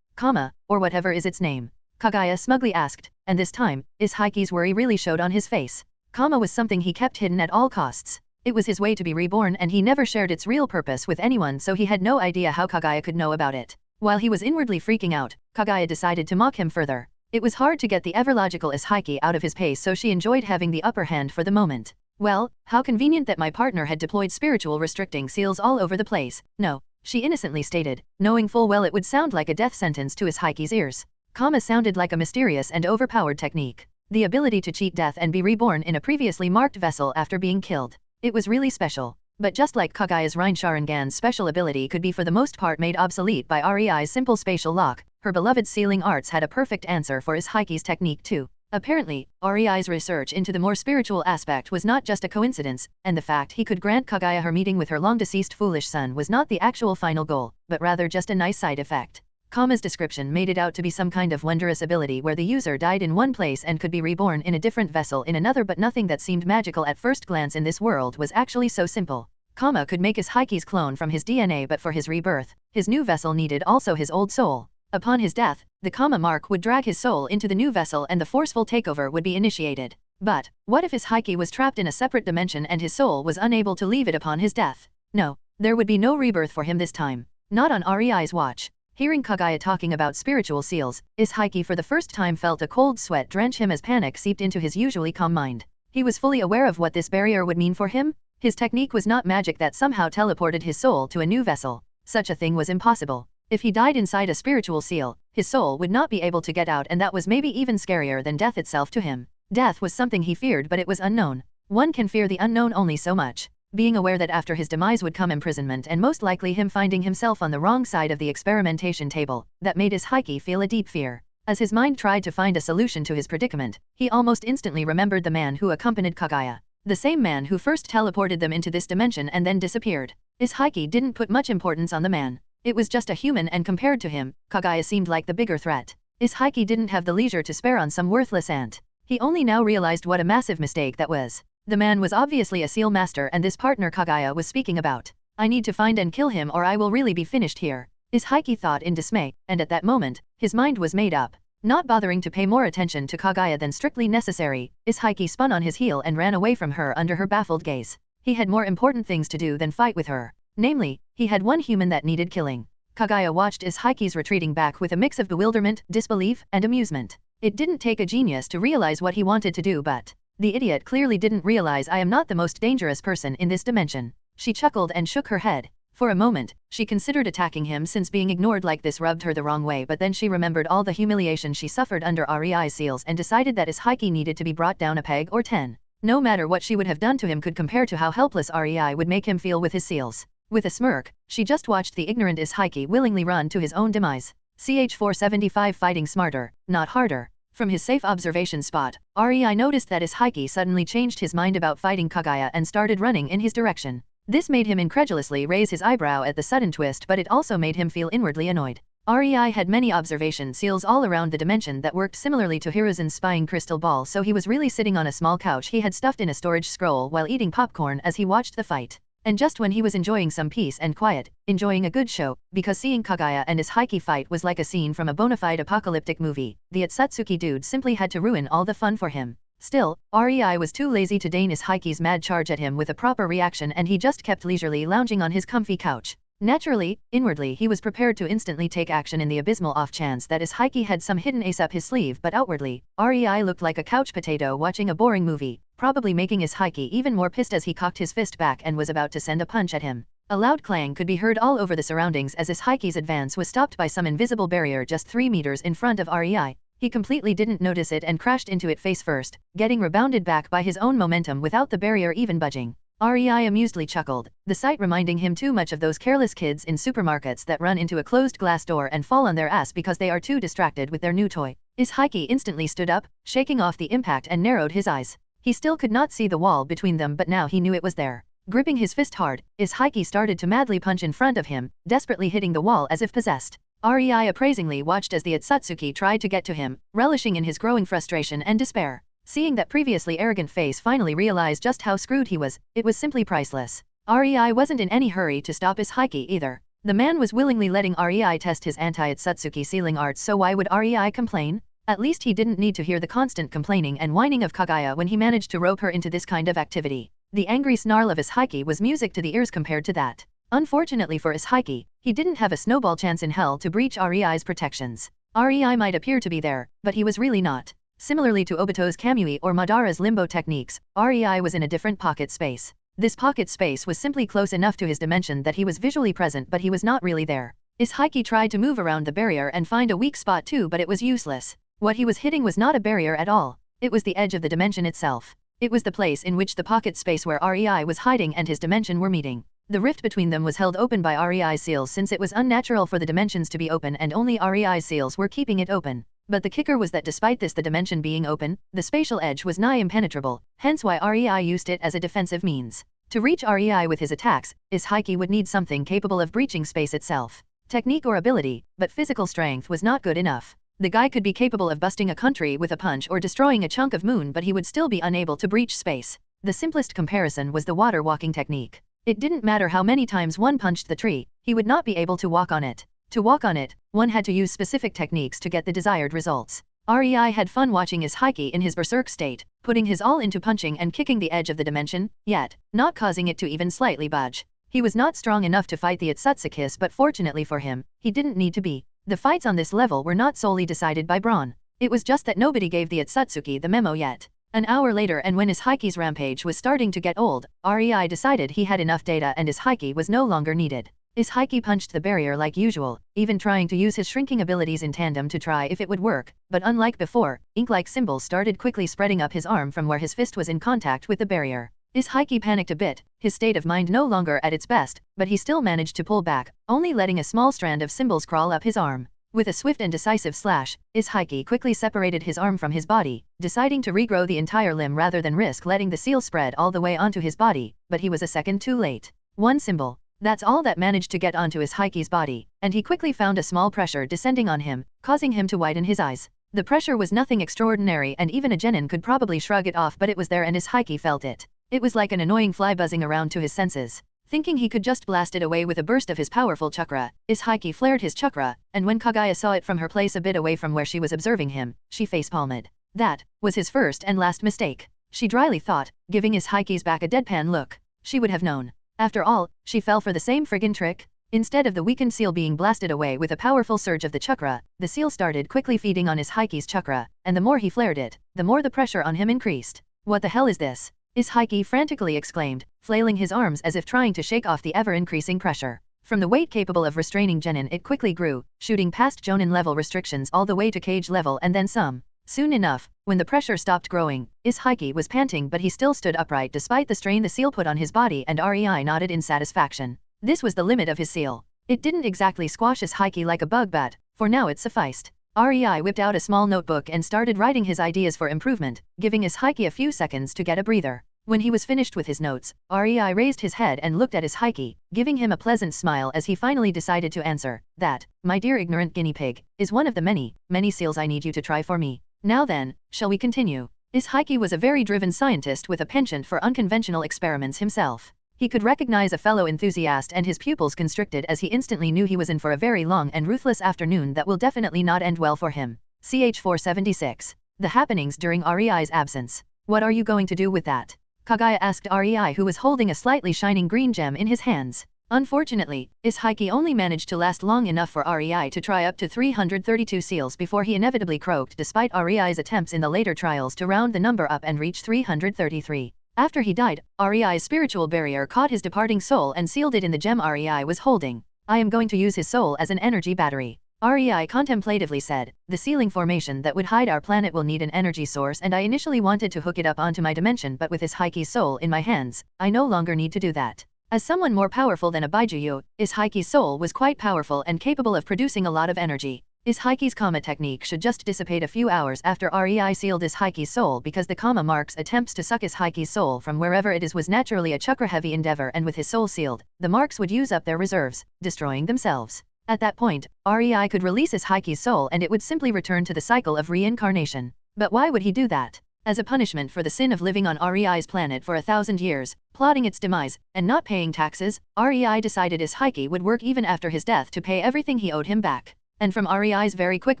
Kama, or whatever is its name. Kagaya smugly asked, and this time, Ishiki's worry really showed on his face. Kama was something he kept hidden at all costs. It was his way to be reborn and he never shared its real purpose with anyone, so he had no idea how Kagaya could know about it. While he was inwardly freaking out, Kagaya decided to mock him further. It was hard to get the ever-logical Ishiki out of his pace, so she enjoyed having the upper hand for the moment. Well, how convenient that my partner had deployed spiritual restricting seals all over the place. No, she innocently stated, knowing full well it would sound like a death sentence to Ishiki's ears. Kama sounded like a mysterious and overpowered technique. The ability to cheat death and be reborn in a previously marked vessel after being killed. It was really special. But just like Kagaya's Rhine Sharingan's special ability could be for the most part made obsolete by Rei's simple spatial lock, her beloved sealing arts had a perfect answer for Ishiki's technique too. Apparently, Rei's research into the more spiritual aspect was not just a coincidence, and the fact he could grant Kagaya her meeting with her long-deceased foolish son was not the actual final goal, but rather just a nice side effect. Kama's description made it out to be some kind of wondrous ability where the user died in one place and could be reborn in a different vessel in another, but nothing that seemed magical at first glance in this world was actually so simple. Kama could make Ishiki's clone from his DNA, but for his rebirth, his new vessel needed also his old soul. Upon his death, the Kama mark would drag his soul into the new vessel and the forceful takeover would be initiated. But, what if Ishiki was trapped in a separate dimension and his soul was unable to leave it upon his death? No, there would be no rebirth for him this time. Not on Rei's watch. Hearing Kagaya talking about spiritual seals, Ishiki for the first time felt a cold sweat drench him as panic seeped into his usually calm mind. He was fully aware of what this barrier would mean for him. His technique was not magic that somehow teleported his soul to a new vessel. Such a thing was impossible. If he died inside a spiritual seal, his soul would not be able to get out, and that was maybe even scarier than death itself to him. Death was something he feared, but it was unknown. One can fear the unknown only so much. Being aware that after his demise would come imprisonment and most likely him finding himself on the wrong side of the experimentation table, that made Izhiki feel a deep fear. As his mind tried to find a solution to his predicament, he almost instantly remembered the man who accompanied Kaguya. The same man who first teleported them into this dimension and then disappeared. Izhiki didn't put much importance on the man. It was just a human and compared to him, Kaguya seemed like the bigger threat. Izhiki didn't have the leisure to spare on some worthless ant. He only now realized what a massive mistake that was. The man was obviously a seal master and this partner Kaguya was speaking about. I need to find and kill him or I will really be finished here. Izhiki thought in dismay, and at that moment, his mind was made up. Not bothering to pay more attention to Kaguya than strictly necessary, Izhiki spun on his heel and ran away from her under her baffled gaze. He had more important things to do than fight with her. Namely, he had one human that needed killing. Kaguya watched Izhiki's retreating back with a mix of bewilderment, disbelief, and amusement. It didn't take a genius to realize what he wanted to do, but the idiot clearly didn't realize I am not the most dangerous person in this dimension. She chuckled and shook her head. For a moment, she considered attacking him since being ignored like this rubbed her the wrong way, but then she remembered all the humiliation she suffered under REI's seals and decided that Izhiki needed to be brought down a peg or 10. No matter what she would have done to him could compare to how helpless REI would make him feel with his seals. With a smirk, she just watched the ignorant Izhiki willingly run to his own demise. CH-475 fighting smarter, not harder. From his safe observation spot, REI noticed that Izhiki suddenly changed his mind about fighting Kaguya and started running in his direction. This made him incredulously raise his eyebrow at the sudden twist, but it also made him feel inwardly annoyed. REI had many observation seals all around the dimension that worked similarly to Hiruzen's spying crystal ball, so he was really sitting on a small couch he had stuffed in a storage scroll while eating popcorn as he watched the fight. And just when he was enjoying some peace and quiet, enjoying a good show, because seeing Kaguya and Izhiki fight was like a scene from a bona fide apocalyptic movie, the Otsutsuki dude simply had to ruin all the fun for him. Still, REI was too lazy to deign Izhiki's mad charge at him with a proper reaction, and he just kept leisurely lounging on his comfy couch. Naturally, inwardly he was prepared to instantly take action in the abysmal off chance that Izhiki had some hidden ace up his sleeve, but outwardly, REI looked like a couch potato watching a boring movie, probably making Izhiki even more pissed as he cocked his fist back and was about to send a punch at him. A loud clang could be heard all over the surroundings as Izhiki's advance was stopped by some invisible barrier just 3 meters in front of REI. He completely didn't notice it and crashed into it face first, getting rebounded back by his own momentum without the barrier even budging. REI amusedly chuckled, the sight reminding him too much of those careless kids in supermarkets that run into a closed glass door and fall on their ass because they are too distracted with their new toy. Izhiki instantly stood up, shaking off the impact, and narrowed his eyes. He still could not see the wall between them, but now he knew it was there. Gripping his fist hard, Izhiki started to madly punch in front of him, desperately hitting the wall as if possessed. REI appraisingly watched as the Otsutsuki tried to get to him, relishing in his growing frustration and despair. Seeing that previously arrogant face finally realized just how screwed he was, it was simply priceless. REI wasn't in any hurry to stop Izhiki either. The man was willingly letting REI test his anti-Otsutsuki sealing arts, so why would REI complain? At least he didn't need to hear the constant complaining and whining of Kaguya when he managed to rope her into this kind of activity. The angry snarl of Izhiki was music to the ears compared to that. Unfortunately for Izhiki, he didn't have a snowball chance in hell to breach REI's protections. REI might appear to be there, but he was really not. Similarly to Obito's Kamui or Madara's limbo techniques, REI was in a different pocket space. This pocket space was simply close enough to his dimension that he was visually present, but he was not really there. Izhiki tried to move around the barrier and find a weak spot too, but it was useless. What he was hitting was not a barrier at all. It was the edge of the dimension itself. It was the place in which the pocket space where REI was hiding and his dimension were meeting. The rift between them was held open by REI's seals, since it was unnatural for the dimensions to be open and only REI's seals were keeping it open. But the kicker was that despite this, the dimension being open, the spatial edge was nigh impenetrable, hence why REI used it as a defensive means. To reach REI with his attacks, Izhiki would need something capable of breaching space itself. Technique or ability, but physical strength was not good enough. The guy could be capable of busting a country with a punch or destroying a chunk of moon, but he would still be unable to breach space. The simplest comparison was the water walking technique. It didn't matter how many times one punched the tree, he would not be able to walk on it. To walk on it, one had to use specific techniques to get the desired results. REI had fun watching Izhiki in his berserk state, putting his all into punching and kicking the edge of the dimension, yet not causing it to even slightly budge. He was not strong enough to fight the Otsutsuki, but fortunately for him, he didn't need to be. The fights on this level were not solely decided by brawn. It was just that nobody gave the Otsutsuki the memo yet. An hour later, and when Izhiki's rampage was starting to get old, REI decided he had enough data and Izhiki was no longer needed. Izhaiki punched the barrier like usual, even trying to use his shrinking abilities in tandem to try if it would work, but unlike before, ink-like symbols started quickly spreading up his arm from where his fist was in contact with the barrier. Izhaiki panicked a bit, his state of mind no longer at its best, but he still managed to pull back, only letting a small strand of symbols crawl up his arm. With a swift and decisive slash, Izhaiki quickly separated his arm from his body, deciding to regrow the entire limb rather than risk letting the seal spread all the way onto his body, but he was a second too late. One symbol. That's all that managed to get onto Izhaiki's body, and he quickly found a small pressure descending on him, causing him to widen his eyes. The pressure was nothing extraordinary and even a genin could probably shrug it off, but it was there and Izhaiki felt it. It was like an annoying fly buzzing around to his senses. Thinking he could just blast it away with a burst of his powerful chakra, Izhaiki flared his chakra, and when Kaguya saw it from her place a bit away from where she was observing him, she facepalmed. That was his first and last mistake, she dryly thought, giving Izhaiki's back a deadpan look. She would have known. After all, she fell for the same friggin' trick. Instead of the weakened seal being blasted away with a powerful surge of the chakra, the seal started quickly feeding on Izhaiki's chakra, and the more he flared it, the more the pressure on him increased. What the hell is this? Izhaiki frantically exclaimed, flailing his arms as if trying to shake off the ever-increasing pressure. From the weight capable of restraining genin it quickly grew, shooting past jonin level restrictions all the way to cage level and then some. Soon enough, when the pressure stopped growing, Izhaiki was panting but he still stood upright despite the strain the seal put on his body, and REI nodded in satisfaction. This was the limit of his seal. It didn't exactly squash Izhaiki like a bug bat, for now it sufficed. REI whipped out a small notebook and started writing his ideas for improvement, giving Izhaiki a few seconds to get a breather. When he was finished with his notes, REI raised his head and looked at Izhaiki, giving him a pleasant smile as he finally decided to answer. That, my dear ignorant guinea pig, is one of the many, many seals I need you to try for me. Now then, shall we continue? Izhaiki was a very driven scientist with a penchant for unconventional experiments himself. He could recognize a fellow enthusiast and his pupils constricted as he instantly knew he was in for a very long and ruthless afternoon that will definitely not end well for him. CH 476. The happenings during REI's absence. What are you going to do with that? Kaguya asked REI, who was holding a slightly shining green gem in his hands. Unfortunately, Izhaiki only managed to last long enough for REI to try up to 332 seals before he inevitably croaked despite REI's attempts in the later trials to round the number up and reach 333. After he died, REI's spiritual barrier caught his departing soul and sealed it in the gem REI was holding. I am going to use his soul as an energy battery. REI contemplatively said, the sealing formation that would hide our planet will need an energy source, and I initially wanted to hook it up onto my dimension, but with Izhaiki's soul in my hands, I no longer need to do that. As someone more powerful than a Baijuyu, Izhaiki's soul was quite powerful and capable of producing a lot of energy. Izhaiki's Kama technique should just dissipate a few hours after REI sealed Izhaiki's soul, because the Kama marks attempts to suck Izhaiki's soul from wherever it is was naturally a chakra-heavy endeavor, and with his soul sealed, the marks would use up their reserves, destroying themselves. At that point, REI could release Izhaiki's soul and it would simply return to the cycle of reincarnation. But why would he do that? As a punishment for the sin of living on REI's planet for 1,000 years, plotting its demise, and not paying taxes, REI decided Izhaiki would work even after his death to pay everything he owed him back. And from REI's very quick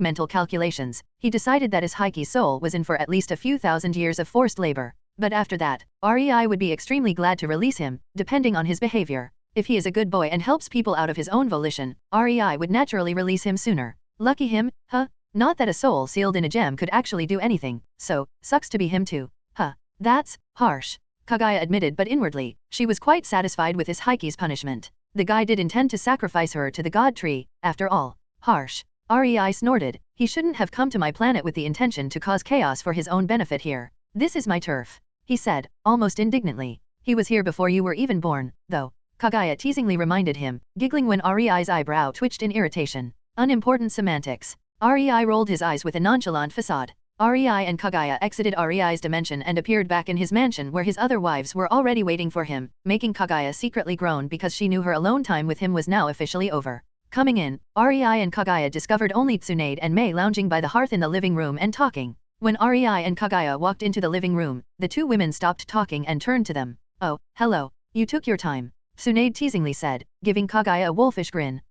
mental calculations, he decided that Izhaiki's soul was in for at least a few thousand years of forced labor. But after that, REI would be extremely glad to release him, depending on his behavior. If he is a good boy and helps people out of his own volition, REI would naturally release him sooner. Lucky him, huh? Not that a soul sealed in a gem could actually do anything, so, sucks to be him too. Huh. That's harsh. Kaguya admitted, but inwardly, she was quite satisfied with Izhaiki's punishment. The guy did intend to sacrifice her to the god tree, after all. Harsh. REI snorted, he shouldn't have come to my planet with the intention to cause chaos for his own benefit here. This is my turf, he said, almost indignantly. He was here before you were even born, though. Kaguya teasingly reminded him, giggling when REI's eyebrow twitched in irritation. Unimportant semantics. REI rolled his eyes with a nonchalant facade. REI and Kaguya exited REI's dimension and appeared back in his mansion where his other wives were already waiting for him, making Kaguya secretly groan because she knew her alone time with him was now officially over. Coming in, REI and Kaguya discovered only Tsunade and Mei lounging by the hearth in the living room and talking. When REI and Kaguya walked into the living room, the two women stopped talking and turned to them. Oh, hello. You took your time, Tsunade teasingly said, giving Kaguya a wolfish grin.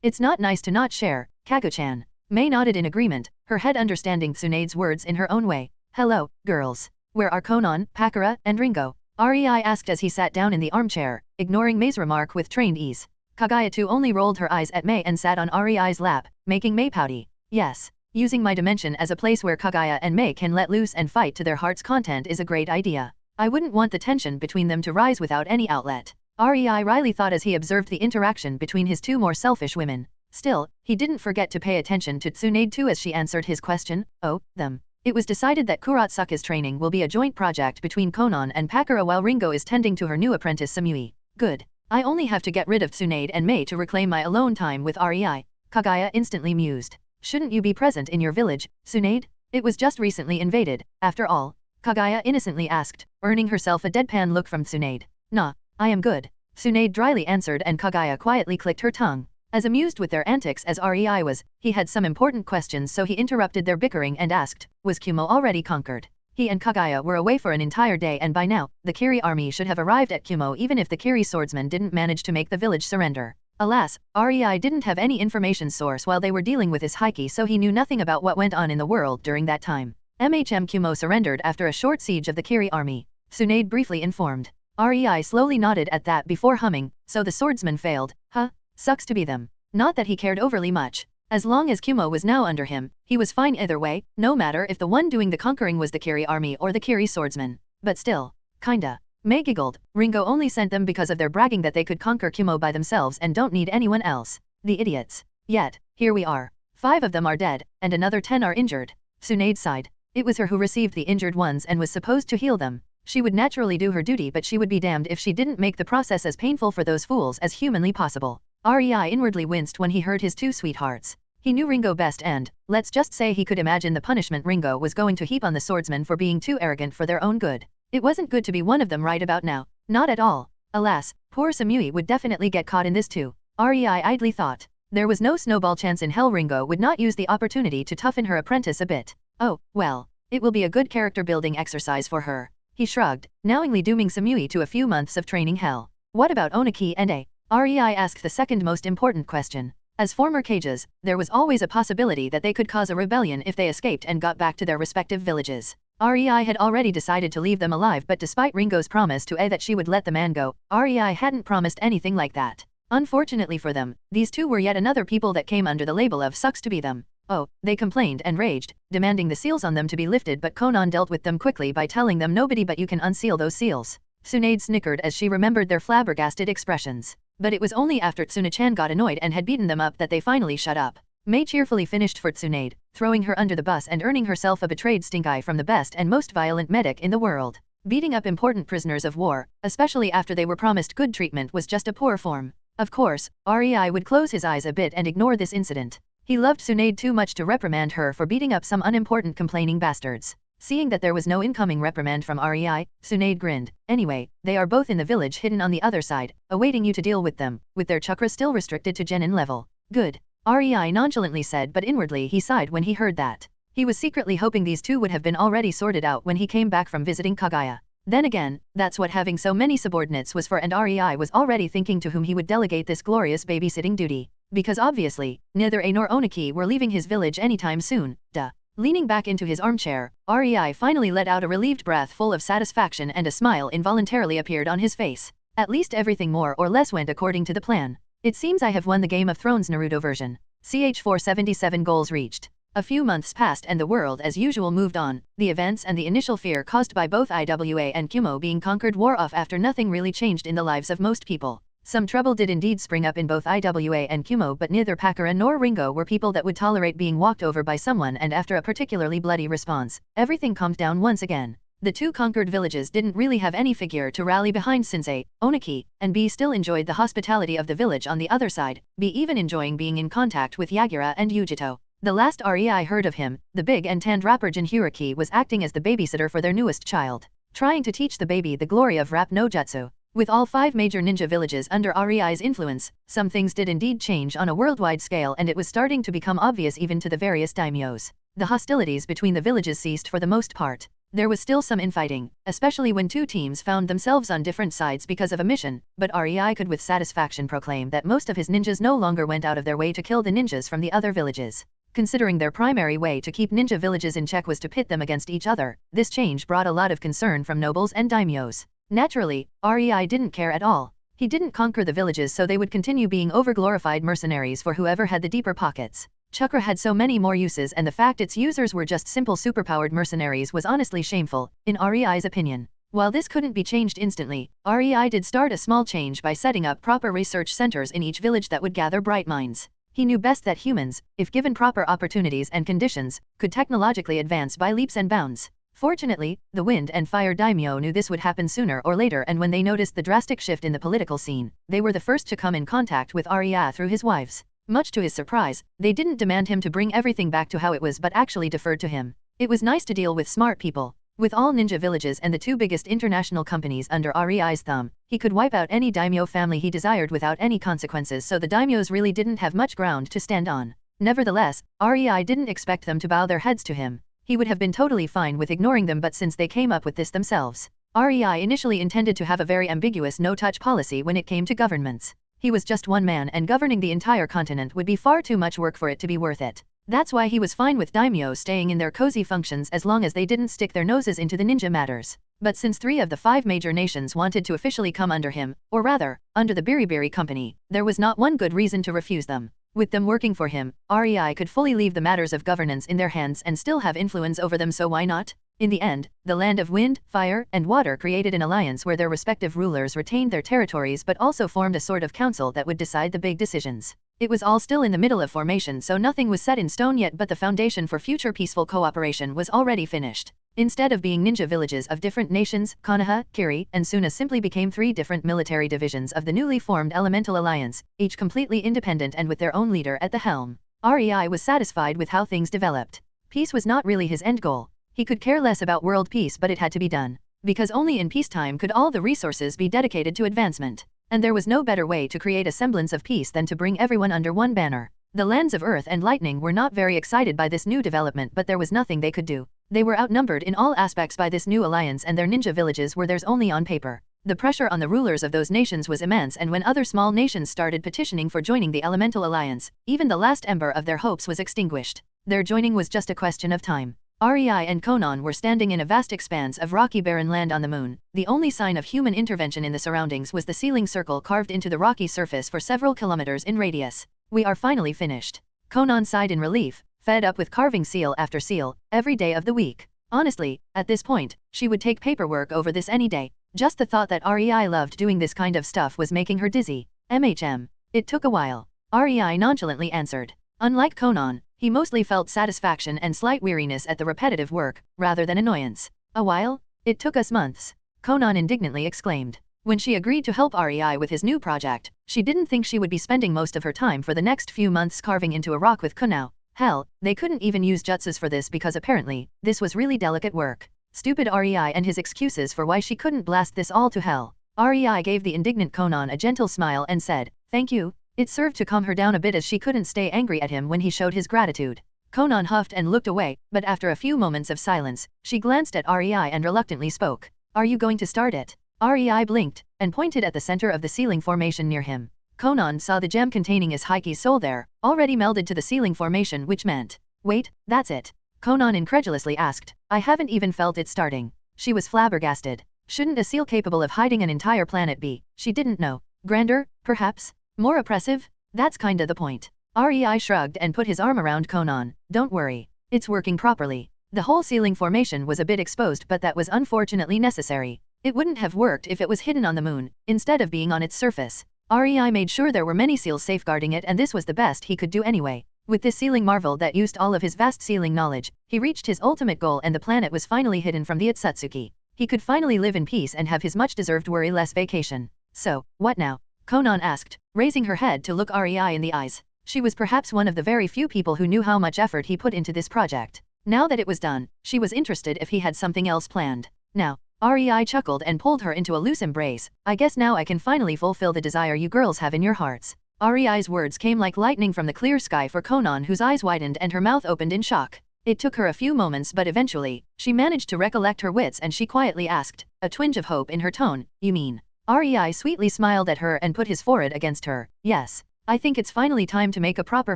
It's not nice to not share, Kagu-chan. Mei nodded in agreement, her head understanding Tsunade's words in her own way. Hello, girls. Where are Konan, Pakura, and Ringo? REI asked as he sat down in the armchair, ignoring Mei's remark with trained ease. Kaguya too only rolled her eyes at Mei and sat on REI's lap, making Mei pouty. Yes, using my dimension as a place where Kaguya and Mei can let loose and fight to their heart's content is a great idea. I wouldn't want the tension between them to rise without any outlet. REI wryly thought as he observed the interaction between his two more selfish women. Still, he didn't forget to pay attention to Tsunade too as she answered his question. Oh, them. It was decided that Kurotsuka's training will be a joint project between Konan and Pakura while Ringo is tending to her new apprentice Samui. Good. I only have to get rid of Tsunade and Mei to reclaim my alone time with REI. Kagaya instantly mused. Shouldn't you be present in your village, Tsunade? It was just recently invaded, after all. Kagaya innocently asked, earning herself a deadpan look from Tsunade. Nah, I am good. Tsunade dryly answered and Kagaya quietly clicked her tongue. As amused with their antics as REI was, he had some important questions so he interrupted their bickering and asked, was Kumo already conquered? He and Kagaya were away for an entire day and by now, the Kiri army should have arrived at Kumo even if the Kiri swordsmen didn't manage to make the village surrender. Alas, REI didn't have any information source while they were dealing with his Heike so he knew nothing about what went on in the world during that time. Kumo surrendered after a short siege of the Kiri army. Tsunade briefly informed. REI slowly nodded at that before humming, so the swordsman failed, huh? Sucks to be them. Not that he cared overly much. As long as Kumo was now under him, he was fine either way, no matter if the one doing the conquering was the Kiri army or the Kiri swordsman. But still. Kinda. Mei giggled. Ringo only sent them because of their bragging that they could conquer Kumo by themselves and don't need anyone else. The idiots. Yet, here we are. 5 of them are dead, and another 10 are injured. Tsunade sighed. It was her who received the injured ones and was supposed to heal them. She would naturally do her duty but she would be damned if she didn't make the process as painful for those fools as humanly possible. REI inwardly winced when he heard his 2 sweethearts. He knew Ringo best and, let's just say he could imagine the punishment Ringo was going to heap on the swordsmen for being too arrogant for their own good. It wasn't good to be one of them right about now. Not at all. Alas, poor Samui would definitely get caught in this too. REI idly thought. There was no snowball chance in hell Ringo would not use the opportunity to toughen her apprentice a bit. Oh, well. It will be a good character building exercise for her. He shrugged, knowingly dooming Samui to a few months of training hell. What about Oniki and A? REI asked the second most important question. As former Kages, there was always a possibility that they could cause a rebellion if they escaped and got back to their respective villages. REI had already decided to leave them alive but despite Ringo's promise to A that she would let the man go, REI hadn't promised anything like that. Unfortunately for them, these two were yet another people that came under the label of sucks to be them. Oh, they complained and raged, demanding the seals on them to be lifted but Konan dealt with them quickly by telling them nobody but you can unseal those seals. Tsunade snickered as she remembered their flabbergasted expressions. But it was only after Tsuna-chan got annoyed and had beaten them up that they finally shut up. Mei cheerfully finished for Tsunade, throwing her under the bus and earning herself a betrayed stink eye from the best and most violent medic in the world. Beating up important prisoners of war, especially after they were promised good treatment, was just a poor form. Of course, REI would close his eyes a bit and ignore this incident. He loved Tsunade too much to reprimand her for beating up some unimportant complaining bastards. Seeing that there was no incoming reprimand from REI, Tsunade grinned. Anyway, they are both in the village hidden on the other side, awaiting you to deal with them, with their chakra still restricted to genin level. Good. REI nonchalantly said but inwardly he sighed when he heard that. He was secretly hoping these two would have been already sorted out when he came back from visiting Kagaya. Then again, that's what having so many subordinates was for and REI was already thinking to whom he would delegate this glorious babysitting duty. Because obviously, neither A nor Oniki were leaving his village anytime soon, duh. Leaning back into his armchair, REI finally let out a relieved breath full of satisfaction and a smile involuntarily appeared on his face. At least everything more or less went according to the plan. It seems I have won the Game of Thrones Naruto version. CH477 goals reached. A few months passed and the world as usual moved on. The events and the initial fear caused by both IWA and Kumo being conquered wore off after nothing really changed in the lives of most people. Some trouble did indeed spring up in both IWA and Kumo but neither Pakura nor Ringo were people that would tolerate being walked over by someone and after a particularly bloody response, everything calmed down once again. The two conquered villages didn't really have any figure to rally behind since A, Oniki, and B still enjoyed the hospitality of the village on the other side, B even enjoying being in contact with Yagura and Yujito. The last REI heard of him, the big and tanned rapper Jinhyuriki was acting as the babysitter for their newest child, trying to teach the baby the glory of rap no jutsu. With all 5 major ninja villages under REI's influence, some things did indeed change on a worldwide scale and it was starting to become obvious even to the various daimyos. The hostilities between the villages ceased for the most part. There was still some infighting, especially when 2 teams found themselves on different sides because of a mission, but REI could with satisfaction proclaim that most of his ninjas no longer went out of their way to kill the ninjas from the other villages. Considering their primary way to keep ninja villages in check was to pit them against each other, this change brought a lot of concern from nobles and daimyos. Naturally, REI didn't care at all. He didn't conquer the villages so they would continue being overglorified mercenaries for whoever had the deeper pockets. Chakra had so many more uses and the fact its users were just simple superpowered mercenaries was honestly shameful, in REI's opinion. While this couldn't be changed instantly, REI did start a small change by setting up proper research centers in each village that would gather bright minds. He knew best that humans, if given proper opportunities and conditions, could technologically advance by leaps and bounds. Fortunately, the Wind and Fire Daimyo knew this would happen sooner or later, and when they noticed the drastic shift in the political scene, they were the first to come in contact with REI through his wives. Much to his surprise, they didn't demand him to bring everything back to how it was but actually deferred to him. It was nice to deal with smart people. With all ninja villages and the two biggest international companies under REI's thumb, he could wipe out any daimyo family he desired without any consequences, so the daimyos really didn't have much ground to stand on. Nevertheless, REI didn't expect them to bow their heads to him. He would have been totally fine with ignoring them, but since they came up with this themselves, REI initially intended to have a very ambiguous no-touch policy when it came to governments. He was just one man, and governing the entire continent would be far too much work for it to be worth it. That's why he was fine with daimyos staying in their cozy functions as long as they didn't stick their noses into the ninja matters. But since 3 of the 5 major nations wanted to officially come under him, or rather, under the Biribiri Company, there was not one good reason to refuse them. With them working for him, REI could fully leave the matters of governance in their hands and still have influence over them, so why not? In the end, the land of Wind, Fire, and Water created an alliance where their respective rulers retained their territories but also formed a sort of council that would decide the big decisions. It was all still in the middle of formation, so nothing was set in stone yet, but the foundation for future peaceful cooperation was already finished. Instead of being ninja villages of different nations, Konoha, Kiri, and Suna simply became 3 different military divisions of the newly formed Elemental Alliance, each completely independent and with their own leader at the helm. REI was satisfied with how things developed. Peace was not really his end goal. He could care less about world peace, but it had to be done. Because only in peacetime could all the resources be dedicated to advancement. And there was no better way to create a semblance of peace than to bring everyone under one banner. The lands of Earth and Lightning were not very excited by this new development, but there was nothing they could do. They were outnumbered in all aspects by this new alliance, and their ninja villages were theirs only on paper. The pressure on the rulers of those nations was immense, and when other small nations started petitioning for joining the Elemental Alliance, even the last ember of their hopes was extinguished. Their joining was just a question of time. REI and Konan were standing in a vast expanse of rocky barren land on the moon. The only sign of human intervention in the surroundings was the ceiling circle carved into the rocky surface for several kilometers in radius. We are finally finished. Konan sighed in relief, fed up with carving seal after seal, every day of the week. Honestly, at this point, she would take paperwork over this any day. Just the thought that REI loved doing this kind of stuff was making her dizzy. It took a while. REI nonchalantly answered. Unlike Konan, he mostly felt satisfaction and slight weariness at the repetitive work, rather than annoyance. A while? It took us months. Konan indignantly exclaimed. When she agreed to help REI with his new project, she didn't think she would be spending most of her time for the next few months carving into a rock with kunao. Hell, they couldn't even use jutsus for this because apparently, this was really delicate work. Stupid REI and his excuses for why she couldn't blast this all to hell. REI gave the indignant Konan a gentle smile and said, "Thank you." It served to calm her down a bit as she couldn't stay angry at him when he showed his gratitude. Konan huffed and looked away, but after a few moments of silence, she glanced at REI and reluctantly spoke. "Are you going to start it?" REI blinked, and pointed at the center of the ceiling formation near him. Konan saw the gem containing his Heiki's soul there, already melded to the ceiling formation, which meant, "Wait, that's it?" Konan incredulously asked. "I haven't even felt it starting." She was flabbergasted. Shouldn't a seal capable of hiding an entire planet be, she didn't know, grander, perhaps? More oppressive? That's kinda the point. REI shrugged and put his arm around Konan. "Don't worry. It's working properly." The whole ceiling formation was a bit exposed, but that was unfortunately necessary. It wouldn't have worked if it was hidden on the moon, instead of being on its surface. REI made sure there were many seals safeguarding it, and this was the best he could do anyway. With this ceiling marvel that used all of his vast ceiling knowledge, he reached his ultimate goal, and the planet was finally hidden from the Otsutsuki. He could finally live in peace and have his much-deserved worry-less vacation. So, what now? Konan asked, raising her head to look REI in the eyes. She was perhaps one of the very few people who knew how much effort he put into this project. Now that it was done, she was interested if he had something else planned. Now, REI chuckled and pulled her into a loose embrace. "I guess now I can finally fulfill the desire you girls have in your hearts." REI's words came like lightning from the clear sky for Konan, whose eyes widened and her mouth opened in shock. It took her a few moments, but eventually, she managed to recollect her wits and she quietly asked, a twinge of hope in her tone, "You mean?" REI sweetly smiled at her and put his forehead against her. "Yes. I think it's finally time to make a proper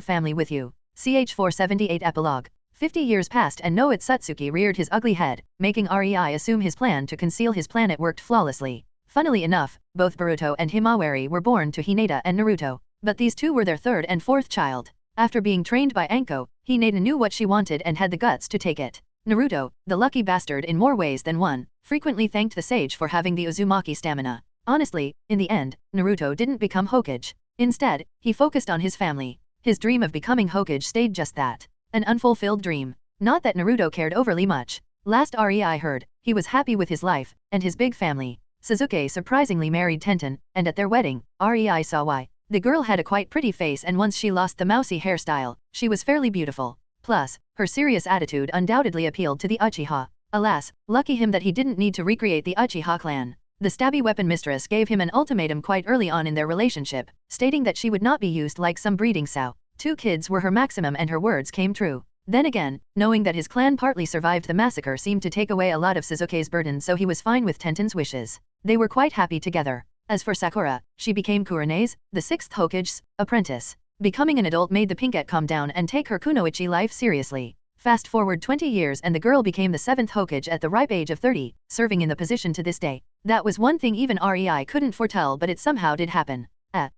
family with you." Ch478 Epilogue. 50 years passed and no Otsutsuki reared his ugly head, making REI assume his plan to conceal his planet worked flawlessly. Funnily enough, both Boruto and Himawari were born to Hinata and Naruto, but these two were their 3rd and 4th child. After being trained by Anko, Hinata knew what she wanted and had the guts to take it. Naruto, the lucky bastard in more ways than one, frequently thanked the sage for having the Uzumaki stamina. Honestly, in the end, Naruto didn't become Hokage. Instead, he focused on his family. His dream of becoming Hokage stayed just that. An unfulfilled dream. Not that Naruto cared overly much. Last REI heard, he was happy with his life, and his big family. Sasuke surprisingly married Tenten, and at their wedding, REI saw why. The girl had a quite pretty face, and once she lost the mousy hairstyle, she was fairly beautiful. Plus, her serious attitude undoubtedly appealed to the Uchiha. Alas, lucky him that he didn't need to recreate the Uchiha clan. The stabby weapon mistress gave him an ultimatum quite early on in their relationship, stating that she would not be used like some breeding sow. 2 kids were her maximum, and her words came true. Then again, knowing that his clan partly survived the massacre seemed to take away a lot of Sasuke's burden, so he was fine with Tenten's wishes. They were quite happy together. As for Sakura, she became Kurene's, the 6th Hokage's, apprentice. Becoming an adult made the Pinkette calm down and take her kunoichi life seriously. Fast forward 20 years and the girl became the 7th Hokage at the ripe age of 30, serving in the position to this day. That was one thing even REI couldn't foretell, but it somehow did happen.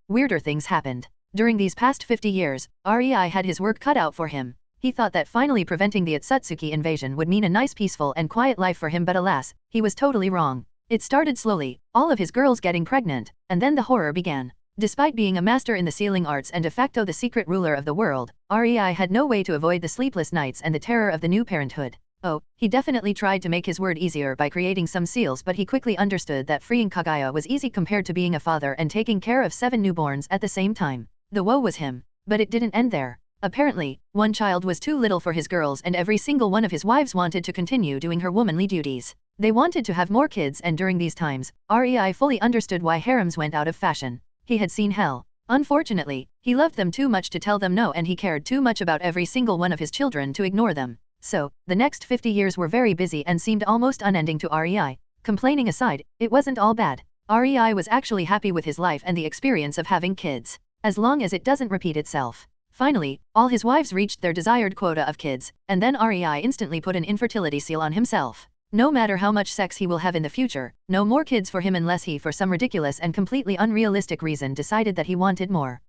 Weirder things happened. During these past 50 years, REI had his work cut out for him. He thought that finally preventing the Otsutsuki invasion would mean a nice peaceful and quiet life for him, but alas, he was totally wrong. It started slowly, all of his girls getting pregnant, and then the horror began. Despite being a master in the sealing arts and de facto the secret ruler of the world, REI had no way to avoid the sleepless nights and the terror of the new parenthood. Oh, he definitely tried to make his word easier by creating some seals, but he quickly understood that freeing Kaguya was easy compared to being a father and taking care of 7 newborns at the same time. The woe was him. But it didn't end there. Apparently, one child was too little for his girls, and every single one of his wives wanted to continue doing her womanly duties. They wanted to have more kids, and during these times, REI fully understood why harems went out of fashion. He had seen hell. Unfortunately, he loved them too much to tell them no, and he cared too much about every single one of his children to ignore them. So, the next 50 years were very busy and seemed almost unending to REI. Complaining aside, it wasn't all bad. REI was actually happy with his life and the experience of having kids. As long as it doesn't repeat itself. Finally, all his wives reached their desired quota of kids, and then REI instantly put an infertility seal on himself. No matter how much sex he will have in the future, no more kids for him unless he for some ridiculous and completely unrealistic reason decided that he wanted more.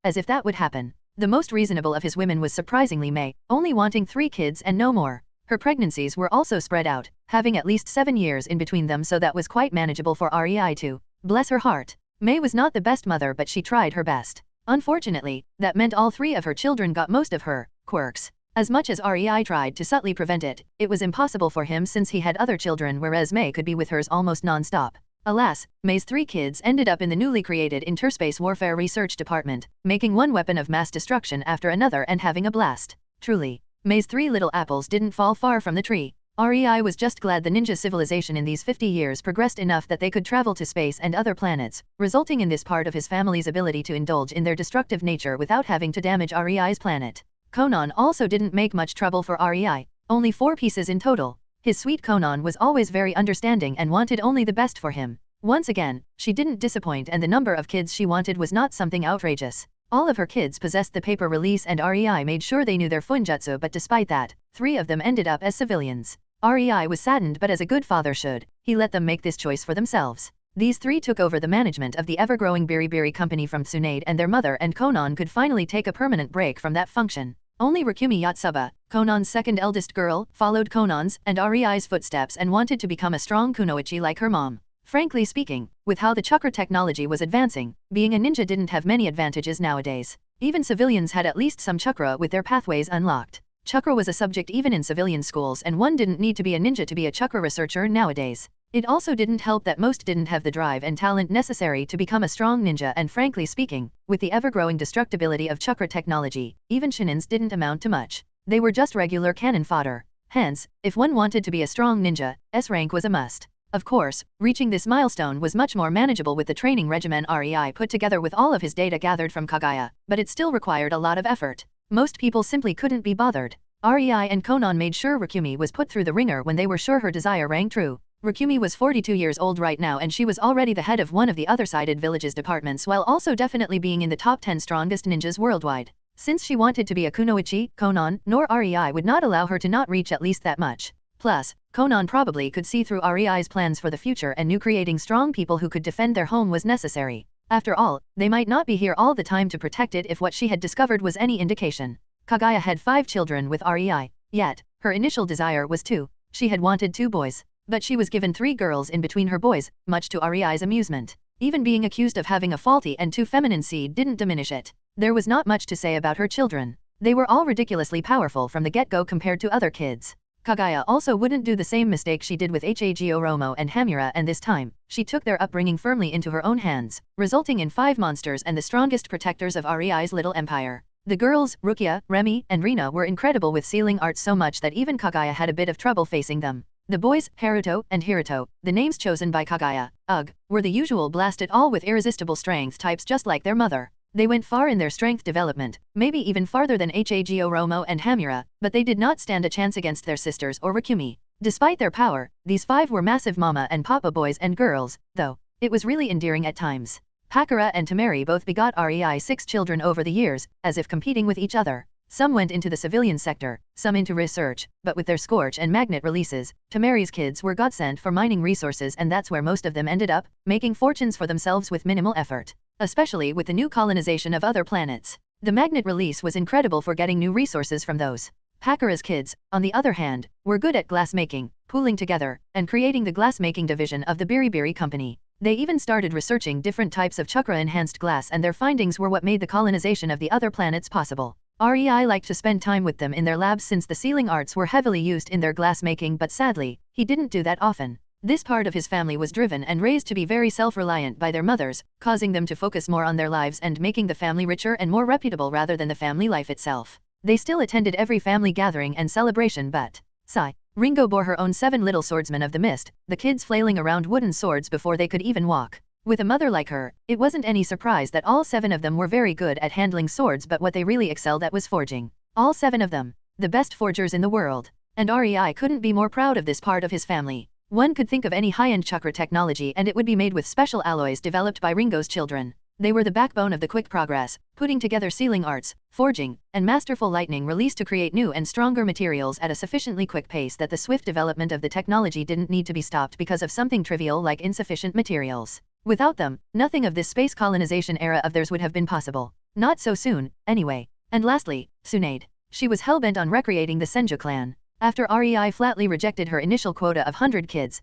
As if that would happen. The most reasonable of his women was surprisingly May, only wanting 3 kids and no more. Her pregnancies were also spread out, having at least 7 years in between them, so that was quite manageable for REI too. Bless her heart. May was not the best mother, but she tried her best. Unfortunately, that meant all 3 of her children got most of her quirks. As much as REI tried to subtly prevent it, it was impossible for him since he had other children, whereas May could be with hers almost non-stop. Alas, May's 3 kids ended up in the newly created Interspace Warfare Research Department, making one weapon of mass destruction after another and having a blast. Truly, May's 3 little apples didn't fall far from the tree. REI was just glad the ninja civilization in these 50 years progressed enough that they could travel to space and other planets, resulting in this part of his family's ability to indulge in their destructive nature without having to damage REI's planet. Konan also didn't make much trouble for REI, only 4 pieces in total. His sweet Konan was always very understanding and wanted only the best for him. Once again, she didn't disappoint, and the number of kids she wanted was not something outrageous. All of her kids possessed the paper release, and REI made sure they knew their funjutsu, but despite that, 3 of them ended up as civilians. REI was saddened, but as a good father should, he let them make this choice for themselves. These 3 took over the management of the ever-growing Biribiri company from Tsunade and their mother, and Konan could finally take a permanent break from that function. Only Rikumi Yotsuba, Konan's second eldest girl, followed Konan's and REI's footsteps and wanted to become a strong kunoichi like her mom. Frankly speaking, with how the chakra technology was advancing, being a ninja didn't have many advantages nowadays. Even civilians had at least some chakra with their pathways unlocked. Chakra was a subject even in civilian schools, and one didn't need to be a ninja to be a chakra researcher nowadays. It also didn't help that most didn't have the drive and talent necessary to become a strong ninja, and frankly speaking, with the ever-growing destructibility of chakra technology, even shinins didn't amount to much. They were just regular cannon fodder. Hence, if one wanted to be a strong ninja, S rank was a must. Of course, reaching this milestone was much more manageable with the training regimen REI put together with all of his data gathered from Kaguya, but it still required a lot of effort. Most people simply couldn't be bothered. REI and Konan made sure Rikumi was put through the ringer when they were sure her desire rang true. Rikumi was 42 years old right now, and she was already the head of one of the other-sided village's departments, while also definitely being in the top 10 strongest ninjas worldwide. Since she wanted to be a kunoichi, Konan nor REI would not allow her to not reach at least that much. Plus, Konan probably could see through REI's plans for the future and knew creating strong people who could defend their home was necessary. After all, they might not be here all the time to protect it if what she had discovered was any indication. Kaguya had 5 children with REI. Yet, Her initial desire was two. She had wanted 2 boys, but she was given 3 girls in between her boys, much to Ari's amusement. Even being accused of having a faulty and too feminine seed didn't diminish it. There was not much to say about her children. They were all ridiculously powerful from the get-go compared to other kids. Kaguya also wouldn't do the same mistake she did with Hagoromo and Hamura, and this time, she took their upbringing firmly into her own hands, resulting in 5 monsters and the strongest protectors of Ri's little empire. The girls, Rukia, Remi, and Rina were incredible with sealing arts so much that even Kaguya had a bit of trouble facing them. The boys, Haruto and Hiruto, the names chosen by Kaguya, were the usual blasted all with irresistible strength types just like their mother. They went far in their strength development, maybe even farther than Hagoromo and Hamura, but they did not stand a chance against their sisters or Rikumi. Despite their power, these 5 were massive mama and papa boys and girls, though. It was really endearing at times. Pakura and Tamari both begot Rei 6 children over the years, as if competing with each other. Some went into the civilian sector, some into research, but with their Scorch and Magnet releases, Tamari's kids were godsend for mining resources, and that's where most of them ended up, making fortunes for themselves with minimal effort. Especially with the new colonization of other planets. The Magnet release was incredible for getting new resources from those. Pakura's kids, on the other hand, were good at glass making, pooling together, and creating the glass-making division of the Biribiri Company. They even started researching different types of chakra-enhanced glass, and their findings were what made the colonization of the other planets possible. Rei liked to spend time with them in their labs since the sealing arts were heavily used in their glass making, but sadly, he didn't do that often. This part of his family was driven and raised to be very self-reliant by their mothers, causing them to focus more on their lives and making the family richer and more reputable rather than the family life itself. They still attended every family gathering and celebration, but Ringo bore her own 7 little swordsmen of the mist, the kids flailing around wooden swords before they could even walk. With a mother like her, it wasn't any surprise that all 7 of them were very good at handling swords, but what they really excelled at was forging. All 7 of them. The best forgers in the world. And Rei couldn't be more proud of this part of his family. One could think of any high-end chakra technology and it would be made with special alloys developed by Ringo's children. They were the backbone of the quick progress, putting together sealing arts, forging, and masterful lightning release to create new and stronger materials at a sufficiently quick pace that the swift development of the technology didn't need to be stopped because of something trivial like insufficient materials. Without them, nothing of this space colonization era of theirs would have been possible. Not so soon, anyway. And lastly, Tsunade. She was hell-bent on recreating the Senju clan. After Rei flatly rejected her initial quota of 100 kids,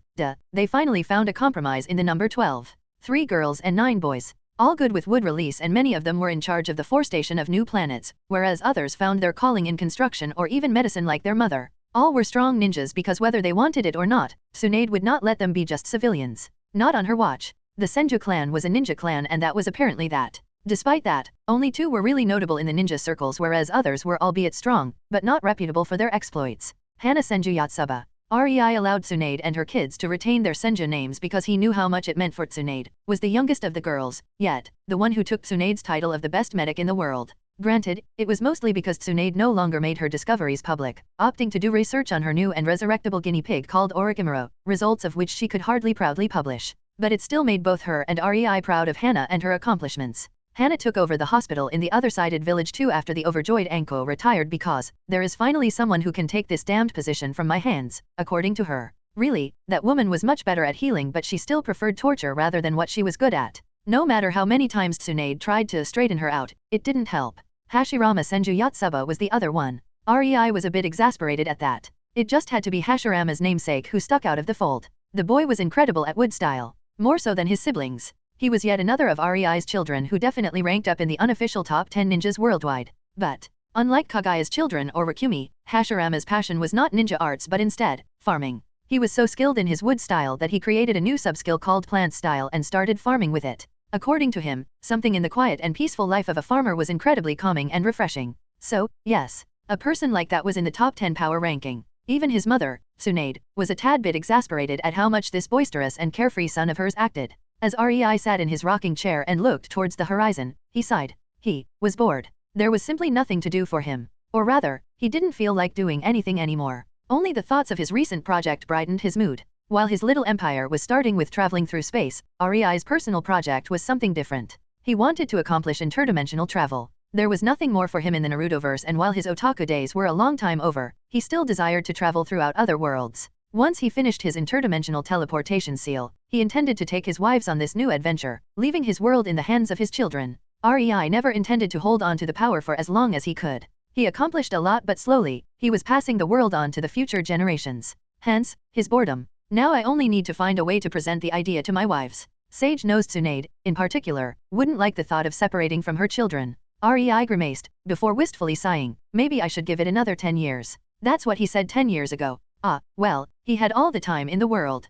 they finally found a compromise in the number 12. 3 girls and 9 boys. All good with wood release, and many of them were in charge of the forestation of new planets, whereas others found their calling in construction or even medicine like their mother. All were strong ninjas because whether they wanted it or not, Tsunade would not let them be just civilians. Not on her watch. The Senju clan was a ninja clan, and that was apparently that. Despite that, only 2 were really notable in the ninja circles, whereas others were albeit strong, but not reputable for their exploits. Hana Senju Yatsuba. Rei allowed Tsunade and her kids to retain their Senju names because he knew how much it meant for Tsunade, was the youngest of the girls, yet, the one who took Tsunade's title of the best medic in the world. Granted, it was mostly because Tsunade no longer made her discoveries public, opting to do research on her new and resurrectable guinea pig called Orikimuro, results of which she could hardly proudly publish. But it still made both her and Rei proud of Hana and her accomplishments. Hana took over the hospital in the other-sided village too after the overjoyed Anko retired because, there is finally someone who can take this damned position from my hands, according to her. Really, that woman was much better at healing, but she still preferred torture rather than what she was good at. No matter how many times Tsunade tried to straighten her out, it didn't help. Hashirama Senju Yatsuba was the other one. Rei was a bit exasperated at that. It just had to be Hashirama's namesake who stuck out of the fold. The boy was incredible at wood style. More so than his siblings. He was yet another of Rei's children who definitely ranked up in the unofficial top 10 ninjas worldwide. But, unlike Kaguya's children or Rikumi, Hashirama's passion was not ninja arts but instead, farming. He was so skilled in his wood style that he created a new subskill called plant style and started farming with it. According to him, something in the quiet and peaceful life of a farmer was incredibly calming and refreshing. So, yes, a person like that was in the top 10 power ranking. Even his mother, Tsunade, was a tad bit exasperated at how much this boisterous and carefree son of hers acted. As Rei sat in his rocking chair and looked towards the horizon, he sighed. He was bored. There was simply nothing to do for him. Or rather, he didn't feel like doing anything anymore. Only the thoughts of his recent project brightened his mood. While his little empire was starting with traveling through space, Rei's personal project was something different. He wanted to accomplish interdimensional travel. There was nothing more for him in the Narutoverse, and while his otaku days were a long time over, he still desired to travel throughout other worlds. Once he finished his interdimensional teleportation seal, he intended to take his wives on this new adventure, leaving his world in the hands of his children. Rei never intended to hold on to the power for as long as he could. He accomplished a lot but slowly, he was passing the world on to the future generations. Hence, his boredom. Now I only need to find a way to present the idea to my wives. Sage-nosed Tsunade, in particular, wouldn't like the thought of separating from her children. Rei grimaced, before wistfully sighing, maybe I should give it another 10 years. That's what he said 10 years ago. Ah, well, he had all the time in the world.